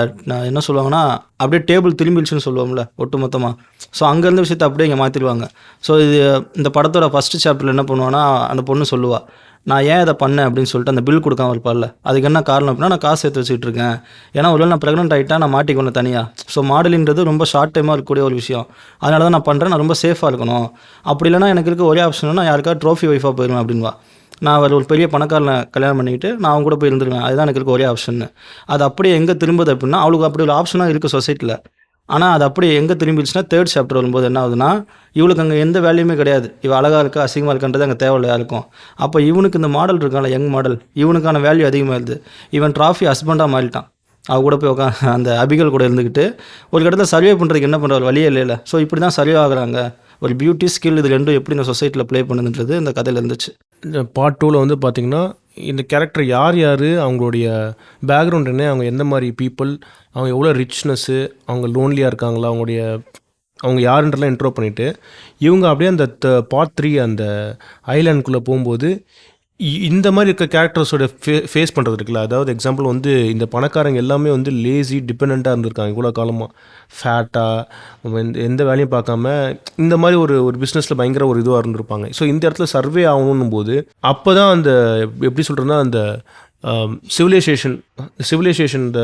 என்ன சொல்லுவாங்கன்னா, அப்படியே டேபிள் திரும்பிடுச்சுன்னு சொல்லுவோம்ல ஒட்டு மொத்தமாக. ஸோ அங்கேருந்து விஷயத்தை அப்படியே இங்கே மாற்றிடுவாங்க. ஸோ இது இந்த படத்தோட ஃபஸ்ட்டு சாப்டரில் என்ன பண்ணுவான்னா, அந்த பொண்ணு சொல்லுவாள், நான் ஏன் இதை பண்ணேன் அப்படின்னு சொல்லிட்டு அந்த பில் கொடுக்காம இருப்பார்ல, அதுக்கு என்ன காரணம் அப்படின்னா, நான் காசு சேர்த்து வச்சுக்கிட்டு இருக்கேன். ஏன்னா ஒருவேளை நான் ப்ரெக்னென்ட் ஆகிட்டா நான் மாட்டிக்கொண்டேன் தனியாக. ஸோ மாடலிங்கிறது ரொம்ப ஷார்ட் டைமாக இருக்கக்கூடிய ஒரு விஷயம், அதனால தான் நான் பண்ணுறேன், நான் ரொம்ப சேஃபாக இருக்கணும். அப்படி இல்லைனா எனக்கு இருக்க ஒரே ஆப்ஷன் நான் யாருக்காவது ட்ரோஃபி ஒய்ஃபாக போயிடுவேன் அப்படின்வா. நான் அவர் ஒரு பெரிய பணக்காரனை கல்யாணம் பண்ணிக்கிட்டு நான் அவங்க கூட போய் இருந்துருவேன், அதுதான் எனக்கு இருக்க ஒரே ஆப்ஷன். அது அப்படியே எங்கே திரும்புது அப்படின்னா, அவளுக்கு அப்படி ஒரு ஆப்ஷனாக இருக்குது சொசைட்டியில். ஆனால் அது அப்படியே எங்கே திரும்பிடுச்சுன்னா, 3rd சாப்டர் வரும்போது என்ன ஆகுதுன்னா, இவளுக்கு அங்கே எந்த வேலையுமே கிடையாது. இவள் அழகாக இருக்கா அசிங்கமாக இருக்கான்றது அங்கே தேவையில்லையா இருக்கும். அப்போ இவனுக்கு இந்த மாடல் இருக்கான்ல, யங் மாடல், இவனுக்கான வேல்யூ அதிகமாக இருக்குது. இவன் ட்ராஃபி ஹஸ்பண்டாக மாறிட்டான். அவ கூட போய் அந்த அபிகள் கூட இருந்துக்கிட்டு ஒரு இடத்துல சர்வே பண்ணுறதுக்கு என்ன பண்ணுற வழியே இல்லைல்ல. ஸோ இப்படி தான் சர்வே ஆகுறாங்க. ஒரு பியூட்டி ஸ்கில் இது ரெண்டும் எப்படி இந்த சொசைட்டியில் ப்ளே பண்ணுதுன்றது இந்த கதையில் இருந்துச்சு. இந்த பார்ட் 2ல் வந்து பார்த்திங்கன்னா இந்த கேரக்டர் யார் யார், அவங்களுடைய பேக்ரவுண்ட் என்ன, அவங்க எந்த மாதிரி பீப்புள், அவங்க எவ்வளோ ரிச்னஸ்ஸு, அவங்க லோன்லியாக இருக்காங்களா, அவங்க யாருன்றலாம் இன்ட்ரோ பண்ணிவிட்டு இவங்க அப்படியே அந்த பார்ட் 3 அந்த ஐலாண்டுக்குள்ளே போகும்போது இந்த மாதிரி இருக்க கேரக்டர்ஸோட ஃபேஸ் பண்ணுறது இருக்குல்ல. அதாவது எக்ஸாம்பிள் வந்து இந்த பணக்காரங்க எல்லாமே வந்து லேசி டிபெண்ட்டாக இருந்திருக்காங்க இவ்வளோ காலமாக, ஃபேட்டாக எந்த வேலையும் பார்க்காம இந்த மாதிரி ஒரு பிஸ்னஸில் பயங்கர ஒரு இதுவாக இருந்திருப்பாங்க. ஸோ இந்த இடத்துல சர்வே ஆகணும் போது அப்போ தான் அந்த எப்படி சொல்கிறேன்னா அந்த சிவிலைசேஷன் இந்த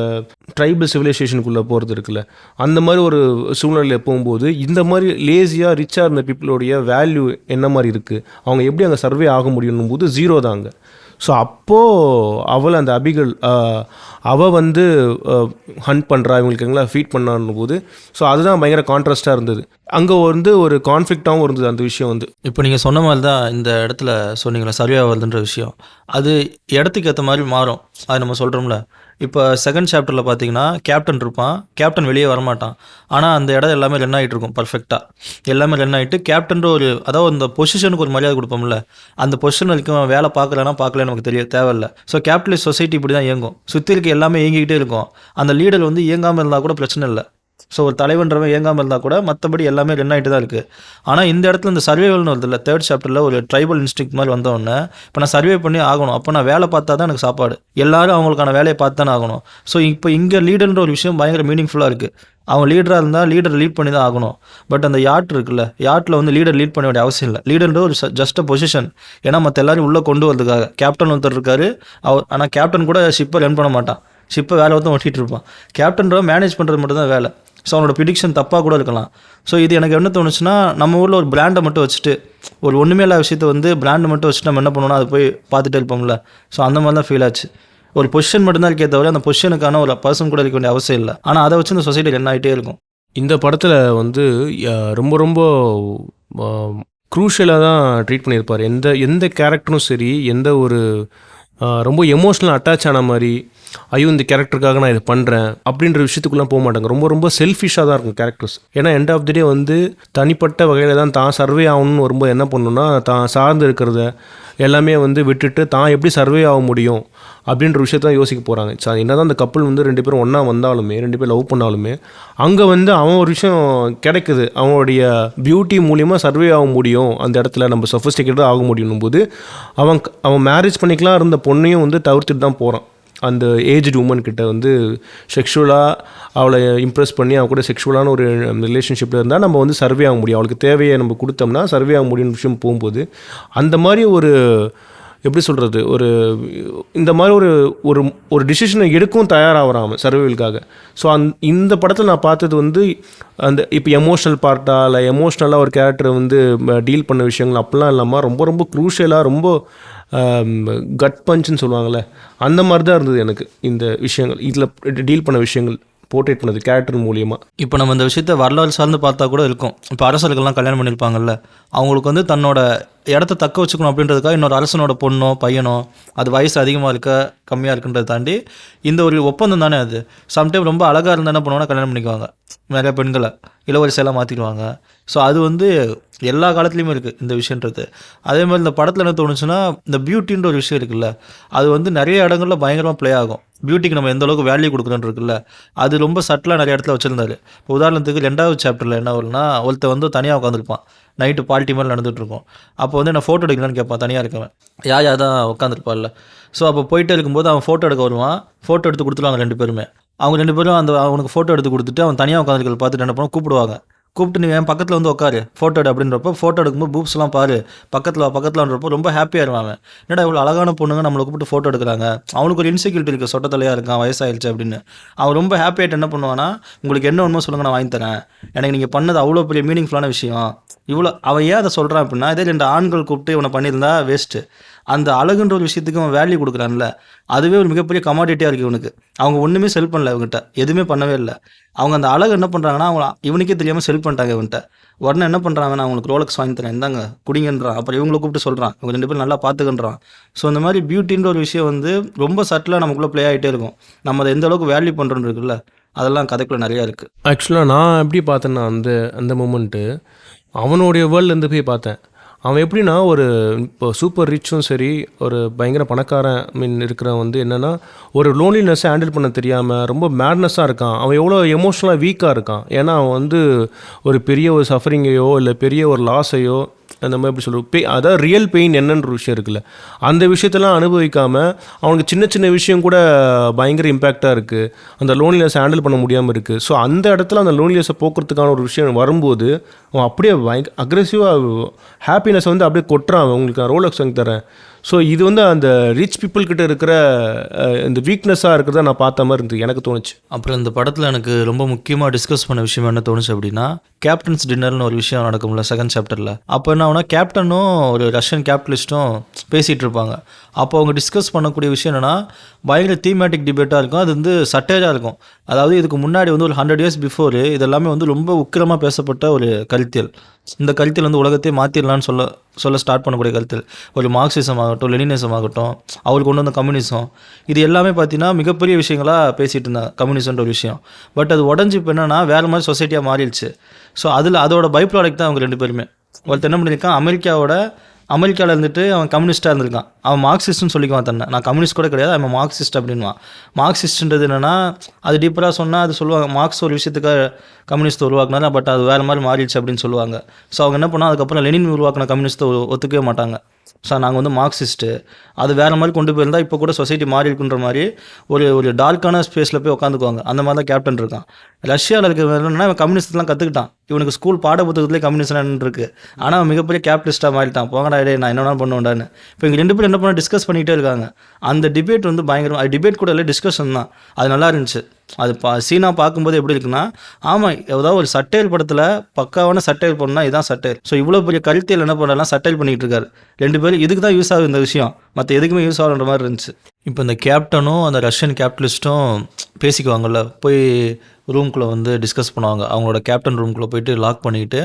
ட்ரைபல் சிவிலைசேஷனுக்குள்ளே போகிறது இருக்குல்ல, அந்த மாதிரி ஒரு சூழ்நிலையில் போகும்போது இந்த மாதிரி லேசியாக ரிச்சாக இருந்த பீப்புளோடைய வேல்யூ என்ன மாதிரி இருக்குது, அவங்க எப்படி அங்கே சர்வே ஆக முடியும் போது 0 தான் அங்கே. ஸோ அப்போது அவள் அந்த அபிகள் அவள் வந்து ஹண்ட் பண்ணுறா, இவங்களுக்குங்களா ஃபீட் பண்ணான்னு போது ஸோ அதுதான் பயங்கர கான்ட்ராஸ்ட்டாக இருந்தது. அங்கே வந்து ஒரு கான்ஃப்ளிக்டாகவும் இருந்தது அந்த விஷயம் வந்து. இப்போ நீங்கள் சொன்ன மாதிரி தான் இந்த இடத்துல சொன்னீங்களா சர்வே ஆகுதுன்ற விஷயம், அது இடத்துக்கு ஏற்ற மாதிரி மாறும். அது நம்ம சொல்கிறோம்ல. இப்போ 2nd சாப்டரில் பார்த்தீங்கன்னா கேப்டன் இருப்பான், கேப்டன் வெளியே வரமாட்டான். ஆனால் அந்த இடம் எல்லாமே ரன் ஆகிட்டு இருக்கும் பர்ஃபெக்டாக. எல்லாமே ரன் ஆகிட்டு கேப்டன்ற ஒரு அதாவது அந்த பொசிஷனுக்கு ஒரு மரியாதை கொடுப்போம்ல, அந்த பொசிஷன் வரைக்கும் வேலை பார்க்கலன்னு நமக்கு தேவையில்லை. ஸோ கேபிட்டலிஸ்ட் சொசைட்டி இப்படி தான் இயங்கும். சுற்றி இருக்க எல்லாமே இயங்கிக்கிட்டே இருக்கும். அந்த லீடர் வந்து இயங்காமல் இருந்தால் கூட பிரச்சனை இல்லை. ஸோ ஒரு தலைவன்றவன் இயங்காமல் இருந்தால் கூட மற்றபடி எல்லாமே ரன் ஆகிட்டு தான் இருக்குது. ஆனால் இந்த இடத்துல இந்த சர்வேவல்னு வருது இல்லை, 3rd சாப்டரில் ஒரு ட்ரைபல் இன்ஸ்டிக் மாதிரி வந்தோடனே இப்போ நான் சர்வே பண்ணி ஆகணும். அப்போ நான் வேலை பார்த்தா தான் எனக்கு சாப்பாடு, எல்லாரும் அவங்களுக்கான வேலையை பார்த்து தானே ஆகணும். ஸோ இப்போ இங்கே லீடர்ன்ற ஒரு விஷயம் பயங்கர மீனிங்ஃபுல்லாக இருக்குது. அவங்க லீடராக இருந்தால் லீடர் லீட் பண்ணி தான் ஆகணும். பட் அந்த யாட் இருக்குல்ல, யாட்டில் வந்து லீடர் லீட் பண்ண வேண்டிய அவசியம் இல்லை. லீடர்ன்ற ஒரு ஜஸ்ட் பொசிஷன். ஏன்னா மற்ற எல்லாரும் உள்ளே கொண்டு வரதுக்காக கேப்டன் ஒருத்தர் இருக்காரு. ஆனால் கேப்டன் கூட ஷிப்பை ரன் பண்ண மாட்டான், ஷிப்பை வேலை ஒருத்தன் ஓட்டிகிட்டு இருப்பான். கேப்டன்ற மேனேஜ் பண்ணுறது மட்டும் தான் வேலை. ஸோ அவனோட ப்ரிடிக்ஷன் தப்பாக கூட இருக்கலாம். ஸோ இது எனக்கு என்ன தோணுச்சுன்னா, நம்ம ஊரில் ஒரு பிராண்டை மட்டும் வச்சுட்டு ஒரு ஒன்றுமே இல்லாத விஷயத்தை வந்து பிராண்டை மட்டும் வச்சுட்டு நம்ம என்ன பண்ணணும்னா அதை போய் பார்த்துட்டே இருப்போம்ல. ஸோ அந்த மாதிரி தான் ஃபீல் ஆச்சு. ஒரு பொசிஷன் மட்டும்தான் இருக்கே தவிர அந்த பொசிஷனுக்கான ஒரு பர்சன் கூட இருக்க வேண்டிய அவசியம் இல்லை. ஆனால் அதை வச்சு இந்த சொசைட்டி ரன் ஆகிட்டே இருக்கும். இந்த படத்தில் வந்து ரொம்ப ரொம்ப க்ரூஷியலாக தான் ட்ரீட் பண்ணியிருப்பார். எந்த கேரக்டரும் சரி, எந்த ஒரு ரொம்ப எமோஷ்னல் அட்டாச் ஆன மாதிரி, ஐயோ இந்த கேரக்டருக்காக நான் இதை பண்ணுறேன் அப்படின்ற விஷயத்துக்குள்ளே போக மாட்டாங்க. ரொம்ப ரொம்ப செல்ஃபிஷாக தான் இருக்கும் கேரக்டர்ஸ். ஏன்னா எண்ட் ஆஃப் தி டே வந்து தனிப்பட்ட வகையில் தான் தான் சர்வே ஆகணும்னு வரும்போது என்ன பண்ணணும்னா, தான் சார்ந்து இருக்கிறத எல்லாமே வந்து விட்டுட்டு தான் எப்படி சர்வே ஆக முடியும் அப்படின்ற விஷயத்தான் யோசிக்க போகிறாங்க. ஸோ என்ன தான் அந்த கப்பல் வந்து 2 பேரும் ஒன்றா வந்தாலுமே, 2 பேர் லவ் பண்ணாலுமே, அங்கே வந்து அவன் ஒரு விஷயம் கிடைக்குது, அவனுடைய பியூட்டி மூலிமா சர்வே ஆக முடியும், அந்த இடத்துல நம்ம சொஃபிஸ்டிகேட்டடாக ஆக முடியும் போது அவன் மேரேஜ் பண்ணிக்கலாம் இருந்த பொண்ணையும் வந்து தவிர்த்துட்டு தான் போகிறான். அந்த ஏஜ்டு உமன் கிட்ட வந்து செக்ஷுவலாக அவளை இம்ப்ரெஸ் பண்ணி அவன் கூட செக்ஷுவலான ஒரு ரிலேஷன்ஷிப்பில் இருந்தால் நம்ம வந்து சர்வே ஆக முடியும், அவளுக்கு தேவையை நம்ம கொடுத்தோம்னா சர்வே ஆக முடியும்னு விஷயம் போகும்போது அந்த மாதிரி ஒரு எப்படி சொல்கிறது, இந்த மாதிரி ஒரு டிசிஷனை எடுக்கவும் தயாராகிறான் சர்வேவிலுக்காக. ஸோ இந்த படத்தில் நான் பார்த்தது வந்து அந்த இப்போ எமோஷ்னல் பார்ட்டாக இல்லை எமோஷ்னலாக ஒரு கேரக்டரை வந்து டீல் பண்ண விஷயங்கள் அப்படிலாம் இல்லாமல் ரொம்ப ரொம்ப க்ரூஷியலாக ரொம்ப கட் பஞ்சுன்னு சொல்லுவாங்கள்ல, அந்த மாதிரி தான் இருந்தது எனக்கு இந்த விஷயங்கள். இதில் டீல் பண்ண விஷயங்கள் போர்ட்ரேட் பண்ணது கேரக்டர் மூலியமாக. இப்போ நம்ம இந்த விஷயத்தை வரலாறு சார்ந்து பார்த்தா கூட இருக்கும். இப்போ அரசர்கள்லாம் கல்யாணம் பண்ணியிருப்பாங்கல்ல, அவங்களுக்கு வந்து தன்னோட இடத்த தக்க வச்சுக்கணும் அப்படின்றதுக்காக இன்னொரு அரசனோட பொண்ணோ பையனோ அது வயசு அதிகமாக இருக்க கம்மியாக இருக்குன்றதை தாண்டி இந்த ஒரு ஒப்பந்தம் தானே அது. சம்டைம் ரொம்ப அழகாக இருந்தால் என்ன பண்ணுவாங்கன்னா கல்யாணம் பண்ணிக்குவாங்க, நிறைய பெண்களை இளவரசியெல்லாம் மாற்றிடுவாங்க. ஸோ அது வந்து எல்லா காலத்துலேயுமே இருக்குது இந்த விஷயன்றது. அதே மாதிரி இந்த படத்தில் என்ன தோணுச்சுன்னா, இந்த பியூட்டின்ற ஒரு விஷயம் இருக்குல்ல, அது வந்து நிறைய இடங்களில் பயங்கரமாக ப்ளே ஆகும். பியூட்டிக்கு நம்ம எந்த அளவுக்கு வேல்யூ கொடுக்குறோன்னு இருக்குல்ல, அது ரொம்ப சட்டிலாக நிறைய இடத்துல வச்சுருந்தாரு. இப்போ உதாரணத்துக்கு 2வது சாப்டரில் என்ன வரும்னா, ஒருத்தர் வந்து தனியாக உட்காந்துருப்பான், நைட்டு பார்ட்டி மாதிரி நடந்துகிட்ருக்கோம். அப்போ வந்து நான் ஃபோட்டோ எடுக்கலான்னு கேட்பான், தனியாக இருக்கவன் யார் தான் உட்காந்துருப்பாள்ல. ஸோ அப்போ போயிட்டே இருக்கும்போது அவன் ஃபோட்டோ எடுக்க வருவான், ஃபோட்டோ எடுத்து கொடுத்துருவாங்க 2 பேருமே. அவங்க 2 பேரும் அவனுக்கு ஃபோட்டோ எடுத்து கொடுத்துட்டு அவன் தனியாக உட்காந்துருக்கிறது பார்த்துட்டு என்ன பண்ணுவோம், கூப்பிடுவாங்க. கூப்பிட்டு நீ என் பக்கத்தில் வந்து உட்காரு ஃபோட்டோ எடு அப்படின்றப்போ, ஃபோட்டோ எடுக்கும்போது பூப்ஸ்லாம் பாரு பக்கத்தில்ன்றப்போ ரொம்ப ஹாப்பியாக இருவாங்க. என்னடா இவ்வளோ அழகான பொண்ணுங்க நம்மளை கூப்பிட்டு ஃபோட்டோ எடுக்கிறாங்க. அவனுக்கு ஒரு இன்செக்யூரிட்டி இருக்குது, சொட்ட தலையாக இருக்கான், வயசாகிடுச்சு அப்படின்னு. அவன் ரொம்ப ஹாப்பியாகிட்டு என்ன பண்ணுவான்னா, உங்களுக்கு என்ன ஒன்றுமோ சொல்லுங்கள் நான் வாங்கி தரேன், எனக்கு நீங்கள் பண்ணது அவ்வளோ பெரிய மீனிங்ஃபுல்லான விஷயம். அவன் ஏன் அதை சொல்கிறான் அப்படின்னா, இதே 2 ஆண்கள் கூப்பிட்டு இவனை பண்ணியிருந்தா வேஸ்ட்டு. அந்த அழகுன்ற ஒரு விஷயத்துக்கு அவன் வேல்யூ கொடுக்குறான்ல, அதுவே ஒரு மிகப்பெரிய கமாடிட்டியாக இருக்குது இவனுக்கு. அவங்க ஒன்றுமே செல் பண்ணல இவங்ககிட்ட, எதுவுமே பண்ணவே இல்லை. அவங்க அந்த அழகு என்ன பண்ணுறாங்கன்னா, அவங்க இவனுக்கே தெரியாமல் செல் பண்ணிட்டாங்க இவன்கிட்ட. உடனே என்ன பண்ணுறாங்க, நான் உங்களுக்கு ரோலக்ஸ் வாங்கி தரேன், இந்தாங்க குடிங்கன்றான். அப்புறம் இவங்களை கூப்பிட்டு சொல்கிறான், இவங்க 2 பேரும் நல்லா பார்த்துக்கன்றான். ஸோ இந்த மாதிரி பியூட்டின்ற ஒரு விஷயம் வந்து ரொம்ப சட்டிலாக நமக்குள்ளே ப்ளே ஆகிட்டே இருக்கும். நம்ம அதை எந்த அளவுக்கு வேல்யூ பண்ணுறோன்னு இருக்குல்ல, அதெல்லாம் கதைக்குள்ளே நிறையா இருக்குது. ஆக்சுவலாக நான் எப்படி பார்த்தேன்னா அந்த அந்த மூமெண்ட்டு அவனுடைய வேர்ல்ட்லேருந்து போய் பார்த்தேன். அவன் எப்படின்னா ஒரு இப்போ சூப்பர் ரிச்சும் சரி, ஒரு பயங்கர பணக்காரன் இருக்கிறவன் வந்து என்னென்னா ஒரு லோன்லினஸ்ஸை ஹேண்டில் பண்ண தெரியாமல் ரொம்ப மேட்னஸாக இருக்கான். அவன் எவ்வளோ எமோஷ்னலாக வீக்காக இருக்கான். ஏன்னா அவன் வந்து ஒரு பெரிய ஒரு சஃபரிங்கையோ இல்லை பெரிய ஒரு லாஸையோ அந்த மாதிரி எப்படி சொல்லுவோம் அதாவது ரியல் பெயின் என்னன்ற விஷயம் இருக்குல்ல, அந்த விஷயத்தெல்லாம் அனுபவிக்காமல் அவனுக்கு சின்ன சின்ன விஷயம் கூட பயங்கர இம்பேக்டாக இருக்குது. அந்த லோன்லினஸை ஹேண்டில் பண்ண முடியாமல் இருக்குது. ஸோ அந்த இடத்துல அந்த லோன்லினஸை போக்குறதுக்கான ஒரு விஷயம் வரும்போது அவன் அப்படியே அக்ரெசிவாக ஹாப்பினஸ் வந்து அப்படியே கொட்டுறான். உங்களுக்கு நான் ரோலக்ஸ் வாங்கி தரேன். ஸோ இது வந்து அந்த ரிச் பீப்புள்கிட்ட இருக்கிற இந்த வீக்னஸாக இருக்கிறத நான் பார்த்த மாதிரி இருந்தது, எனக்கு தோணுச்சு. அப்புறம் இந்த படத்தில் எனக்கு ரொம்ப முக்கியமாக டிஸ்கஸ் பண்ண விஷயம் என்ன தோணுச்சு அப்படின்னா, கேப்டன்ஸ் டின்னர்னு ஒரு விஷயம் நடக்கும்ல செகண்ட் சாப்டரில். அப்போ என்ன ஆகுனா, கேப்டனும் ஒரு ரஷ்யன் கேபிட்டலிஸ்ட்டும் பேசிகிட்டு இருப்பாங்க. அப்போ அவங்க டிஸ்கஸ் பண்ணக்கூடிய விஷயம் என்னென்னா, பயங்கர தீமேட்டிக் டிபேட்டாக இருக்கும். அது வந்து சட்டேஜாக இருக்கும். அதாவது இதுக்கு முன்னாடி வந்து ஒரு 100 years பிஃபோர் இதெல்லாமே வந்து ரொம்ப உக்கிரமாக பேசப்பட்ட ஒரு கருத்தியல். இந்த கருத்தியல் வந்து உலகத்தையே மாற்றிடலான்னு சொல்ல ஸ்டார்ட் பண்ணக்கூடிய கருத்தியல். ஒரு மார்க்சிசம் ஆகட்டும், லெனினிசம் ஆகட்டும், அவர் கொண்டு வந்த கம்யூனிசம், இது எல்லாமே பார்த்தீங்கன்னா மிகப்பெரிய விஷயங்களாக பேசிகிட்டு இருந்தாங்க, கம்யூனிசம்ன்ற ஒரு விஷயம். பட் அது உடஞ்சி இப்போ என்னன்னா வேறு மாதிரி சொசைட்டியாக மாறிடுச்சு. ஸோ அதோட பை ப்ராடக்ட் தான் அவங்க 2 பேருமே. ஒருத்தர் என்ன பண்ணியிருக்கான், அமெரிக்காவில் இருந்துட்டு அவன் கம்யூனிஸ்ட்டாக இருந்திருக்கான். அவன் மார்க்சிஸ்ட்னு சொல்லிக்குவான் தன்னை. நான் கம்யூனிஸ்ட் கூட கிடையாது, அவன் மார்க்சிஸ்ட் அப்படின்வான். மார்க்சிஸ்ட்ன்றது என்னென்னா, அது டீப்பராக சொன்னால் அது சொல்லுவாங்க, மார்க்ஸ் ஒரு விஷயத்துக்காக கம்யூனிஸ்ட் உருவாக்குனால, பட் அது வேறு மாதிரி மாறிடுச்சு அப்படின்னு சொல்லுவாங்க. ஸோ அவங்க என்ன பண்ணால் அதுக்கப்புறம் லெனின் உருவாக்கின கம்யூனிஸ்ட்டை ஒத்துக்கவே மாட்டாங்க. ஸோ நாங்கள் வந்து மார்க்சிஸ்ட்டு, அது வேறு மாதிரி கொண்டு போயிருந்தால் இப்போ கூட சொசைட்டி மாறி இருக்குன்ற மாதிரி ஒரு டார்க்கான ஸ்பேஸில் போய் உட்காந்துக்குவாங்க. அந்த மாதிரி தான் கேப்டன் இருக்கான். ரஷ்யாவில் இருக்கிறவங்கன்னா இவன் கம்யூனிஸ்ட்லாம் கற்றுக்கிட்டான். இவனுக்கு ஸ்கூல் பாட புத்தகத்துலேயே கம்யூனிஸ்ட்லாம் இருக்குது. ஆனால் அவன் மிகப்பெரிய கேபிட்டலிஸ்ட்டாக மாறிட்டான். போங்கடா இடே, நான் என்ன பண்ணுவேன்டான்னு. இப்போ இங்கே 2 பேரும் என்ன பண்ண டிஸ்கஸ் பண்ணிகிட்டே இருக்காங்க. அந்த டிபேட் வந்து பயங்கரம். அது டிபேட் கூட இல்லை, டிஸ்கஷன் தான். அது நல்லா இருந்துச்சு. அது சீனாக பார்க்கும்போது எப்படி இருக்குன்னா, ஆமாம், ஏதாவது ஒரு சட்டையல் படத்தில் பக்காவான சட்டையல் பண்ணால் இதுதான் சட்டையல். ஸோ இவ்வளோ பெரிய கருத்தியல் என்ன பண்ணலாம், சட்டையல் பண்ணிகிட்டு இருக்காரு. 2 பேரும் இதுக்கு தான் யூஸ் ஆகுது இந்த விஷயம், மற்ற எதுக்குமே யூஸ் ஆகுன்ற மாதிரி இருந்துச்சு. இப்போ இந்த கேப்டனும் அந்த ரஷ்யன் கேபிட்டலிஸ்ட்டும் பேசிக்குவாங்கள்ல, போய் ரூம்குள்ளே வந்து டிஸ்கஸ் பண்ணுவாங்க. அவங்களோட கேப்டன் ரூம்குள்ளே போயிட்டு லாக் பண்ணிக்கிட்டு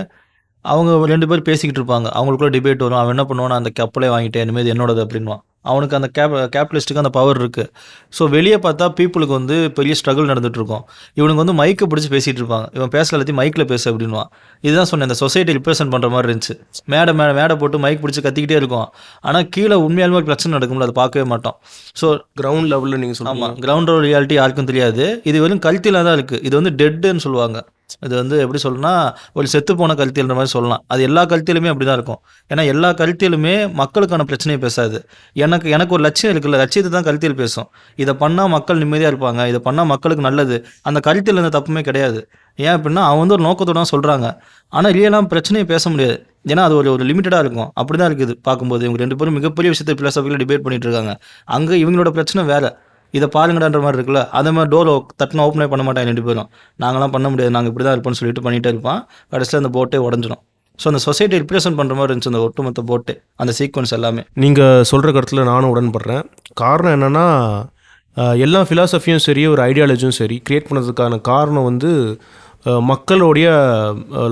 அவங்க 2 பேர் பேசிக்கிட்டு இருப்பாங்க. அவங்களுக்குள்ள டிபேட் வரும். அவன் என்ன பண்ணுவானா, அந்த கப்பலே வாங்கிட்டேன், இனிமேல் என்னோடது அப்படின்வான். அவனுக்கு அந்த கேபிட்டலிஸ்ட்டுக்கு அந்த பவர் இருக்குது. ஸோ வெளியே பார்த்தா பீப்புளுக்கு வந்து பெரிய ஸ்ட்ரகிள் நடந்துகிட்ருக்கும். இவனுக்கு வந்து மைக்கை பிடிச்சி பேசிகிட்டு இருப்பாங்க. இவன் பேசல எல்லாத்தையும் மைக்கில் பேச அப்படின்வான். இதுதான் சொன்னேன், இந்த சொசைட்டி ரிப்ரசென்ட் பண்ணுற மாதிரி இருந்துச்சு. மேடை போட்டு மைக் பிடிச்சி கத்திக்கிட்டே இருக்கும். ஆனால் கீழே உண்மையாலுமே ஒரு பிரச்சனை நடக்கும்ல, அதை பார்க்கவே மாட்டோம். ஸோ கிரவுண்ட் லெவலில் நீங்கள் சொல்லுங்கள். ஆமாம், கிரவுண்ட் ரியாலிட்டி யாருக்கும் தெரியாது. இது வெறும் கல்த்தியில் தான் இருக்குது. இது வந்து டெட்டுன்னு சொல்லுவாங்க. இது வந்து எப்படி சொல்லணும்னா, ஒரு செத்து போன கருத்தியல்ன்ற மாதிரி சொல்லலாம். அது எல்லா கருத்தியலுமே அப்படி தான் இருக்கும். ஏன்னா எல்லா கருத்தியலுமே மக்களுக்கான பிரச்சனையை பேசாது. எனக்கு ஒரு லட்சியம் இருக்குல்ல, லட்சியத்தை தான் கருத்தியல் பேசும். இதை பண்ணால் மக்கள் நிம்மதியாக இருப்பாங்க, இதை பண்ணால் மக்களுக்கு நல்லது, அந்த கருத்தியல் எந்த தப்புமே கிடையாது. ஏன் அப்படின்னா அவன் வந்து ஒரு நோக்கத்தோடு தான் சொல்கிறாங்க. ஆனால் ரியலாக பிரச்சனையை பேச முடியாது. ஏன்னா அது ஒரு லிமிட்டடாக இருக்கும். அப்படி தான் இருக்குது பார்க்கும்போது. இவங்க 2 பேரும் மிகப்பெரிய விஷயத்தை ஃபிலாசபிக்கலாக டிபேட் பண்ணிட்டு இருக்காங்க. அங்கே இவங்களோட பிரச்சனை வேறு. இதை பாருங்கடான்ற மாதிரி இருக்குல்ல, அதே மாதிரி டோர் தட்டினா ஓப்பனே பண்ண மாட்டாங்க 2 பேரும். நாங்களாம் பண்ண முடியாது, நாங்கள் இப்படி தான் இருப்போம்னு சொல்லிட்டு பண்ணிகிட்டே இருப்பான். கடைசியில் அந்த போட்டே உடஞ்சிடும். ஸோ அந்த சொசைட்டி ரிப்ரசென்ட் பண்ணுற மாதிரி இருந்துச்சு அந்த ஒட்டுமொத்த போட்டு, அந்த சீக்வன்ஸ் எல்லாமே. நீங்கள் சொல்கிற கருத்தில் நானும் உடன்படுறேன். காரணம் என்னென்னா, எல்லா ஃபிலாசபியும் சரி, ஒரு ஐடியாலஜியும் சரி க்ரியேட் பண்ணுறதுக்கான காரணம் வந்து மக்களுடைய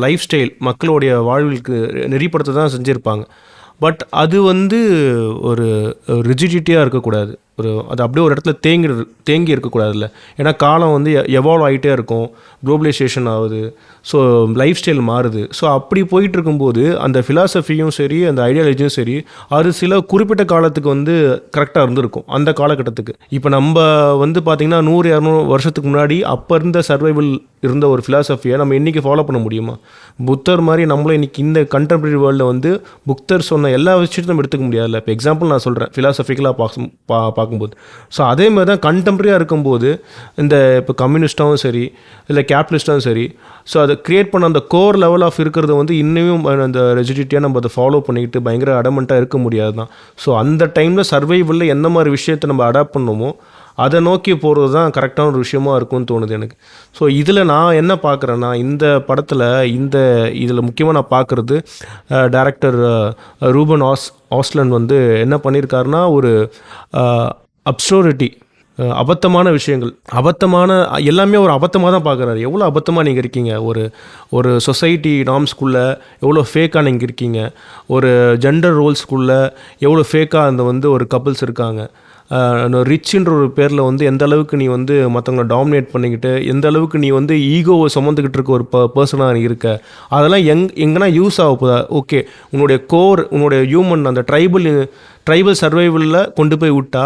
லைஃப் ஸ்டைல், மக்களுடைய வாழ்வுக்கு நெறிப்படுத்த தான் செஞ்சுருப்பாங்க. பட் அது வந்து ஒரு ரிஜிடிட்டியாக இருக்கக்கூடாது. அது அப்படியே ஒரு இடத்துல தேங்கி இருக்கக்கூடாதுல்ல. ஏன்னா காலம் வந்து எவால்வ் ஆகிட்டே இருக்கும், குளோபலைசேஷன் ஆகுது, ஸோ லைஃப் ஸ்டைல் மாறுது. ஸோ அப்படி போயிட்டு இருக்கும்போது அந்த ஃபிலாசபியும் சரி, அந்த ஐடியாலஜியும் சரி, அது சில குறிப்பிட்ட காலத்துக்கு வந்து கரெக்டாக இருந்திருக்கும், அந்த காலகட்டத்துக்கு. இப்போ நம்ம வந்து பார்த்திங்கன்னா 100-200 வருஷத்துக்கு முன்னாடி அப்போ இருந்த சர்வைவல் இருந்த ஒரு ஃபிலாசபியை நம்ம இன்றைக்கி ஃபாலோ பண்ண முடியுமா? புத்தர் மாதிரி நம்மளும் இன்றைக்கி இந்த கண்டெம்பரரி வேர்ல்டில் வந்து புத்தர் சொன்ன எல்லா விஷயத்தையும் நம்ம எடுத்துக்க முடியாதுல்ல. இப்போ எக்ஸாம்பிள் நான் சொல்கிறேன், ஃபிலாசபிக்கலாக பார்க்கும்போது. ஸோ அதே மாதிரி தான் கண்டெம்பரரியாக இருக்கும்போது இந்த இப்போ கம்யூனிஸ்டாகவும் சரி, இல்லை கேபிட்டலிஸ்டாகவும் சரி, ஸோ அதை க்ரியேட் பண்ண அந்த கோர் லெவல் ஆஃப் இருக்கிறத வந்து இன்னும் அந்த ரெஜிடிட்டியாக நம்ம அதை ஃபாலோ பண்ணிக்கிட்டு பயங்கர அடமெண்ட்டாக இருக்க முடியாது தான். ஸோ அந்த டைமில் சர்வைவலில் எந்த மாதிரி விஷயத்தை நம்ம அடாப்ட் பண்ணோமோ அதை நோக்கி போகிறது தான் கரெக்டான ஒரு விஷயமா இருக்கும்னு தோணுது எனக்கு. ஸோ இதில் நான் என்ன பார்க்குறேன்னா, இந்த படத்தில் இதில் முக்கியமாக நான் பார்க்குறது டைரக்டர் ரூபன் ஆஸ்லன் வந்து என்ன பண்ணியிருக்காருன்னா, ஒரு அப்சோரிட்டி, அபத்தமான விஷயங்கள், எல்லாமே ஒரு அபத்தமாக தான் பார்க்குறாரு. எவ்வளோ அபத்தமாக நீங்கள் இருக்கீங்க, ஒரு சொசைட்டி நார்ம்ஸ்குள்ளே எவ்வளோ ஃபேக்காக நீங்கள் இருக்கீங்க, ஒரு ஜெண்டர் ரோல்ஸ்குள்ளே எவ்வளோ ஃபேக்காக அந்த ஒரு கப்புள்ஸ் இருக்காங்க, ரிச்சுன்ற ஒரு பேரில் எந்த அளவுக்கு நீ மற்றவங்களை டாமினேட் பண்ணிக்கிட்டு, எந்த அளவுக்கு நீ ஈகோவை சுமந்துக்கிட்டு இருக்க ஒரு பர்சனாக இருக்க, அதெல்லாம் எங்கன்னா யூஸ் ஆக போதா? ஓகே, உன்னுடைய கோர், உன்னுடைய ஹியூமன் அந்த ட்ரைபல் சர்வைவலில் கொண்டு போய் விட்டா,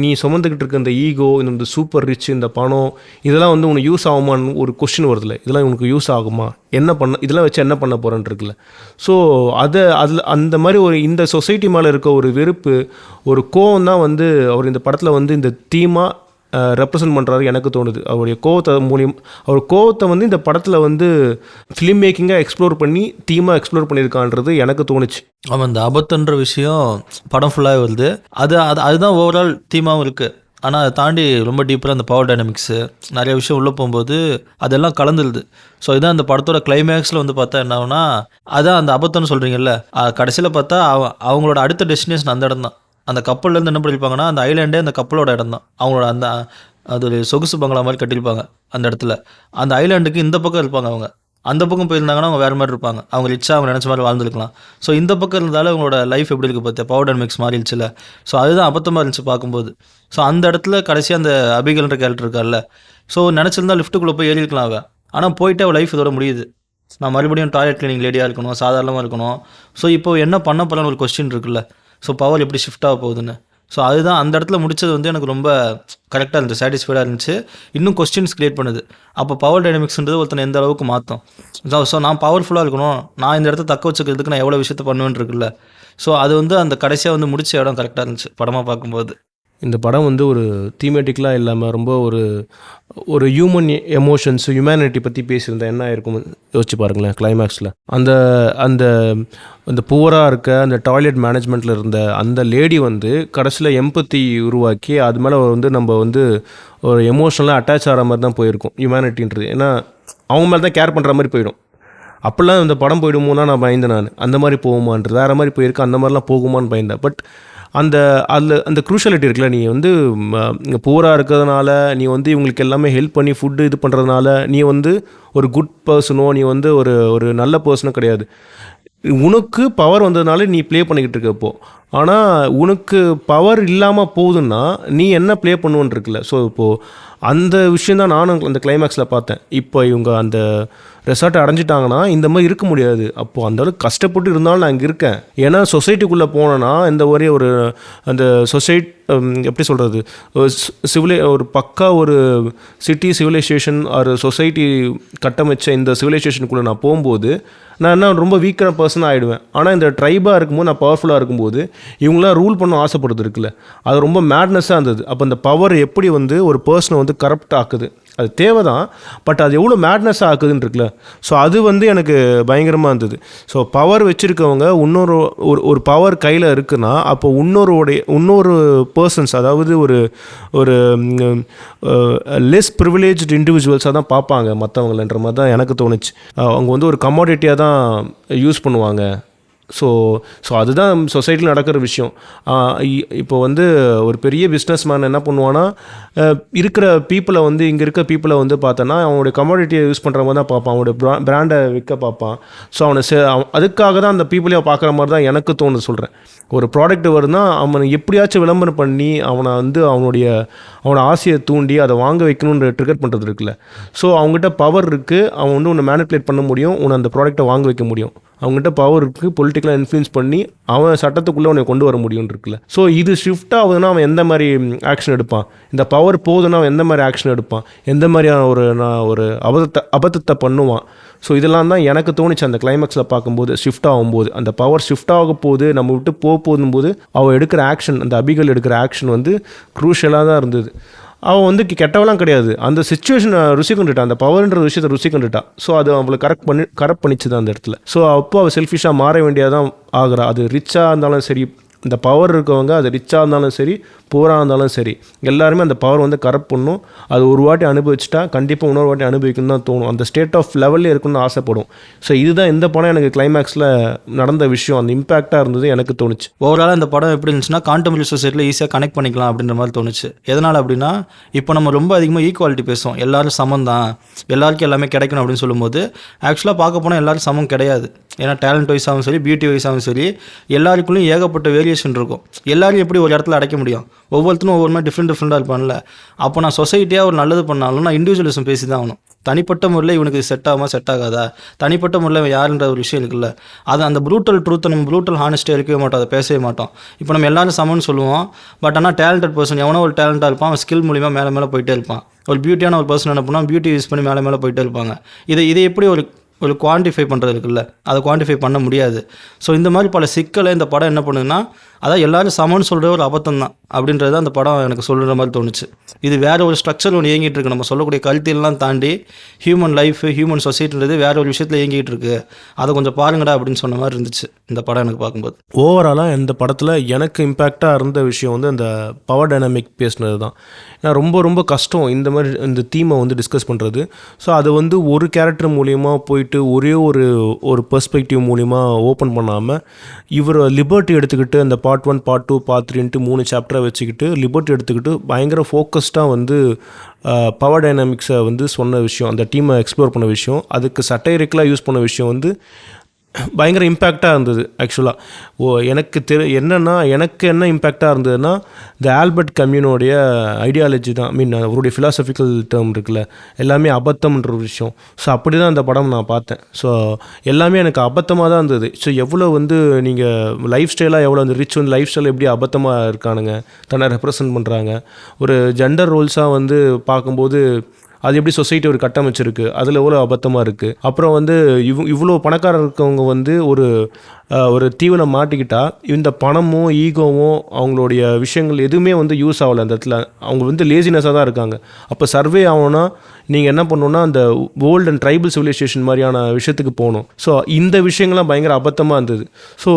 நீ சுமந்துக்கிட்டு இருக்க இந்த ஈகோ, இந்த சூப்பர் ரிச், இந்த பணம், இதெல்லாம் உனக்கு யூஸ் ஆகுமான்னு ஒரு கொஸ்டின் வருதுல்ல. இதெல்லாம் உனக்கு யூஸ் ஆகுமா, இதெல்லாம் வச்சு என்ன பண்ண போகிறேன்னு இருக்குல்ல. ஸோ அதில் அந்த மாதிரி இந்த சொசைட்டி மேலே இருக்க ஒரு வெறுப்பு, ஒரு கோவம் தான் அவர் இந்த படத்தில் இந்த தீமாக ரெப்ரசன்ட் பண்ணுறாரு எனக்கு தோணுது. அவருடைய அவர் கோவத்தை இந்த படத்தில் ஃபிலிம் மேக்கிங்காக எக்ஸ்ப்ளோர் பண்ணி தீமாக எக்ஸ்ப்ளோர் பண்ணியிருக்கான்றது எனக்கு தோணுச்சு. ஆமாம், இந்த ஆபத்துன்ற விஷயம் படம் ஃபுல்லாக வருது. அதுதான் ஓவரால் தீமாகவும் இருக்குது. ஆனால் அதை தாண்டி ரொம்ப டீப்பராக அந்த பவர் டைனமிக்ஸு நிறைய விஷயம் உள்ளே போகும்போது அதெல்லாம் கலந்துருது. ஸோ இதான் அந்த படத்தோட கிளைமேக்ஸில் பார்த்தா என்ன ஆகுனா, அதான் அந்த அபத்தம்னு சொல்கிறீங்கல்ல, கடைசியில் பார்த்தா அவங்களோட அடுத்த டெஸ்டினேஷன் அந்த இடம் தான். அந்த கப்பல்லேருந்து என்ன பண்ணியிருப்பாங்கன்னா, அந்த ஐலாண்டே அந்த கப்பலோட இடம் தான். அவங்களோட அது ஒரு சொகுசு பங்களா மாதிரி கட்டியிருப்பாங்க அந்த இடத்துல. அந்த ஐலாண்டுக்கு இந்த பக்கம் இருப்பாங்க அவங்க. அந்த பக்கம் போயிருந்தாங்கன்னா அவங்க வேறு மாதிரி இருப்பாங்க. அவங்க ரிச்சாக அவங்க நினச்ச மாதிரி வாழ்ந்துருக்கலாம். ஸோ இந்த பக்கம் இருந்தாலும் அவங்களோட லைஃப் எப்படி இருக்குது பார்த்தியா, பவர் டைனமிக்ஸ் மாதிரி இருந்துச்சுல. ஸோ அதுதான் அபத்தமாக இருந்துச்சு பார்க்கும்போது. ஸோ அந்த இடத்துல கடைசியாக அந்த அபிகல்ன்ற கேரக்டர் இருக்கார்ல, ஸோ நினச்சிருந்தா லிஃப்ட்டுக்குள்ளே போய் ஏறிக்கலாம் அவன். ஆனால் போயிட்டு அவள் லைஃப் இதோட முடியுது. நான் மறுபடியும் டாய்லெட் கிளீனிங் லேடியாக இருக்கணும், சாதாரணமாக இருக்கணும். ஸோ இப்போ என்ன பண்ண போகலான்னு ஒரு கொஸ்டின் இருக்குல்ல. ஸோ பவர் எப்படி ஷிஃப்ட் ஆக போகுதுன்னு. ஸோ அதுதான் அந்த இடத்துல முடித்தது எனக்கு ரொம்ப கரெக்டாக இருந்துச்சு, சாட்டிஸ்ஃபைடாக இருந்துச்சு. இன்னும் கொஸ்டின்ஸ் க்ரியேட் பண்ணுது. அப்போ பவர் டைனமிக்ஸ்ன்றது ஒருத்தனை எந்த அளவுக்கு மாற்றும். ஸோ நான் பவர்ஃபுல்லாக இருக்கணும், நான் இந்த இடத்த தக்க வச்சுக்கிறதுக்கு நான் எவ்வளோ விஷயத்த பண்ணுவேன்னு இருக்குல்ல. ஸோ அது அந்த கடைசியாக முடிச்ச இடம் கரெக்டாக இருந்துச்சு படமாக பார்க்கும்போது. இந்த படம் ஒரு தீமேட்டிக்கலாக இல்லாமல் ரொம்ப ஒரு ஹியூமன் எமோஷன்ஸ், ஹியூமனிட்டி பற்றி பேசியிருந்தா என்ன இருக்கும் யோசிச்சு பாருங்களேன். கிளைமேக்ஸில் அந்த புவராக இருக்க அந்த டாய்லெட் மேனேஜ்மெண்ட்டில் இருந்த அந்த லேடி கடைசியில் எம்பத்தி உருவாக்கி அது மேலே நம்ம ஒரு எமோஷனலாக அட்டாச் ஆகிற மாதிரி தான் போயிருக்கும் ஹியூமனிட்டின்றது. ஏன்னா அவங்க மேலே தான் கேர் பண்ணுற மாதிரி போயிடும். அப்படிலாம் இந்த படம் போயிடுமோனா நான் பயந்தேன். அந்த மாதிரி போகுமான்றது வேறு மாதிரி போயிருக்கேன், அந்த மாதிரிலாம் போகுமான்னு பயந்தேன். பட் அந்த க்ரூஷாலிட்டி இருக்குல்ல, நீ புவராக இருக்கிறதுனால நீ இவங்களுக்கு எல்லாமே ஹெல்ப் பண்ணி ஃபுட்டு இது பண்ணுறதுனால நீ ஒரு குட் பர்சனோ, நீ ஒரு நல்ல பர்சனோ கிடையாது. உனக்கு பவர் வந்ததுனால நீ ப்ளே பண்ணிக்கிட்டு இருக்க இப்போ. ஆனால் உனக்கு பவர் இல்லாமல் போகுதுன்னா நீ என்ன ப்ளே பண்ணுவோன்னு இருக்குல்ல. ஸோ இப்போது அந்த விஷயந்தான் நானும் அந்த கிளைமேக்ஸில் பார்த்தேன். இப்போ இவங்க அந்த ரெசார்ட்டை அடைஞ்சிட்டாங்கன்னா இந்த மாதிரி இருக்க முடியாது. அப்போது அந்தளவுக்கு கஷ்டப்பட்டு இருந்தாலும் நான் இங்கே இருக்கேன். ஏன்னா சொசைட்டிக்குள்ளே போனேன்னா இந்த ஒரே அந்த எப்படி சொல்கிறது, ஒரு பக்கா ஒரு சிட்டி சிவிலைசேஷன் ஒரு சொசைட்டி கட்டமைச்ச இந்த சிவிலைசேஷனுக்குள்ளே நான் போகும்போது நான் என்ன ரொம்ப வீக்கான பர்சனாக ஆகிடுவேன். ஆனால் இந்த ட்ரைபாக இருக்கும்போது, நான் பவர்ஃபுல்லாக இருக்கும்போது இவங்களாம் ரூல் பண்ண ஆசைப்படுறது இருக்குல்ல, அது ரொம்ப மேட்னஸாக இருந்தது. அப்போ அந்த பவர் எப்படி ஒரு பர்சனை கரப்ட் ஆக்குது, அது தேவை தான். பட் அது எவ்வளோ மேட்னஸாக ஆக்குதுன்னு இருக்குல்ல. ஸோ அது பயங்கரமாக இருந்தது. ஸோ பவர் வச்சுருக்கவங்க ஒரு பவர் கையில் இருக்குன்னா அப்போ இன்னொரு பர்சன்ஸ், அதாவது ஒரு லெஸ் ப்ரிவிலேஜ்டு இண்டிவிஜுவல்ஸாக தான் பார்ப்பாங்க மற்றவங்களன்ற மாதிரி தான் எனக்கு தோணுச்சு. அவங்க ஒரு கமாடிட்டியாக தான் யூஸ் பண்ணுவாங்க. ஸோ அதுதான் சொசைட்டியில் நடக்கிற விஷயம். இப்போ ஒரு பெரிய பிஸ்னஸ் மேன் என்ன பண்ணுவான்னா, இருக்கிற பீப்புளை இங்கே இருக்க பீப்புளை பார்த்தோன்னா அவனுடைய கமாடிட்டியை யூஸ் பண்ணுற மாதிரி தான் பார்ப்பான், அவனுடைய பிராண்டை விற்க பார்ப்பான். ஸோ அதுக்காக தான் அந்த பீப்புளையை பார்க்குற மாதிரி தான் எனக்கு தோணுது. சொல்கிறேன், ஒரு ப்ராடக்ட் வருதுன்னா அவனை எப்படியாச்சும் விளம்பரம் பண்ணி அவனை அவனோட ஆசையை தூண்டி அதை வாங்க வைக்கணுன்ற ட்ரிகர் பண்ணுறது இருக்குல்ல. ஸோ அவங்ககிட்ட பவர் இருக்குது, அவன் உன்னை மேனிப்புலேட் பண்ண முடியும், உன்னை அந்த ப்ராடக்ட்டை வாங்க வைக்க முடியும். அவங்ககிட்ட பவர் இருக்குது, பொலிட்டிக்கலாக இன்ஃப்ளூயன்ஸ் பண்ணி அவன் சட்டத்துக்குள்ளே அவனை கொண்டு வர முடியும்னு இருக்குல்ல. ஸோ இது ஷிஃப்ட் ஆகுதுன்னா அவன் எந்த மாதிரி ஆக்ஷன் எடுப்பான், இந்த பவர் போகுதுன்னா அவன் எந்த மாதிரி ஆக்ஷன் எடுப்பான், எந்த மாதிரியான ஒரு அபத்தத்தை பண்ணுவான். ஸோ இதெல்லாம் தான் எனக்கு தோணுச்சு அந்த கிளைமேக்ஸில் பார்க்கும்போது. ஷிஃப்ட் ஆகும்போது அந்த பவர் ஷிஃப்ட் ஆக போது, நம்ம விட்டு போகும்போது அவள் எடுக்கிற ஆக்ஷன், அந்த அபிகள் எடுக்கிற ஆக்ஷன் க்ரூஷியலாக தான் இருந்தது. அவன் கெட்டவெல்லாம் கிடையாது, அந்த சிச்சுவேஷனை ருசி கொண்டுட்டான், அந்த பவர்ன்ற விஷயத்தை ருசி கொண்டுட்டான். ஸோ அது அவளை கரெக்ட் பண்ணிச்சு தான் அந்த இடத்துல. ஸோ அப்போ அவள் செல்ஃபிஷாக மாற வேண்டியதான் ஆகிறா. அது ரிச்சாக இருந்தாலும் சரி, இந்த பவர் இருக்கவங்க அது ரிச்சாக இருந்தாலும் சரி பூராக இருந்தாலும் சரி எல்லாருமே அந்த பவர் வந்து கரப்ட் பண்ணும். அது ஒரு வாட்டி அனுபவிச்சுட்டா கண்டிப்பாக இன்னொரு வாட்டி அனுபவிக்கணும்னு தான் தோணும். அந்த ஸ்டேட் ஆஃப் லெவல்லே இருக்குன்னு ஆசைப்படும். ஸோ இதுதான் இந்த படம் எனக்கு கிளைமேக்ஸில் நடந்த விஷயம், அந்த இம்பேக்டாக இருந்தது எனக்கு தோணுச்சு. ஓவராலாக இந்த படம் எப்படி இருந்துச்சுன்னா கான்டெம்பரரி சொசைட்டியில் ஈஸியாக கனெக்ட் பண்ணிக்கலாம் அப்படின்ற மாதிரி தோணுச்சு. எதனால் அப்படின்னா இப்போ நம்ம ரொம்ப அதிகமாக ஈக்குவாலிட்டி பேசுவோம், எல்லாரும் சமம் தான், எல்லாருக்கும் எல்லாமே கிடைக்கணும் அப்படின்னு சொல்லும்போது ஆக்சுவலாக பார்க்க போனால் எல்லாரும் சமம் கிடையாது. ஏன்னா டேலண்ட் வைஸாகவும் சரி பியூட்டி வைஸாகவும் சரி எல்லாருக்குள்ளேயும் ஏகப்பட்ட வேரியேஷன் இருக்கும். எல்லாரும் எப்படி ஒரு இடத்துல அடைக்க முடியும்? ஒவ்வொருத்தரும் ஒவ்வொரு மாதிரி டிஃப்ரெண்ட்டாக இருப்பான்ல. அப்போ நான் சொசைட்டியாக ஒரு நல்லது பண்ணாலும் நான் இண்டிவிஜுவலிசம் பேசி தான் ஆகணும். தனிப்பட்ட முறையில் இவனுக்கு செட் ஆகுமா செட் ஆகாதா, தனிப்பட்ட முறையில் யாருன்ற ஒரு விஷயம் இருக்குல்ல, அது அந்த ப்ரூட்டல் ட்ரூத்தை நம்ம ப்ரூட்டல் ஹானஸ்ட்டாக இருக்கவே மாட்டோம், அதை பேசவே மாட்டோம். இப்போ நம்ம எல்லாரும் சமம்னு சொல்லுவோம், பட் ஆனால் டேலண்டட் பர்சன் எவனோ ஒரு டேலண்டாக இருப்பான், அவன் ஸ்கில் மூலிமா மேலே மேலே போயிட்டே இருப்பான். ஒரு பியூட்டியான ஒரு பர்சன் என்ன பண்ணால் பியூட்டி யூஸ் பண்ணி மேலே மேலே போயிட்டே இருப்பாங்க. இதை எப்படி ஒரு குவான்டிஃபை பண்ணுறது இருக்குல்ல, அதை குவான்டிஃபை பண்ண முடியாது. ஸோ இந்த மாதிரி பல சிக்கலை இந்த படம் என்ன பண்ணுதுன்னா, அதான் எல்லாரும் சமம்னு சொல்கிற ஒரு அபத்தம் தான் அப்படின்றது அந்த படம் எனக்கு சொல்கிற மாதிரி தோணுச்சு. இது வேறு ஒரு ஸ்ட்ரக்சர் ஒன்று இயங்கிட்டு இருக்கு. நம்ம சொல்லக்கூடிய கருத்தியெல்லாம் தாண்டி ஹியூமன் லைஃப் ஹியூமன் சொசைட்டின்றது வேற ஒரு விஷயத்தில் இயங்கிட்டு இருக்கு, அதை கொஞ்சம் பாருங்கடா அப்படின்னு சொன்ன மாதிரி இருந்துச்சு இந்த படம் எனக்கு பார்க்கும்போது. ஓவராலாக இந்த படத்தில் எனக்கு இம்பேக்டாக இருந்த விஷயம் வந்து அந்த பவர் டைனாமிக் பேசினது தான். ஏன்னா ரொம்ப ரொம்ப கஷ்டம் இந்த மாதிரி இந்த தீமை வந்து டிஸ்கஸ் பண்ணுறது. ஸோ அது வந்து ஒரு கேரக்டர் மூலிமா போயிட்டு ஒரே ஒரு பெர்ஸ்பெக்டிவ் மூலிமா ஓப்பன் பண்ணாமல் இவர் லிபர்ட்டி எடுத்துக்கிட்டு அந்த பார்ட் 1 பார்ட் 2 பார்ட் 3 3 சாப்டரை வச்சுக்கிட்டு லிபர்ட்டி எடுத்துக்கிட்டு பயங்கர ஃபோக்கஸ்டாக வந்து பவர் டைனாமிக்ஸை வந்து சொன்ன விஷயம், அந்த டீமை எக்ஸ்ப்ளோர் பண்ண விஷயம், அதுக்கு சட்டைரிக்கலாக யூஸ் பண்ண விஷயம் வந்து பயங்கர இம்பேக்டாக இருந்தது. ஆக்சுவலாக என்னென்னா எனக்கு என்ன இம்பேக்டாக இருந்ததுன்னா இந்த ஆல்பர்ட் கம்யூனோடைய ஐடியாலஜி தான். அவருடைய ஃபிலாசபிக்கல் டேர்ம் இருக்குல்ல, எல்லாமே அபத்தம்ன்ற ஒரு விஷயம். ஸோ அப்படி தான் அந்த படம் நான் பார்த்தேன். ஸோ எல்லாமே எனக்கு அபத்தமாக தான் இருந்தது. ஸோ எவ்வளோ வந்து நீங்கள் லைஃப் ஸ்டைலாக எவ்வளோ அந்த ரிச் வந்து லைஃப் ஸ்டைல் எப்படி அபத்தமாக இருக்கானுங்க, தன்னை ரெப்ரசன்ட் பண்ணுறாங்க. ஒரு ஜெண்டர் ரோல்ஸாக வந்து பார்க்கும்போது அது எப்படி சொசைட்டி ஒரு கட்டமைச்சிருக்கு, அதில் எவ்வளோ அபத்தமாக இருக்குது. அப்புறம் வந்து இவ்வளோ பணக்காரர் இருக்கவங்க வந்து ஒரு தீவிர மாட்டிக்கிட்டா இந்த பணமும் ஈகோவும் அவங்களுடைய விஷயங்கள் எதுவுமே வந்து யூஸ் ஆகலை. அந்த இடத்துல அவங்க வந்து லேசினஸாக தான் இருக்காங்க. அப்போ சர்வே ஆகணும்னா நீங்கள் என்ன பண்ணணுன்னா அந்த ஓல்டு அண்ட் ட்ரைபல் சிவிலைசேஷன் மாதிரியான விஷயத்துக்கு போகணும். ஸோ இந்த விஷயங்கள்லாம் பயங்கர அபத்தமாக இருந்தது. ஸோ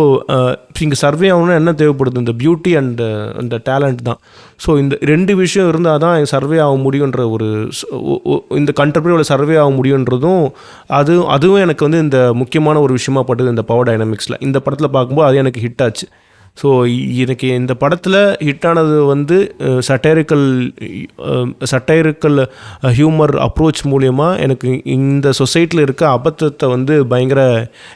இங்கே சர்வே ஆகணும்னா என்ன தேவைப்படுது? இந்த பியூட்டி அண்ட் அந்த டேலண்ட் தான். ஸோ இந்த 2 விஷயம் இருந்தால் தான் சர்வே ஆக முடியுன்ற இந்த கண்டெம்பரரியோட சர்வே ஆக முடியுன்றதும் அதுவும் எனக்கு வந்து இந்த முக்கியமான ஒரு விஷயமா பட்டது இந்த பவர் டைனாமிக்ஸில். இந்த படத்தில் பார்க்கும்போது அது எனக்கு ஹிட் ஆச்சு. ஸோ எனக்கு இந்த படத்தில் ஹிட்டானது வந்து சட்டைரிக்கல் ஹியூமர் அப்ரோச் மூலயமா எனக்கு இந்த சொசைட்டியில் இருக்க அபத்தத்தை வந்து பயங்கர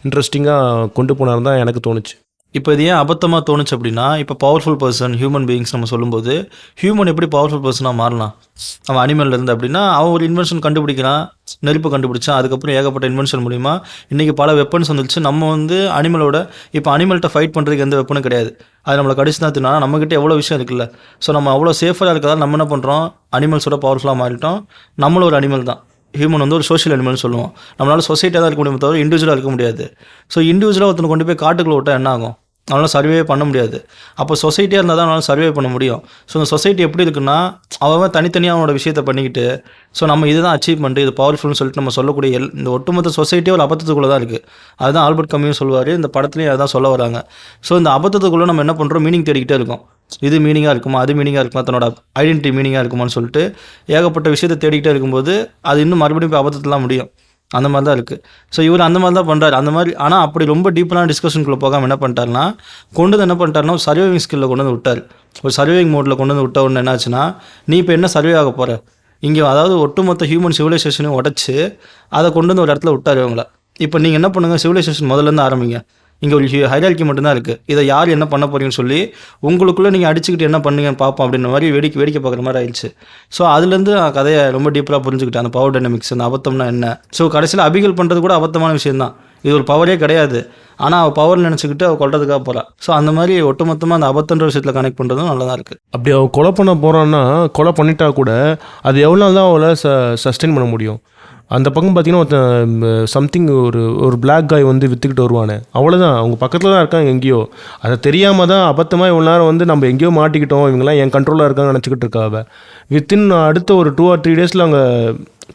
இன்ட்ரெஸ்டிங்காக கொண்டு போனார் தான் எனக்கு தோணுச்சு. இப்போ இது ஏன் அபத்தமாக தோணுச்சு அப்படின்னா, இப்போ பவர்ஃபுல் பர்சன் ஹியூமன் பீயிங்ஸ் நம்ம சொல்லும்போது ஹியூமன் எப்படி பவர்ஃபுல் பர்சனாக மாறலாம்? அவன் அனிமல்ல இருந்து அப்படின்னா அவன் ஒரு இன்வென்ஷன் கண்டுபிடிக்கிறான், நெருப்பு கண்டுபிடிச்சான், அதுக்கப்புறம் ஏகப்பட்ட இன்வென்ஷன் மூலிமா இன்றைக்கி பல வெப்பன்ஸ் வந்துருச்சு. நம்ம வந்து அனிமலோட இப்போ அனிமல்கிட்ட ஃபைட் பண்ணுறதுக்கு எந்த வெப்பனும் கிடையாது, அது நம்மளை கடிச்சு தான் தின்னா. நம்மக்கிட்ட எவ்வளோ விஷயம் இருக்குல்ல. ஸோ நம்ம அவ்வளோ சேஃபாக இருக்கிறதால நம்ம என்ன பண்ணுறோம், அனிமல்ஸோட பவர்ஃபுல்லாக மாறிட்டோம். நம்மளும் ஒரு அனிமல் தான். ஹியூமன் வந்து ஒரு சோஷியல் அனிமல்னு சொல்லுவோம். நம்மளால் சொசைட்டியாக தான் இருக்க முடியும் தவிர இண்டிவிஜுவலாக இருக்க முடியாது. ஸோ இண்டிவிஜுவலாக ஒருத்தனை கொண்டு போய் காட்டுக்குள்ளே விட்டால் என்ன ஆகும்? அவனால் சர்வே பண்ண முடியாது. அப்போ சொசைட்டியாக இருந்தால் தான் அவனால் சர்வே பண்ண முடியும். ஸோ இந்த சொசைட்டி எப்படி இருக்குன்னா அவன் தனித்தனியாக அவனோட விஷயத்தை பண்ணிக்கிட்டு ஸோ நம்ம இதுதான் அச்சீவ்மெண்ட், இது பவர்ஃபுல்னு சொல்லிட்டு நம்ம சொல்லக்கூடிய இந்த ஒட்டுமொத்த சொசைட்டியே ஒரு அபத்தத்துக்குள்ளே தான் இருக்குது. அதுதான் ஆல்பர்ட் கம்யூ சொல்லுவார், இந்த படத்துலேயும் அதான் சொல்ல வராங்க. ஸோ இந்த அபத்தத்துக்குள்ளே நம்ம என்ன பண்ணுறோம், மீனிங் தேடிக்கிட்டே இருக்கோம். இது மீனிங்காக இருக்குமா, அது மீனிங்காக இருக்குமா, தன்னோட ஐடென்டிட்டி மீனிங்காக இருக்குமான்னு சொல்லிட்டு ஏகப்பட்ட விஷயத்தை தேடிக்கிட்டே இருக்கும்போது அது இன்னும் மறுபடியும் போய் அபத்தத்துலாம் முடியும். அந்த மாதிரி தான் இருக்குது. ஸோ இவர் அந்த மாதிரி தான் பண்ணுறாரு. அந்த மாதிரி ஆனால் அப்படி ரொம்ப டீப்பரான டிஸ்கஷனுக்குள்ளே போகாமல் என்ன பண்ணிட்டாருன்னா என்ன பண்ணிட்டாருன்னா ஒரு சர்வைவிங் ஸ்கில்லில் கொண்டு வந்து விட்டார். ஒரு சர்வைவிங் மோடில் கொண்டு வந்து விட்ட உடனே என்னாச்சுன்னா, நீ இப்போ என்ன சர்வே ஆக போகிற இங்கே, அதாவது ஒட்டுமொத்த ஹியூமன் சிவிலைசேஷனையும் உடச்சி அதை கொண்டு வந்து ஒரு இடத்துல விட்டார் இவங்கள. இப்போ நீங்கள் என்ன பண்ணுங்கள், சிவிலைசேஷன் முதல்லேருந்து ஆரம்பிங்க. இங்கே ஒரு ஹைரார்க்கி மட்டும்தான் இருக்குது, இதை யார் என்ன பண்ண போறீங்கன்னு சொல்லி உங்களுக்குள்ளே நீங்கள் அடிச்சுக்கிட்டு என்ன பண்ணுங்கன்னு பார்ப்போம் அப்படின்ற மாதிரி வேடிக்கை பார்க்குற மாதிரி ஆயிடுச்சு. ஸோ அதுலேருந்து கதையை ரொம்ப டீப்பராக புரிஞ்சுக்கிட்டேன், அந்த பவர் டைனமிக்ஸ், அந்த அபத்தம்னா என்ன. ஸோ கடைசியில் அபிகல் பண்ணுறது கூட அபத்தமான விஷயம்தான். இது ஒரு பவரே கிடையாது, ஆனால் அவள் பவர் நினச்சிக்கிட்டு அவள் கொள்றதுக்காக போகிறாள். ஸோ அந்த மாதிரி ஒட்டுமொத்தமாக அந்த அபத்தன்ற விஷயத்தில் கனெக்ட் பண்ணுறதும் நல்லா தான் இருக்குது. அப்படி அவள் கொலை பண்ண போகிறான்னா கொலை பண்ணிட்டா கூட அது எவ்வளோ நாள் தான் அவளை சஸ்டெயின் பண்ண முடியும்? அந்த பக்கம் பார்த்தீங்கன்னா ஒருத்தன் சம்திங் ஒரு பிளாக் காய் வந்து விற்றுக்கிட்டு வருவானே, அவ்வளோதான். அவங்க பக்கத்தில் தான் இருக்காங்க எங்கேயோ, அதை தெரியாமல் தான் அபத்தமாக இவ்வளோ நேரம் வந்து நம்ம எங்கேயோ மாட்டிக்கிட்டோம், இவங்கெல்லாம் என் கண்ட்ரோலாக இருக்காங்கன்னு நினச்சிக்கிட்டு இருக்காவ. வித்தின் அடுத்த ஒரு 2 or 3 டேஸில் அவங்க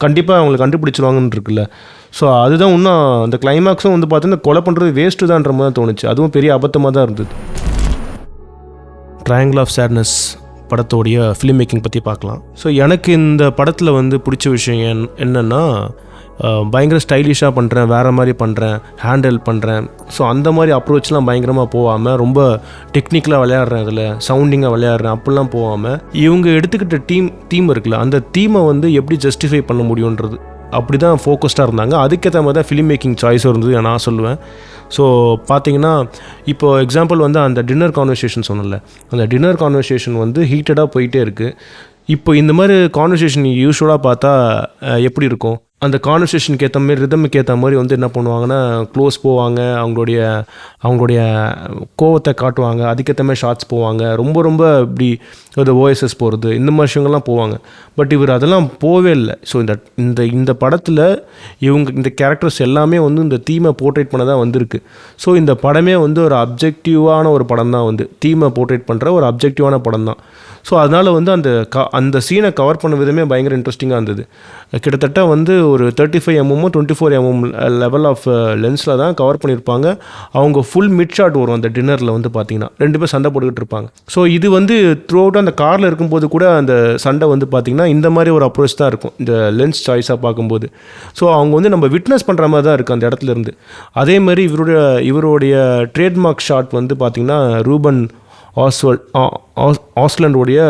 கண்டிப்பாக அவங்களை கண்டுபிடிச்சிருவாங்கன்னு இருக்குல்ல. ஸோ அதுதான் இன்னும் அந்த கிளைமேக்ஸும் வந்து பார்த்தீங்கன்னா கொலை பண்ணுறது வேஸ்ட்டு தான்ற மாதிரி தான் தோணுச்சு. அதுவும் பெரிய அபத்தமாக தான் இருந்தது. ட்ரையாங்கிள் ஆஃப் சேட்னஸ் படத்தோடைய ஃபிலிம் மேக்கிங் பற்றி பார்க்கலாம். ஸோ எனக்கு இந்த படத்தில் வந்து பிடிச்ச விஷயம் என்னென்னா, பயங்கர ஸ்டைலிஷாக பண்ணுறேன், வேறு மாதிரி பண்ணுறேன், ஹேண்டில் பண்ணுறேன். ஸோ அந்த மாதிரி அப்ரோச்லாம் பயங்கரமாக போகாமல் ரொம்ப டெக்னிக்கலாக விளையாடுறேன், அதில் சவுண்டிங்காக விளையாடுறேன் அப்படிலாம் போகாமல் இவங்க எடுத்துக்கிட்ட தீம் இருக்குல்ல, அந்த தீமை வந்து எப்படி ஜஸ்டிஃபை பண்ண முடியுன்றது அப்படி தான் ஃபோக்கஸ்டாக இருந்தாங்க. அதுக்கேற்ற மாதிரி தான் ஃபிலிம் மேக்கிங் சாய்ஸும் இருந்தது நான் சொல்லுவேன். ஸோ பார்த்தீங்கன்னா இப்போது எக்ஸாம்பிள் வந்து அந்த டின்னர் கான்வர்சேஷன் சொன்னல, அந்த டின்னர் கான்வர்சேஷன் வந்து ஹீட்டடாக போயிட்டே இருக்குது. இப்போ இந்த மாதிரி கான்வர்சேஷன் யூஸ்வலாக பார்த்தா எப்படி இருக்கும், அந்த கான்வர்சேஷனுக்கு ஏற்ற மாதிரி ரிதமுக்கு ஏற்ற மாதிரி வந்து என்ன பண்ணுவாங்கன்னா க்ளோஸ் போவாங்க, அவங்களுடைய கோவத்தை காட்டுவாங்க, அதுக்கேற்ற மாதிரி ஷார்ட்ஸ் போவாங்க, ரொம்ப இப்படி ஒரு ஓஎஸ்எஸ் போகிறது, இந்த மாதிரி விஷயங்கள்லாம் போவாங்க. பட் இவர் அதெல்லாம் போவே இல்லை. ஸோ இந்த படத்தில் இந்த கேரக்டர்ஸ் எல்லாமே வந்து இந்த தீமை போர்ட்ரேட் பண்ண தான் வந்திருக்கு. ஸோ இந்த படமே வந்து ஒரு அப்ஜெக்டிவான ஒரு படம் தான், வந்து தீமை போர்ட்ரேட் பண்ணுற ஒரு அப்ஜெக்டிவான படம் தான். ஸோ அதனால் வந்து அந்த சீனை கவர் பண்ண விதமே பயங்கர இன்ட்ரெஸ்டிங்காக இருந்தது. கிட்டத்தட்ட வந்து ஒரு 35 mm 24 mm லெவல் ஆஃப் லென்ஸில் தான் கவர் பண்ணியிருப்பாங்க. அவங்க ஃபுல் மிட் ஷாட் வரும் அந்த டின்னரில் வந்து பார்த்திங்கன்னா 2 பேர் சண்டை போட்டுக்கிட்டு இருப்பாங்க. ஸோ இது வந்து த்ரூ அவுட் அந்த காரில் இருக்கும்போது கூட அந்த சண்டை வந்து பார்த்திங்கன்னா இந்த மாதிரி ஒரு அப்ரோச் தான் இருக்கும் இந்த லென்ஸ் சாய்ஸாக பார்க்கும்போது. ஸோ அவங்க வந்து நம்ம விட்னஸ் பண்ணுற மாதிரி தான் இருக்குது அந்த இடத்துல இருந்து. அதே மாதிரி இவருடைய ட்ரேட்மார்க் ஷாட் வந்து பார்த்திங்கன்னா ரூபன் ஆஸ்லண்டோடைய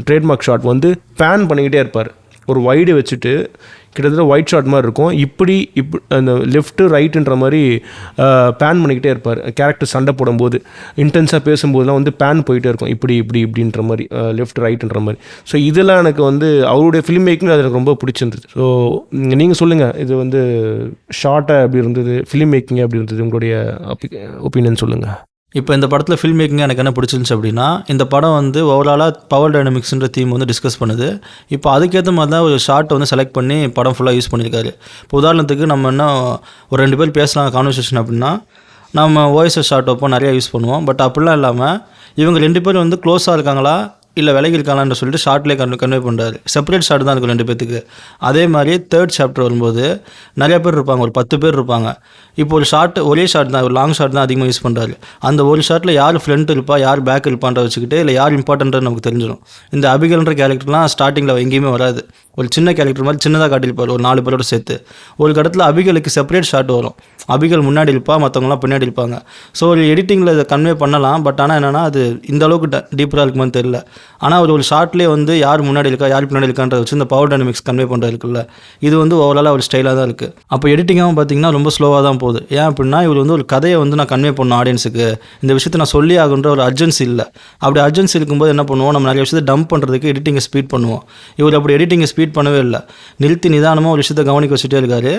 ட்ரேட்மார்க் ஷாட் வந்து பேன் பண்ணிக்கிட்டே இருப்பார். ஒரு வைடு வச்சுட்டு கிட்டத்தட்ட ஒயிட் ஷாட் மாதிரி இருக்கும், இப்படி அந்த லெஃப்ட்டு ரைட்டுன்ற மாதிரி பேன் பண்ணிக்கிட்டே இருப்பார். கேரக்டர் சண்டை போடும்போது இன்டென்ஸாக பேசும்போதுலாம் வந்து பேன் போயிட்டே இருக்கும், இப்படின்ற மாதிரி லெஃப்ட் ரைட்டுன்ற மாதிரி. ஸோ இதெல்லாம் எனக்கு வந்து அவருடைய ஃபிலிம் மேக்கிங் அது எனக்கு ரொம்ப பிடிச்சிருந்தது. ஸோ நீங்கள் சொல்லுங்கள், இது வந்து ஷார்ட்டாக எப்படி இருந்தது, ஃபிலிம் மேக்கிங் எப்படி இருந்தது, உங்களுடைய ஒப்பீனியன் சொல்லுங்கள். இப்போ இந்த படத்தில் ஃபில்ம் மேக்கிங் எனக்கு என்ன பிடிச்சிருந்துச்சு அப்படின்னா, இந்த படம் வந்து ஓவராலாக பவர் டைனமிக்ஸ்ன்ற தீம் வந்து டிஸ்கஸ் பண்ணுது. இப்போ அதுக்கேற்ற மாதிரி தான் ஒரு ஷார்ட்டை வந்து செலக்ட் பண்ணி படம் ஃபுல்லாக யூஸ் பண்ணியிருக்காரு. இப்போ உதாரணத்துக்கு நம்ம என்ன ஒரு 2 பேர் பேசலாம் கான்வர்சேஷன் அப்படின்னா நம்ம ஓஎஸ்எஸ் ஷார்ட் வைப்போம், நிறையா யூஸ் பண்ணுவோம். பட் அப்படிலாம் இல்லாமல் இவங்க 2 பேரும் வந்து க்ளோஸாக இருக்காங்களா இல்லை விலகி இருக்காங்களான்னு சொல்லிட்டு ஷார்ட்லேயே கன்வே பண்ணுறாரு. செப்பரேட் ஷார்ட் தான் இருக்கும் 2 பேத்துக்கு. அதே மாதிரி 3rd சாப்டர் வரும்போது நிறையா பேர் இருப்பாங்க, ஒரு 10 பேர் இருப்பாங்க. இப்போ ஒரு ஷார்ட் ஒரே ஷார்ட் தான், ஒரு லாங் ஷார்ட் தான் அதிகமாக யூஸ் பண்ணுறாரு. அந்த ஒரு ஷார்ட்டில் யார் ஃப்ரண்ட் இருப்பா, யார் பேக் இருப்பான்ற வச்சுக்கிட்டு இல்லை யார் இம்பார்ட்டன்றது நமக்கு தெரிஞ்சிடும். இந்த அபிகல்ன்ற கேரக்டர்லாம் ஸ்டார்டிங்கில் எங்கேயுமே வராது, ஒரு சின்ன கேரக்டர் மாதிரி சின்னதாக காட்டியிருப்பார் ஒரு 4 பேரோட சேர்த்து. ஒரு இடத்துல அபிகளுக்கு செப்பரேட் ஷாட் வரும், அபிகள் முன்னாடி இருப்பா, மற்றவங்களாம் பின்னாடி இருப்பாங்க. ஸோ ஒரு எடிட்டிங்கில் இதை கன்வே பண்ணலாம். பட் ஆனால் என்னென்னா அது இந்த அளவுக்கு டீப்பராக இருக்குமான்னு தெரியல. ஆனால் ஒரு ஷார்ட்லேயே வந்து யார் முன்னாடி இருக்கா யார் பின்னாடி இருக்கான்றத வச்சு இந்த பவர் டைனமிக்ஸ் கன்வே பண்ணுறது இருக்குல்ல, இது வந்து ஓவராலாக ஒரு ஸ்டைலாக தான் இருக்குது. அப்போ எடிட்டிங்காகவும் பார்த்தீங்கன்னா ரொம்ப ஸ்லோவாக தான் போகுது. ஏன் அப்படின்னா இவர் வந்து ஒரு கதையை வந்து நான் கன்வே பண்ணணும் ஆடியன்ஸுக்கு, இந்த விஷயத்தை நான் சொல்லி ஆகுன்ற ஒரு அர்ஜென்சி இல்லை. அப்படி அர்ஜென்சி இருக்கும்போது என்ன பண்ணுவோம், நம்ம நிறைய விஷயத்தை டம்ப் பண்ணுறதுக்கு எடிட்டிங்கை ஸ்பீட் பண்ணுவோம். இவர் அப்படி எடிட்டிங்கை ஸ்பீட் பண்ணவே இல்லை, நிறுத்தி நிதானமாக ஒரு விஷயத்தை கவனிக்க வச்சுட்டே இருக்காரு.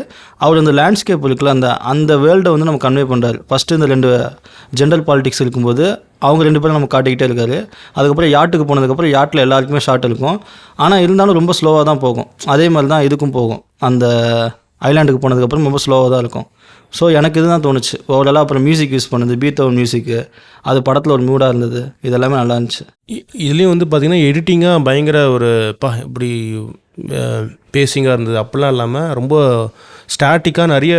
அவர் அந்த லேண்ட்ஸ்கேப் இருக்குல்ல, அந்த வேர்ல்டை வந்து நம்ம கன்வே பண்ணுறாரு. ஃபஸ்ட்டு இந்த 2 ஜென்ரல் பாலிடிக்ஸ் இருக்கும்போது அவங்க 2 பேரும் நம்ம காட்டிக்கிட்டே இருக்காரு. அதுக்கப்புறம் யாட்டுக்கு போனதுக்கப்புறம் யாட்டில் எல்லாருக்குமே ஷார்ட் இருக்கும், ஆனால் இருந்தாலும் ரொம்ப ஸ்லோவாக தான் போகும். அதே மாதிரி தான் இதுக்கும் போகும், அந்த ஐலாண்டுக்கு போனதுக்கப்புறம் ரொம்ப ஸ்லோவாக தான் இருக்கும். ஸோ எனக்கு இதுதான் தோணுச்சு ஓவராலாக. அப்புறம் மியூசிக் யூஸ் பண்ணுது, பீத்தோவன் மியூசிக்கு, அது படத்தில் ஒரு மூடாக இருந்தது, இதெல்லாமே நல்லா இருந்துச்சு. இதுலேயும் வந்து பார்த்திங்கன்னா எடிட்டிங்காக பயங்கர ஒரு இப்படி பேசிங்காக இருந்தது, அப்படிலாம் இல்லாமல் ரொம்ப ஸ்டாட்டிக்காக நிறைய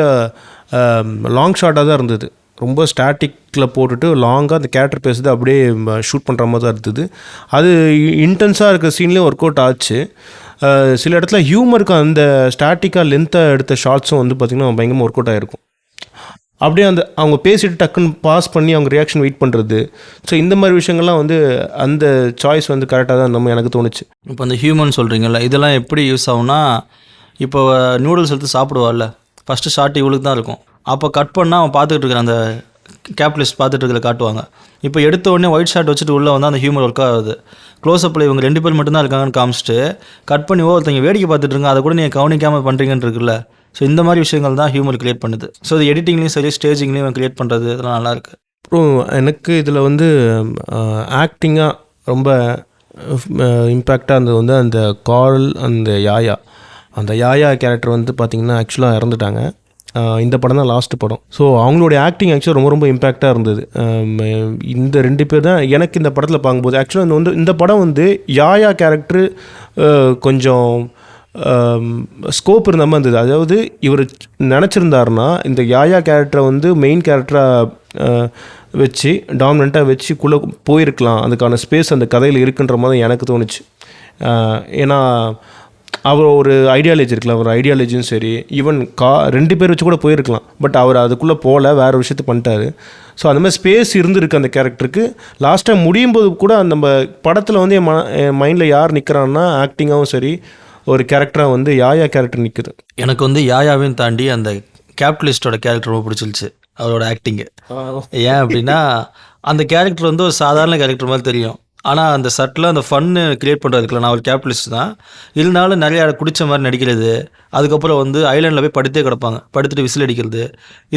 லாங் ஷாட்டாக தான் இருந்தது. ரொம்ப ஸ்டாட்டிக்கில் போட்டுட்டு லாங்காக அந்த கேரக்டர் பேசுறது அப்படியே ஷூட் பண்ணுற மாதிரி தான் இருந்தது. அது இன்டென்ஸாக இருக்க சீன்லேயும் ஒர்க் அவுட் ஆச்சு. சில இடத்துல ஹியூமருக்கு அந்த ஸ்டாட்டிக்காக லென்த்தாக எடுத்த ஷார்ட்ஸும் வந்து பார்த்திங்கன்னா பயங்கரமாக ஒர்க் அவுட் ஆகிருக்கும். அப்படியே அவங்க பேசிட்டு டக்குன்னு பாஸ் பண்ணி அவங்க ரியாக்ஷன் வெயிட் பண்ணுறது. ஸோ இந்த மாதிரி விஷயங்கள்லாம் வந்து அந்த சாய்ஸ் வந்து கரெக்டாக தான் நம்ம எனக்கு தோணுச்சு. இப்போ அந்த ஹியூமன் சொல்கிறீங்கல்ல, இதெல்லாம் எப்படி யூஸ் ஆகும்னா, இப்போ நூடுல்ஸ் எடுத்து சாப்பிடுவார்ல, ஃபஸ்ட்டு ஷார்ட் இவளுக்கு தான் இருக்கும். அப்போ கட் பண்ணால் அவன் பார்த்துக்கிட்டு இருக்கிற அந்த கேப்லிஸ்ட் பார்த்துட்டு இருக்கிறத காட்டுவாங்க. இப்போ எடுத்த உடனே ஒயிட் ஷார்ட் வச்சுட்டு உள்ளே வந்து அந்த ஹியூமர் ஒர்க் ஆகுது. க்ளோஸ்அப்பில் இவங்க 2 பேர் மட்டும்தான் இருக்காங்கன்னு காமிச்சிட்டு கட் பண்ணி ஒருத்தங்க வேடிக்கை பார்த்துட்டு இருங்க, அதை கூட நீங்கள் கவனிக்காமல் பண்ணுறீங்கன்னு இருக்குல்ல. ஸோ இந்த மாதிரி விஷயங்கள் தான் ஹியூமர் கிரியேட் பண்ணுது. ஸோ இது எடிட்டிங்லேயும் சரி ஸ்டேஜிங்லேயும் கிரியேட் பண்ணுறது இதெல்லாம் நல்லாயிருக்கு. அப்புறம் எனக்கு இதில் வந்து ஆக்டிங்காக ரொம்ப இம்பேக்டாக இருந்தது வந்து அந்த கார்ல், அந்த யாயா கேரக்டர் வந்து பார்த்திங்கன்னா ஆக்சுவலாக இறந்துட்டாங்க. இந்த படம் தான் லாஸ்ட்டு படம். ஸோ அவங்களுடைய ஆக்டிங் ஆக்சுவலாக ரொம்ப ரொம்ப இம்பேக்டாக இருந்தது. இந்த 2 பேர் தான் எனக்கு இந்த படத்தில் பார்க்கும்போது ஆக்சுவலாக இந்த படம் வந்து யாயா கேரக்டரு கொஞ்சம் ஸ்கோப் இருந்த மாதிரி இருந்தது. அதாவது இவர் நினச்சிருந்தாருன்னா இந்த யாயா கேரக்டரை வந்து மெயின் கேரக்டராக வச்சு டாமினண்ட்டாக வச்சுக்குள்ளே போயிருக்கலாம், அதுக்கான ஸ்பேஸ் அந்த கதையில் இருக்குன்ற மாதிரி எனக்கு தோணுச்சு. ஏன்னா அவர் ஒரு ஐடியாலஜி இருக்கலாம், ஒரு ஐடியாலஜியும் சரி, ஈவன் 2 பேர் வச்சு கூட போயிருக்கலாம், பட் அவர் அதுக்குள்ளே போகல, வேறு விஷயத்தை பண்ணிட்டாரு. ஸோ அந்த மாதிரி ஸ்பேஸ் இருந்திருக்கு அந்த கேரக்டருக்கு. லாஸ்ட்டாக முடியும் போது கூட நம்ம படத்தில் வந்து என் மைண்டில் யார் நிற்கிறான்னா ஆக்டிங்காகவும் சரி, ஒரு கேரக்டராக வந்து யாயா கேரக்டர் நிற்குது. எனக்கு வந்து யாயாவையும் தாண்டி அந்த கேபிட்டலிஸ்டோட கேரக்டர் ரொம்ப பிடிச்சிருச்சு, அவரோட ஆக்டிங்கு. ஏன் அப்படின்னா அந்த கேரக்டர் வந்து ஒரு சாதாரண கேரக்டர் மாதிரி தெரியும், ஆனால் அந்த சட்டில் அந்த ஃபன்னு க்ரியேட் பண்ணுறதுக்குல நான் ஒரு கேபிட்டலிஸ்ட் தான், இருந்தாலும் நிறையா குடித்த மாதிரி நடிக்கிறது, அதுக்கப்புறம் வந்து ஐலாண்டில் போய் படுத்தே கிடப்பாங்க, படுத்துட்டு விசில் அடிக்கிறது,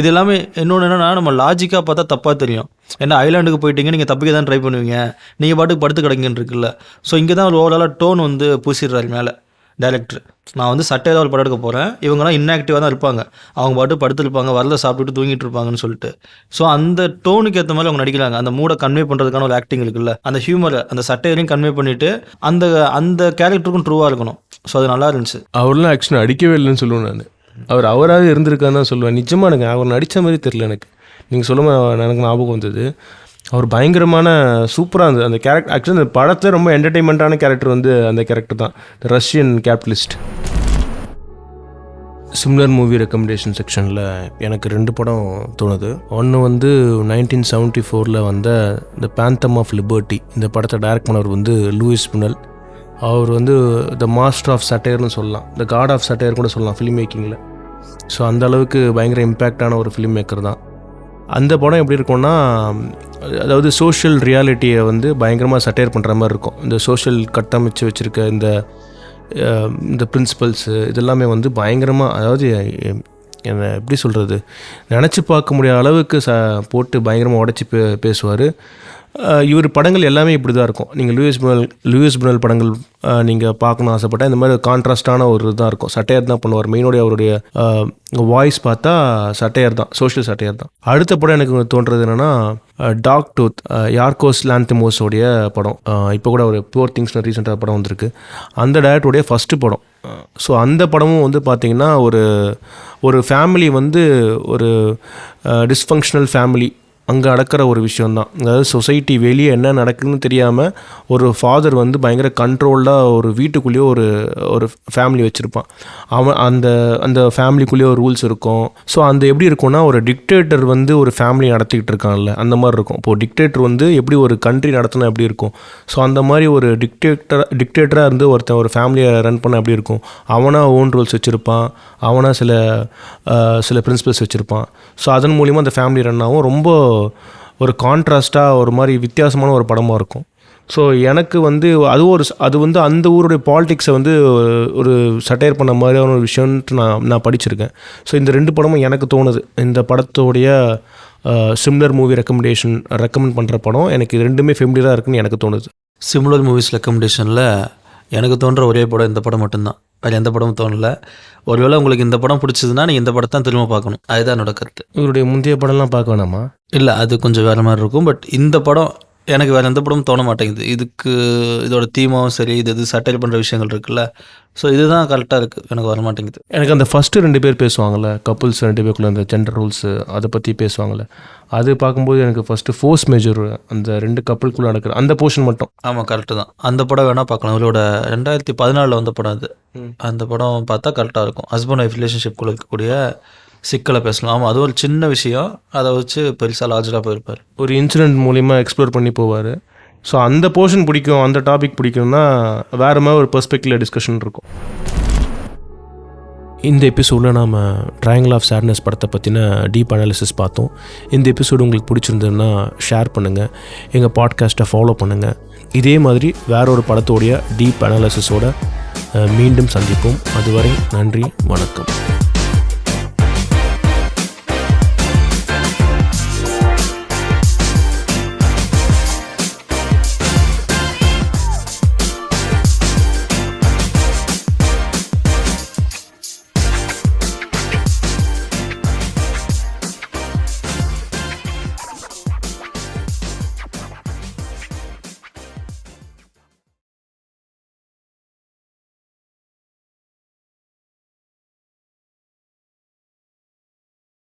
இது எல்லாமே இன்னொன்று என்னென்னா நம்ம லாஜிக்காக பார்த்தா தப்பாக தெரியும். ஏன்னா ஐலாண்டுக்கு போயிட்டீங்க, நீங்கள் தப்பிக்க தான் ட்ரை பண்ணுவீங்க, நீங்கள் பாட்டுக்கு படுத்து கிடங்கன்னு இருக்குல்ல. ஸோ இங்கே தான் ஒரு ஓவராலாக டோன் வந்து பூசிடுறாரு மேலே டைரக்டர். நான் வந்து சட்டையில் ஒரு படம் எடுக்க போகிறேன், இவங்கெல்லாம் இன்ஆக்டிவாக தான் இருப்பாங்க, அவங்க பாட்டு படுத்துருப்பாங்க, வரல சாப்பிட்டுட்டு தூங்கிட்டு இருப்பாங்கன்னு சொல்லிட்டு. ஸோ அந்த டோனுக்கு ஏற்ற மாதிரி அவங்க நடிக்கிறாங்க, அந்த மூடை கன்வே பண்ணுறதுக்கான ஒரு ஆக்டிங் இருக்குல்ல, அந்த ஹியூமரை அந்த சட்டையிலையும் கன்வே பண்ணிவிட்டு அந்த அந்த கேரக்டருக்கும் ட்ரூவாக இருக்கணும். ஸோ அது நல்லா இருந்துச்சு. அவர்லாம் ஆக்சுவலி அடிக்கவே இல்லைன்னு சொல்லுவேன் நான். அவராக இருந்திருக்கான்னு தான் சொல்லுவேன். நிஜமாக எனக்கு அவர் நடித்த மாதிரி தெரில. எனக்கு நீங்கள் சொல்லும்போது எனக்கு ஞாபகம் வந்தது, அவர் பயங்கரமான சூப்பராக இருந்தது அந்த கேரக்டர். ஆக்சுவலி அந்த படத்தில் ரொம்ப என்டர்டெயின்மெண்ட்டான கேரக்டர் வந்து அந்த கேரக்டர் தான், Russian capitalist. Similar movie recommendation செக்ஷனில் எனக்கு 2 படம் தோணுது. ஒன்று வந்து 1974 வந்த த பேந்தம் ஆஃப் லிபர்ட்டி. இந்த படத்தை டைரக்ட் பண்ணவர் வந்து லூயிஸ் புனல். அவர் வந்து த மாஸ்டர் ஆஃப் சட்டையர்னு சொல்லலாம், த காட் ஆஃப் சட்டையர் கூட சொல்லலாம் ஃபிலிம் மேக்கிங்கில். ஸோ அந்த அளவுக்கு பயங்கர இம்பேக்டான ஒரு ஃபிலிம் மேக்கர் தான். அந்த படம் எப்படி இருக்கும்னா, அதாவது சோஷியல் ரியாலிட்டியை வந்து பயங்கரமாக சட்டையர் பண்ணுற மாதிரி இருக்கும். இந்த சோஷியல் கட்டமைச்சு வச்சுருக்க இந்த பிரின்சிபல்ஸு இதெல்லாமே வந்து பயங்கரமாக, அதாவது என்ன எப்படி சொல்கிறது, நினச்சி பார்க்க முடியாத அளவுக்கு போட்டு பயங்கரமாக உடச்சி பேசுவார். இவர் படங்கள் எல்லாமே இப்படி தான் இருக்கும். நீங்கள் லூயிஸ் புனல் படங்கள் நீங்கள் பார்க்கணும் ஆசைப்பட்டால் இந்த மாதிரி கான்ட்ராஸ்டான ஒரு இதுதான் இருக்கும். சட்டையர் தான் பண்ணுவார் மெயினோடைய. அவருடைய வாய்ஸ் பார்த்தா சட்டையர் தான், சோஷியல் சட்டையர் தான். அடுத்த படம் எனக்கு தோன்றது என்னென்னா டாக் டூத், யார்கோஸ் லாந்திமோஸோடைய படம். இப்போ கூட ஒரு புவர் திங்ஸ்னு ரீசெண்டாக படம் வந்திருக்கு, அந்த டைரக்டருடைய ஃபஸ்ட்டு படம். ஸோ அந்த படமும் வந்து பார்த்திங்கன்னா ஒரு ஃபேமிலி வந்து ஒரு டிஸ்ஃபங்க்ஷனல் ஃபேமிலி அங்கே நடக்கிற ஒரு விஷயந்தான். அதாவது சொசைட்டி வெளியே என்ன நடக்குதுன்னு தெரியாமல் ஒரு ஃபாதர் வந்து பயங்கர கண்ட்ரோல்டாக ஒரு வீட்டுக்குள்ளேயே ஒரு ஃபேமிலி வச்சுருப்பான். அவன் அந்த ஃபேமிலிக்குள்ளேயே ஒரு ரூல்ஸ் இருக்கும். ஸோ அந்த எப்படி இருக்கும்னா, ஒரு டிக்டேட்டர் வந்து ஒரு ஃபேமிலி நடத்திக்கிட்டு இருக்கான்ல, அந்த மாதிரி இருக்கும். இப்போது டிக்டேட்டர் வந்து எப்படி ஒரு கண்ட்ரி நடத்தினா எப்படி இருக்கும், ஸோ அந்த மாதிரி ஒரு டிக்டேட்டராக இருந்து ஒருத்தன் ஒரு ஃபேமிலியை ரன் பண்ண எப்படி இருக்கும். அவனாக ஓன் ரூல்ஸ் வச்சுருப்பான், அவனாக சில பிரின்சிபல்ஸ் வச்சுருப்பான். ஸோ அதன் மூலிமா அந்த ஃபேமிலி ரன் ஆகும். ரொம்ப ஒரு கான்ட்ராஸ்டாக ஒரு மாதிரி வித்தியாசமான ஒரு படமாக இருக்கும். ஸோ எனக்கு வந்து அது வந்து அந்த ஊருடைய பாலிடிக்ஸை வந்து ஒரு சட்டையர் பண்ண மாதிரியான ஒரு விஷயம்ட்டு நான் படிச்சிருக்கேன். ஸோ இந்த 2 படமும் எனக்கு தோணுது. இந்த படத்தோடைய சிம்லர் மூவி ரெக்கமெண்ட் பண்ணுற படம் எனக்கு இது 2மே ஃபெமிலியராக இருக்குன்னு எனக்கு தோணுது. சிம்லர் மூவிஸ் ரெக்கமெண்டேஷனில் எனக்கு தோன்ற ஒரே படம் இந்த படம் மட்டும்தான், வேறு எந்த படமும் தோணலை. ஒருவேளை உங்களுக்கு இந்த படம் பிடிச்சதுன்னா நீங்கள் இந்த படத்தான் திரும்ப பார்க்கணும், அதுதான் என்னோட கருத்து. இவருடைய முந்தைய படம்லாம் பார்க்க வேணாமா? இல்லை, அது கொஞ்சம் வேறு மாதிரி இருக்கும். பட் இந்த படம் எனக்கு வேறு எந்த படமும் தோண மாட்டேங்குது. இதோட தீமாவும் சரி, இது சட்டையர் பண்ணுற விஷயங்கள் இருக்குல்ல, ஸோ இதுதான் கரெக்டாக இருக்குது, எனக்கு வர மாட்டேங்குது. எனக்கு அந்த ஃபஸ்ட்டு 2 பேர் பேசுவாங்கள்ல, கப்புள்ஸ் 2 பேருக்குள்ள அந்த ஜெண்டர் ரூல்ஸு அதை பற்றி பேசுவாங்கள்ல, அது பார்க்கும்போது எனக்கு ஃபஸ்ட்டு ஃபோர்ஸ் மேஜர் அந்த 2 கப்புளுக்குள்ளே நடக்கிற அந்த போர்ஷன் மட்டும். ஆமாம், கரெக்டு தான். அந்த படம் வேணால் பார்க்கலாம். இவரோட 2014 வந்த படம் அது. அந்த படம் பார்த்தா கரெக்டாக இருக்கும். ஹஸ்பண்ட் ஒய்ஃப் ரிலேஷன்ஷிப்குள்ளே இருக்கக்கூடிய சிக்கலை பேசலாம். ஆமாம், அது ஒரு சின்ன விஷயம், அதை வச்சு பெருசாக லார்ஜராக போயிருப்பார். ஒரு இன்சிடென்ட் மூலிமா எக்ஸ்ப்ளோர் பண்ணி போவார். ஸோ அந்த போர்ஷன் பிடிக்கும், அந்த டாபிக் பிடிக்கும்னா வேறு மாதிரி ஒரு பெர்ஸ்பெக்டிவில் டிஸ்கஷன் இருக்கும். இந்த எபிசோடில் நாம் ட்ரையாங்கிள் ஆஃப் சேட்னஸ் படத்தை பற்றின டீப் அனாலிசிஸ் பார்த்தோம். இந்த எபிசோடு உங்களுக்கு பிடிச்சிருந்ததுன்னா ஷேர் பண்ணுங்கள், எங்கள் பாட்காஸ்ட்டை ஃபாலோ பண்ணுங்கள். இதே மாதிரி வேற ஒரு படத்தோடைய டீப் அனாலிசிஸோடு மீண்டும் சந்திப்போம். அதுவரை நன்றி, வணக்கம்.